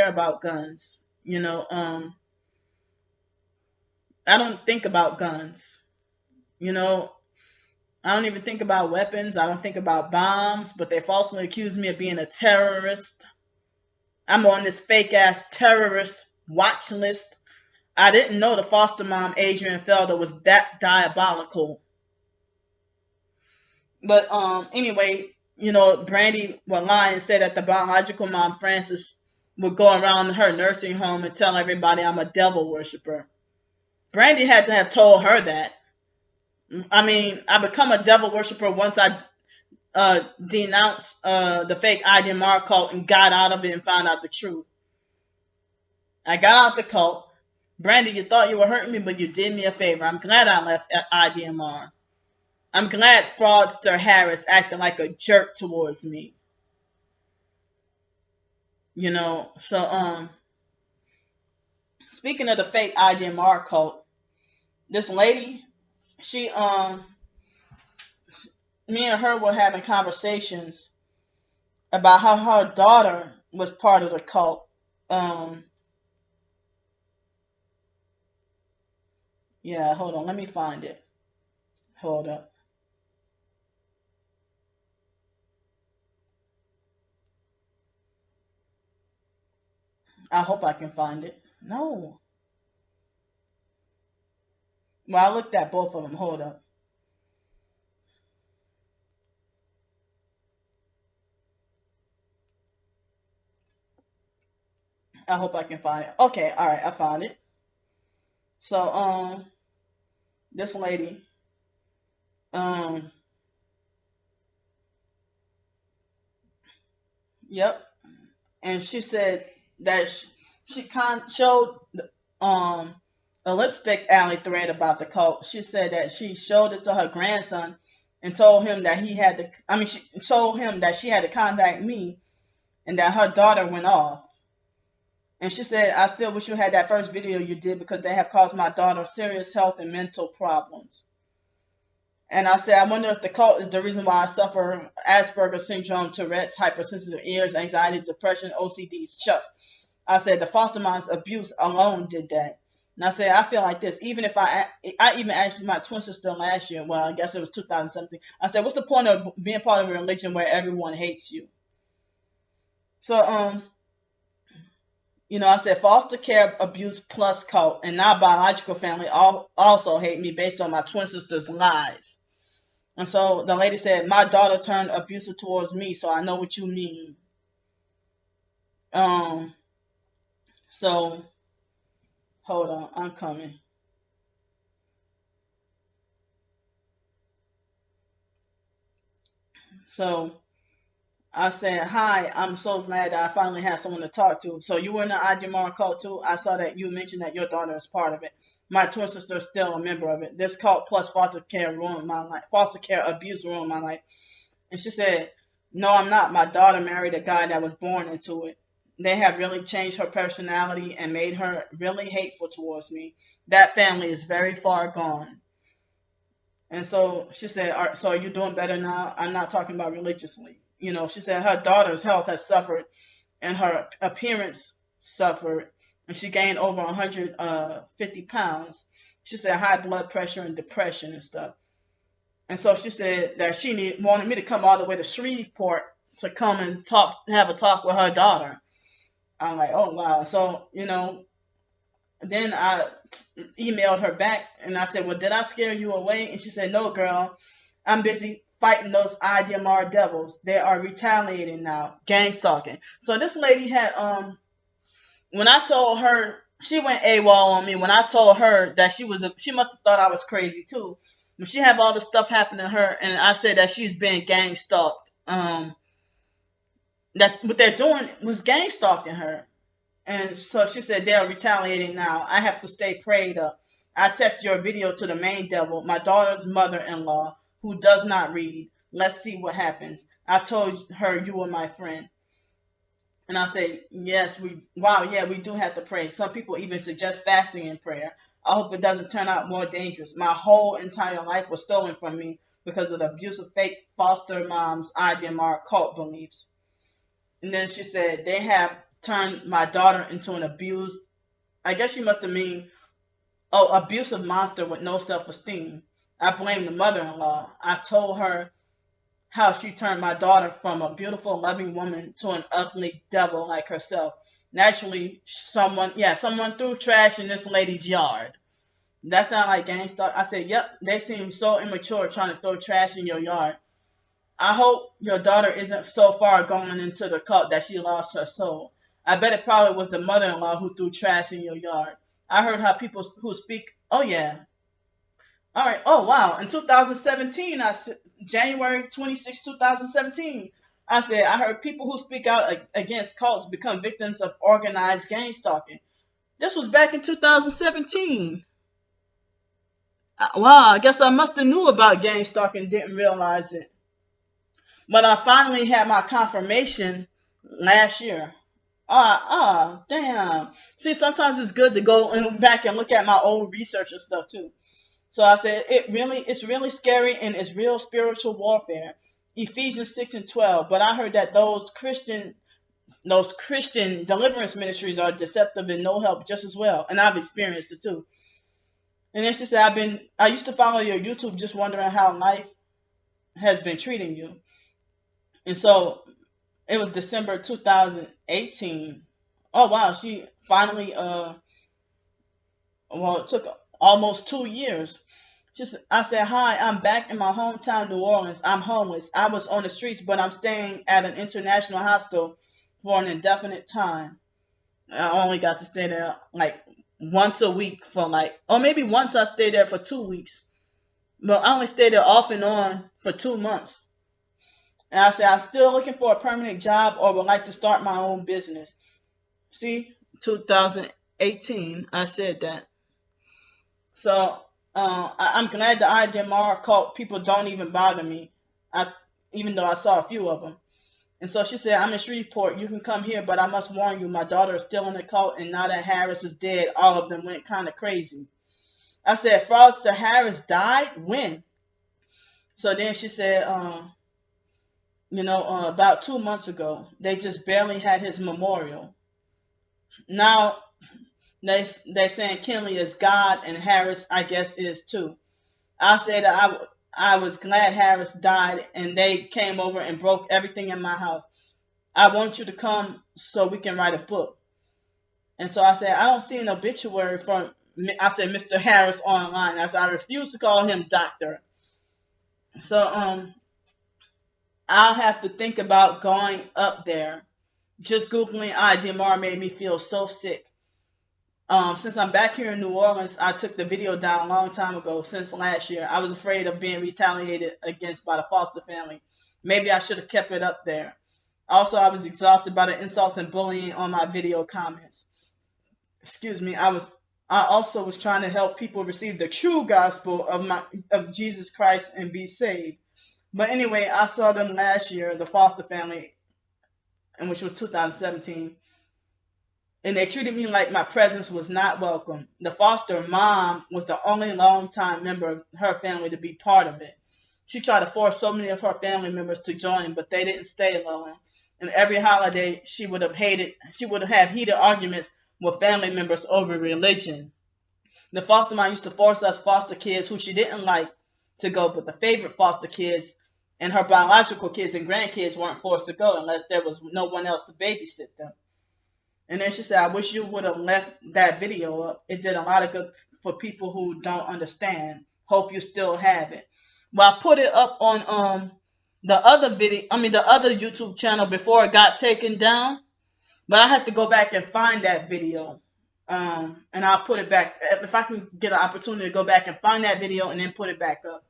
about guns. I don't think about guns. I don't even think about weapons. I don't think about bombs, but they falsely accuse me of being a terrorist. I'm on this fake ass terrorist watch list. I didn't know the foster mom, Adrian Felder, was that diabolical. But anyway, Brandy would lie and say that the biological mom, Frances, would go around her nursing home and tell everybody I'm a devil worshiper. Brandy had to have told her that. I become a devil worshiper once I denounced the fake IDMR cult and got out of it and found out the truth. I got out the cult. Brandy, you thought you were hurting me, but you did me a favor. I'm glad I left IDMR. I'm glad fraudster Harris acted like a jerk towards me. So speaking of the fake IDMR cult, this lady, she me and her were having conversations about how her daughter was part of the cult. Yeah, hold on, let me find it. Hold up. I hope I can find it. No. Well, I looked at both of them. Hold up. I hope I can find it. Okay, all right, I found it. So this lady, um, yep, and she said that she showed um a lipstick alley thread about the cult. She said that she showed it to her grandson and told him that he had to. I mean, she told him that she had to contact me and that her daughter went off. And she said, I still wish you had that first video you did because they have caused my daughter serious health and mental problems. And I said, I wonder if the cult is the reason why I suffer Asperger's syndrome, Tourette's, hypersensitive ears, anxiety, depression, OCD. Shucks. I said, the foster mom's abuse alone did that. And I said, I feel like this. Even if I even asked my twin sister last year, well, I guess it was 2017. I said, what's the point of being part of a religion where everyone hates you? So, I said foster care abuse plus cult, and now biological family also hate me based on my twin sister's lies. And so the lady said, my daughter turned abusive towards me, so I know what you mean. So hold on, I'm coming. So I said, hi, I'm so glad that I finally have someone to talk to. So you were in the IDMR cult too? I saw that you mentioned that your daughter is part of it. My twin sister is still a member of it. This cult plus foster care ruined my life. Foster care abuse ruined my life. And she said, no, I'm not. My daughter married a guy that was born into it. They have really changed her personality and made her really hateful towards me. That family is very far gone. And so she said, so are you doing better now? I'm not talking about religiously. She said her daughter's health has suffered and her appearance suffered, and she gained over 150 pounds. She said high blood pressure and depression and stuff. And so she said that she wanted me to come all the way to Shreveport to come and have a talk with her daughter. I'm like, oh wow. So, then I emailed her back and I said, well, did I scare you away? And she said, no, girl, I'm busy fighting those IDMR devils. They are retaliating now, gang stalking. So this lady had, when I told her, she went AWOL on me when I told her that she must have thought I was crazy too. When she had all this stuff happen to her and I said that she's been gang stalked, that what they're doing was gang stalking her. And so she said, they're retaliating now. I have to stay prayed up. I text your video to the main devil, my daughter's mother-in-law, who does not read. Let's see what happens. I told her you were my friend. And I say, yes, we do have to pray. Some people even suggest fasting and prayer. I hope it doesn't turn out more dangerous. My whole entire life was stolen from me because of the abusive fake foster mom's IDMR cult beliefs. And then she said, they have turned my daughter into an abused, I guess she must have mean, abusive monster with no self-esteem. I blame the mother-in-law. I told her how she turned my daughter from a beautiful, loving woman to an ugly devil like herself. Naturally, someone threw trash in this lady's yard. That sound like gang stalk. I said, yep, they seem so immature trying to throw trash in your yard. I hope your daughter isn't so far going into the cult that she lost her soul. I bet it probably was the mother-in-law who threw trash in your yard. I heard how people who speak, oh yeah. All right, oh wow. In 2017, January 26, 2017, I said, I heard people who speak out against cults become victims of organized gang stalking. This was back in 2017. Wow, I guess I must have knew about gang stalking and didn't realize it. But I finally had my confirmation last year. Damn. See, sometimes it's good to go back and look at my old research and stuff too. So I said, it's really scary and it's real spiritual warfare. Ephesians 6:12. But I heard that those Christian deliverance ministries are deceptive and no help just as well. And I've experienced it too. And then she said, I used to follow your YouTube just wondering how life has been treating you. And so it was December 2018. Oh wow, she finally it took almost 2 years. I said, hi, I'm back in my hometown, New Orleans. I'm homeless. I was on the streets, but I'm staying at an international hostel for an indefinite time. I only got to stay there like once a week for like, or maybe once I stayed there for 2 weeks. But I only stayed there off and on for 2 months. And I said, I'm still looking for a permanent job or would like to start my own business. See, 2018, I said that. So I'm glad the IDMR cult people don't even bother me, I, even though I saw a few of them. And so she said, I'm in Shreveport. You can come here, but I must warn you, my daughter is still in the cult, and now that Harris is dead, all of them went kind of crazy. I said, Foster Harris died? When? So then she said, about 2 months ago, they just barely had his memorial. Now they're saying Kinley is God, and Harris, I guess, is too. I said that I was glad Harris died, and they came over and broke everything in my house. I want you to come so we can write a book. And so I said, I don't see an obituary from, I said, Mr. Harris online. I said, I refuse to call him doctor. So I'll have to think about going up there. Just Googling IDMR made me feel so sick. Since I'm back here in New Orleans, I took the video down a long time ago, since last year. I was afraid of being retaliated against by the Foster family. Maybe I should have kept it up there. Also, I was exhausted by the insults and bullying on my video comments. Excuse me. I also was trying to help people receive the true gospel of Jesus Christ and be saved. But anyway, I saw them last year, the Foster family, and which was 2017. And they treated me like my presence was not welcome. The Foster mom was the only longtime member of her family to be part of it. She tried to force so many of her family members to join, but they didn't stay long. And every holiday, she would have had heated arguments with family members over religion. The foster mom used to force us foster kids who she didn't like to go, but the favorite foster kids and her biological kids and grandkids weren't forced to go unless there was no one else to babysit them. And then she said, I wish you would have left that video up. It did a lot of good for people who don't understand. Hope you still have it. Well, I put it up on the other YouTube channel before it got taken down. But I had to go back and find that video. And I'll put it back. If I can get an opportunity to go back and find that video and then put it back up.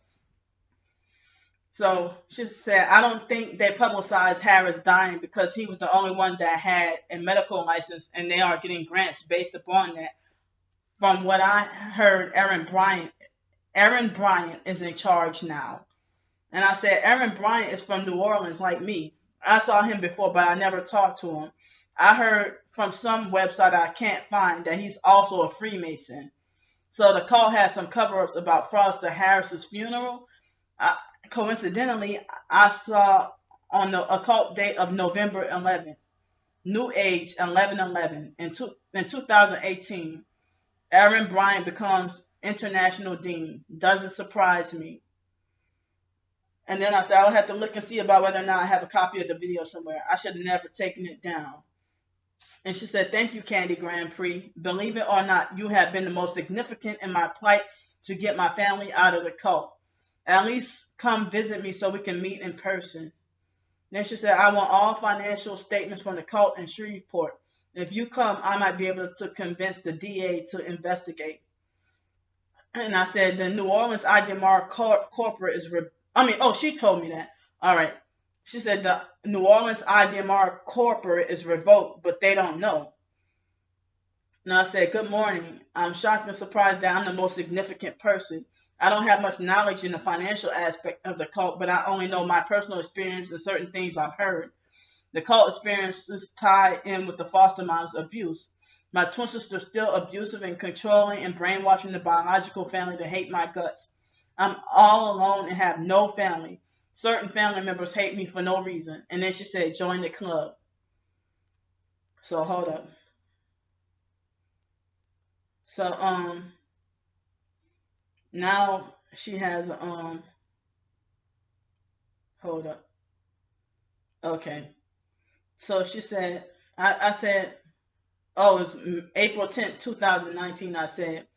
So she said, I don't think they publicized Harris dying because he was the only one that had a medical license, and they are getting grants based upon that. From what I heard, Aaron Bryant is in charge now. And I said, Aaron Bryant is from New Orleans like me. I saw him before, but I never talked to him. I heard from some website I can't find that he's also a Freemason. So the call has some cover-ups about Foster Harris's funeral. Coincidentally, I saw on the occult date of November 11th, New Age 11/11, in 2018, Aaron Bryant becomes International Dean. Doesn't surprise me. And then I said, I'll have to look and see about whether or not I have a copy of the video somewhere. I should have never taken it down. And she said, thank you, Candy Grand Prix. Believe it or not, you have been the most significant in my plight to get my family out of the cult. At least come visit me so we can meet in person. Then she said, I want all financial statements from the cult in Shreveport. If you come, I might be able to convince the DA to investigate. And I said, the New Orleans IDMR corporate is... she told me that. All right. She said the New Orleans IDMR corporate is revoked, but they don't know. And I said, good morning. I'm shocked and surprised that I'm the most significant person. I don't have much knowledge in the financial aspect of the cult, but I only know my personal experience and certain things I've heard. The cult experiences tie in with the foster mom's abuse. My twin sister is still abusive and controlling and brainwashing the biological family to hate my guts. I'm all alone and have no family. Certain family members hate me for no reason. And then she said, join the club. So hold up. So now she has hold up. Okay. So she said, I said, oh, it's April 10th, 2019. I said,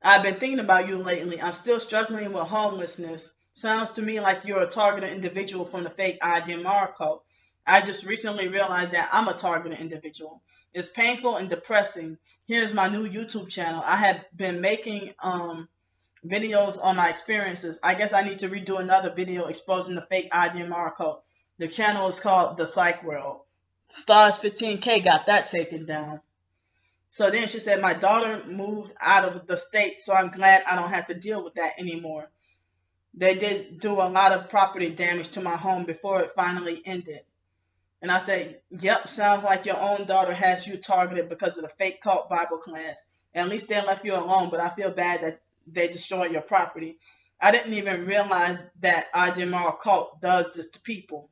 I've been thinking about you lately. I'm still struggling with homelessness. Sounds to me like you're a targeted individual from the fake IDMR cult. I just recently realized that I'm a targeted individual. It's painful and depressing. Here's my new YouTube channel. I have been making videos on my experiences. I guess I need to redo another video exposing the fake IDMR code. The channel is called The Psych World. Stars 15K got that taken down. So then she said, my daughter moved out of the state, so I'm glad I don't have to deal with that anymore. They did do a lot of property damage to my home before it finally ended. And I said, yep, sounds like your own daughter has you targeted because of the fake cult Bible class. At least they left you alone, but I feel bad that they destroyed your property. I didn't even realize that IDMR cult does this to people.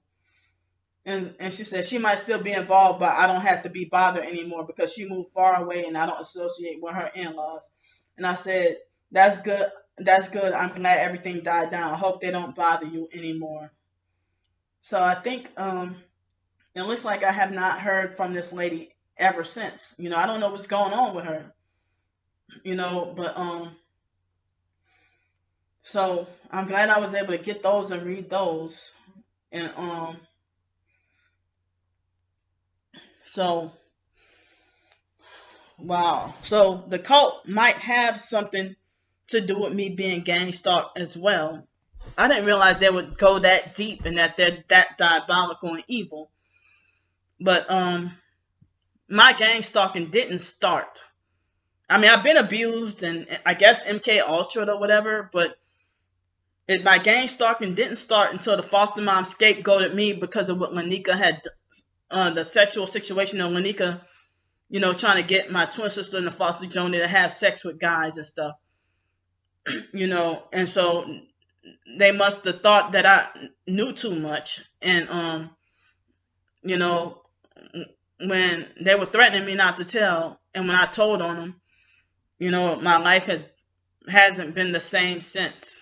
And she said she might still be involved, but I don't have to be bothered anymore because she moved far away and I don't associate with her in-laws. And I said, that's good. That's good. I'm glad everything died down. I hope they don't bother you anymore. So I think it looks like I have not heard from this lady ever since. I don't know what's going on with her. But so I'm glad I was able to get those and read those. And so wow. So the cult might have something to do with me being gang stalked as well. I didn't realize they would go that deep and that they're that diabolical and evil. But my gang stalking didn't start. I mean, I've been abused and I guess MK Ultra or whatever, but my gang stalking didn't start until the foster mom scapegoated me because of what Lanika had, the sexual situation of Lanika, trying to get my twin sister and the foster Joni to have sex with guys and stuff. And so they must have thought that I knew too much. And, when they were threatening me not to tell, and when I told on them, my life hasn't been the same since.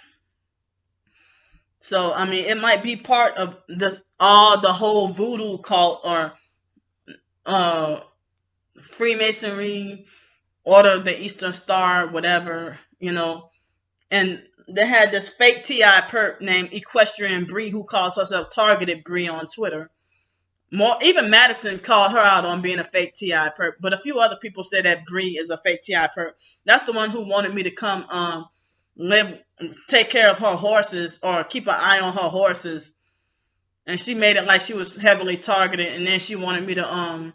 So, I mean, it might be part of the whole voodoo cult or Freemasonry, Order of the Eastern Star, whatever, And they had this fake T.I. perp named Equestrian Bree who calls herself Targeted Bree on Twitter. Even Madison called her out on being a fake T.I. perp, but a few other people said that Bree is a fake T.I. perp. That's the one who wanted me to come take care of her horses or keep an eye on her horses. And she made it like she was heavily targeted, and then she wanted me to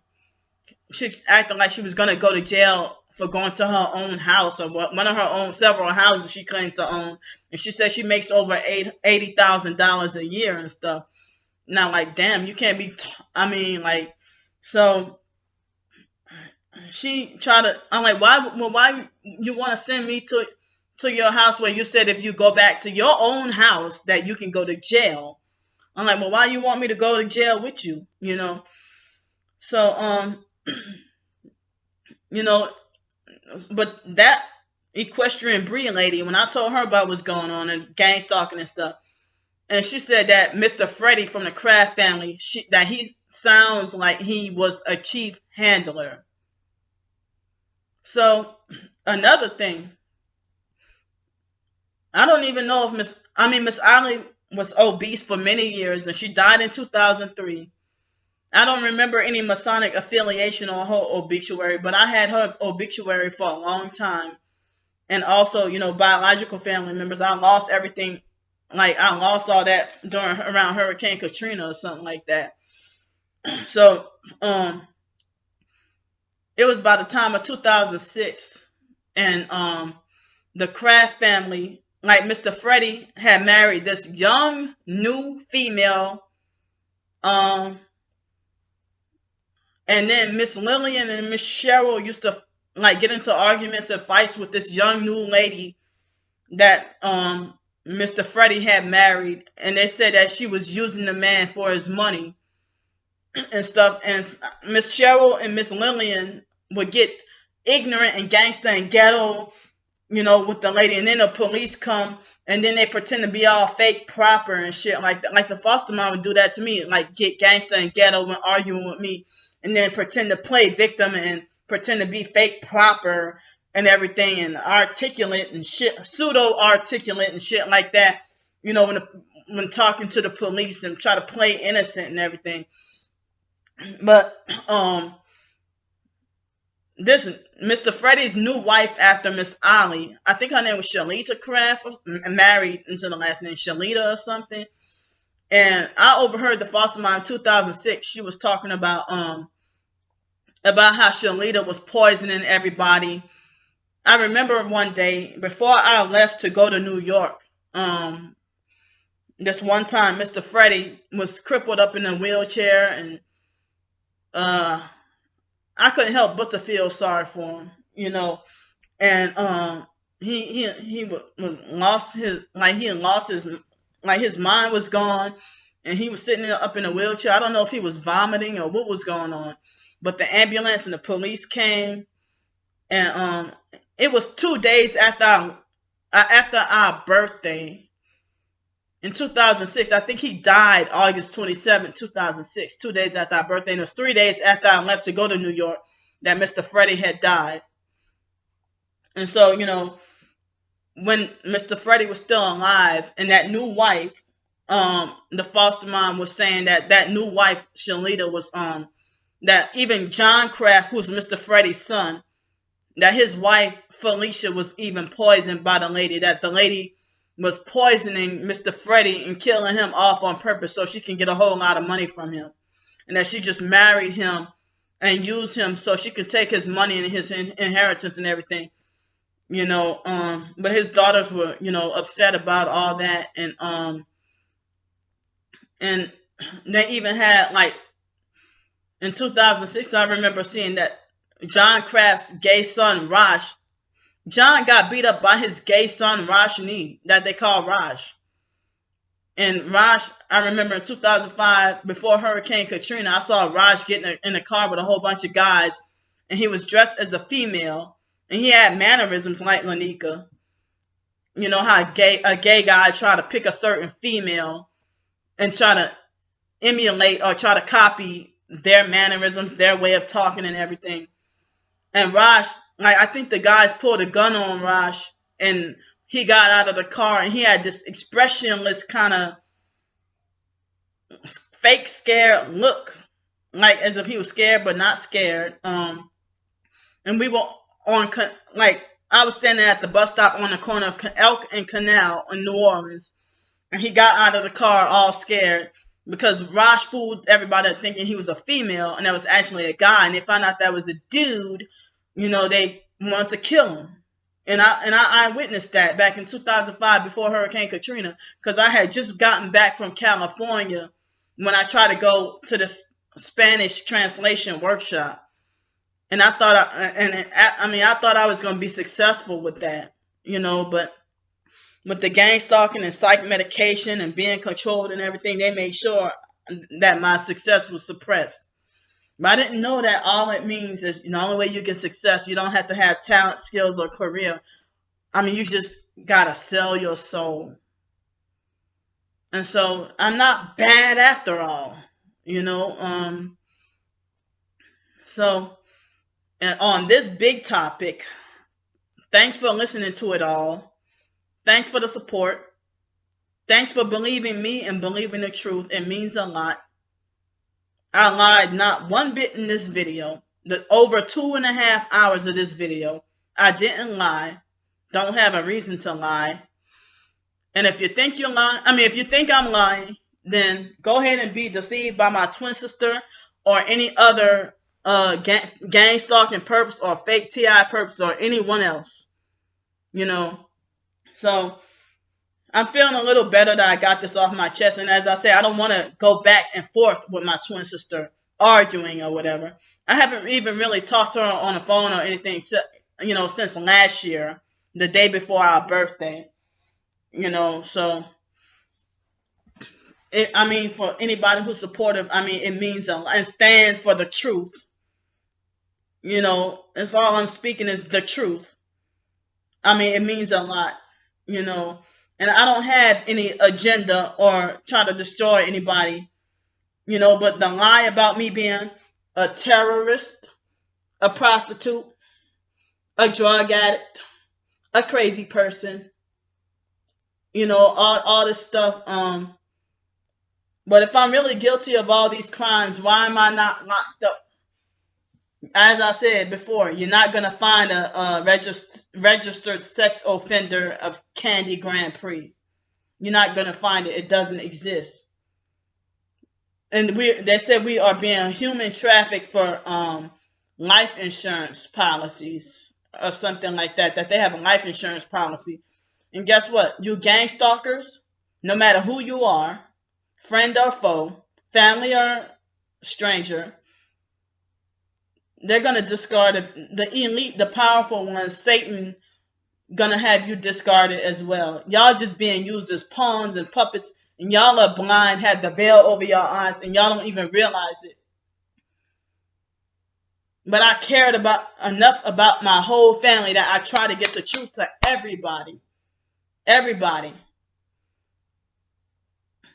she acted like she was gonna go to jail for going to her own house or one of her own several houses she claims to own, and she said she makes over $80,000 a year and stuff. Now, like, damn, you can't be. So she tried to. I'm like, why you want to send me to your house where you said if you go back to your own house that you can go to jail? I'm like, well, why you want me to go to jail with you? So but that Equestrian Bree lady, when I told her about what's going on and gang stalking and stuff, and she said that Mr. Freddie from the Kraft family, that he sounds like he was a chief handler. So another thing, I don't even know if Miss Ollie was obese for many years and she died in 2003. I don't remember any Masonic affiliation on her obituary, but I had her obituary for a long time. And also, biological family members. I lost everything. Like, I lost all that around Hurricane Katrina or something like that. So, it was by the time of 2006. And the Kraft family, like Mr. Freddie, had married this young, new female. And then Miss Lillian and Miss Cheryl used to get into arguments and fights with this young new lady that Mr. Freddie had married, and they said that she was using the man for his money and stuff. And Miss Cheryl and Miss Lillian would get ignorant and gangster and ghetto, with the lady, and then the police come, and then they pretend to be all fake proper and shit like that. Like the foster mom would do that to me, like get gangster and ghetto when arguing with me. And then pretend to play victim and pretend to be fake proper and everything and articulate and shit, pseudo articulate and shit like that. When talking to the police and try to play innocent and everything. But this Mr. Freddie's new wife after Miss Ollie, I think her name was Shalita Kraft, married into the last name Shalita or something. And I overheard the foster mom in 2006. She was talking about how Shalita was poisoning everybody. I remember one day before I left to go to New York, this one time Mr. Freddie was crippled up in a wheelchair, and uh, I couldn't help but to feel sorry for him, And he was lost his he had lost his his mind was gone, and he was sitting up in a wheelchair. I don't know if he was vomiting or what was going on, but the ambulance and the police came, and it was 2 days after our birthday in 2006. I think he died August 27, 2006, 2 days after our birthday. And it was 3 days after I left to go to New York that Mr. Freddie had died. And so, when Mr. Freddie was still alive, and that new wife, the foster mom was saying that new wife, Shalita, was, that even John Kraft, who's Mr. Freddie's son, that his wife, Felicia, was even poisoned by the lady, that the lady was poisoning Mr. Freddie and killing him off on purpose so she can get a whole lot of money from him. And that she just married him and used him so she could take his money and his inheritance and everything. But his daughters were, upset about all that. And they even had, in 2006, I remember seeing that John Kraft's gay son, Raj, John got beat up by his gay son, Rajni, that they call Raj. And Raj, I remember in 2005, before Hurricane Katrina, I saw Raj getting in a car with a whole bunch of guys, and he was dressed as a female, and he had mannerisms like Lanika. You know how a gay guy try to pick a certain female and try to emulate or try to copy their mannerisms, their way of talking and everything. And Raj, I think the guys pulled a gun on Raj, and he got out of the car, and he had this expressionless kind of fake scared look, like as if he was scared but not scared. And we were I was standing at the bus stop on the corner of Elk and Canal in New Orleans, and he got out of the car all scared because Raj fooled everybody thinking he was a female, and that was actually a guy. And they found out that was a dude. They wanted to kill him. And I witnessed that back in 2005 before Hurricane Katrina, because I had just gotten back from California when I tried to go to this Spanish translation workshop. And I thought I thought I was going to be successful with that, but with the gang stalking and psych medication and being controlled and everything, they made sure that my success was suppressed. But I didn't know that all it means is, the only way you get success, you don't have to have talent, skills, or career. You just gotta sell your soul. And so I'm not bad after all, So, and on this big topic, thanks for listening to it all. Thanks for the support. Thanks for believing me and believing the truth. It means a lot. I lied not one bit in this video. Over 2.5 hours of this video, I didn't lie. Don't have a reason to lie. And if you think you're lying, if you think I'm lying, then go ahead and be deceived by my twin sister or any other gang stalking perps or fake TI perps or anyone else. So I'm feeling a little better that I got this off my chest. And as I say, I don't want to go back and forth with my twin sister arguing or whatever. I haven't even really talked to her on the phone or anything, since last year, the day before our birthday. So for anybody who's supportive, it means a lot, and stand for the truth. It's all I'm speaking is the truth. It means a lot, and I don't have any agenda or try to destroy anybody, but the lie about me being a terrorist, a prostitute, a drug addict, a crazy person, all this stuff, But if I'm really guilty of all these crimes, why am I not locked up? As I said before, you're not going to find a registered sex offender of Candy Grand Prix. You're not going to find it. It doesn't exist. And they said we are being human trafficked for life insurance policies or something like that, that they have a life insurance policy. And guess what? You gang stalkers, no matter who you are, friend or foe, family or stranger, they're going to discard the elite, the powerful ones. Satan going to have you discarded as well. Y'all just being used as pawns and puppets, and y'all are blind, have the veil over your eyes, and y'all don't even realize it. But I cared enough about my whole family that I try to get the truth to everybody. Everybody.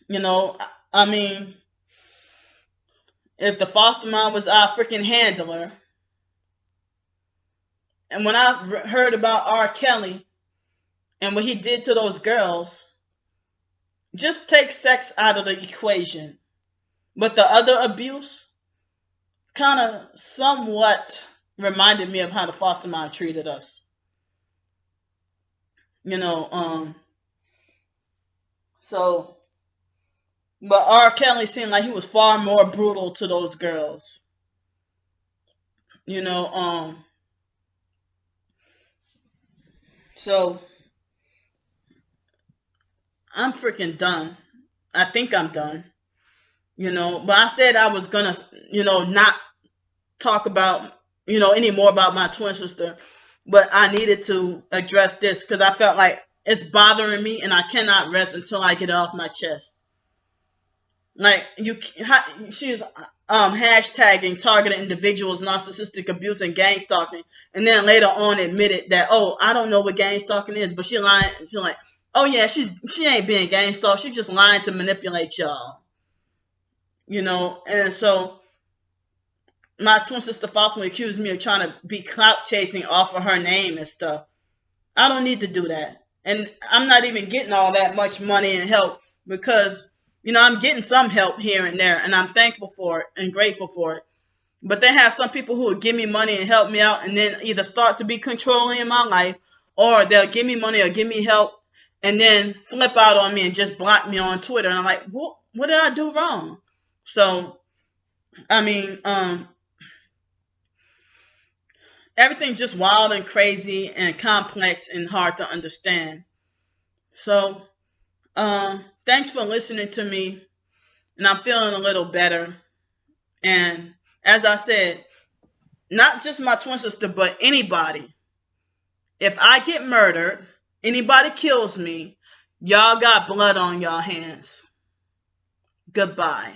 You know, I mean, if the foster mom was our freaking handler, and when I heard about R. Kelly and what he did to those girls, just take sex out of the equation. But the other abuse kind of somewhat reminded me of how the foster mom treated us. You know, so, but R. Kelly seemed like he was far more brutal to those girls. You know, so I'm freaking done. I think I'm done. You know, but I said I was gonna, not talk about, any more about my twin sister, but I needed to address this because I felt like it's bothering me and I cannot rest until I get it off my chest. Like she's hashtagging targeted individuals, narcissistic abuse, and gang stalking, and then later on admitted that, oh, I don't know what gang stalking is, but she lying. She's like, oh yeah, she ain't being gang stalked. She's just lying to manipulate y'all. And so my twin sister falsely accused me of trying to be clout chasing off of her name and stuff. I don't need to do that. And I'm not even getting all that much money and help because, I'm getting some help here and there, and I'm thankful for it and grateful for it. But they have some people who will give me money and help me out and then either start to be controlling in my life, or they'll give me money or give me help and then flip out on me and just block me on Twitter. And I'm like, what did I do wrong? So, I mean, everything's just wild and crazy and complex and hard to understand. So, thanks for listening to me. And I'm feeling a little better. And as I said, not just my twin sister, but anybody. If I get murdered, anybody kills me, y'all got blood on y'all hands. Goodbye.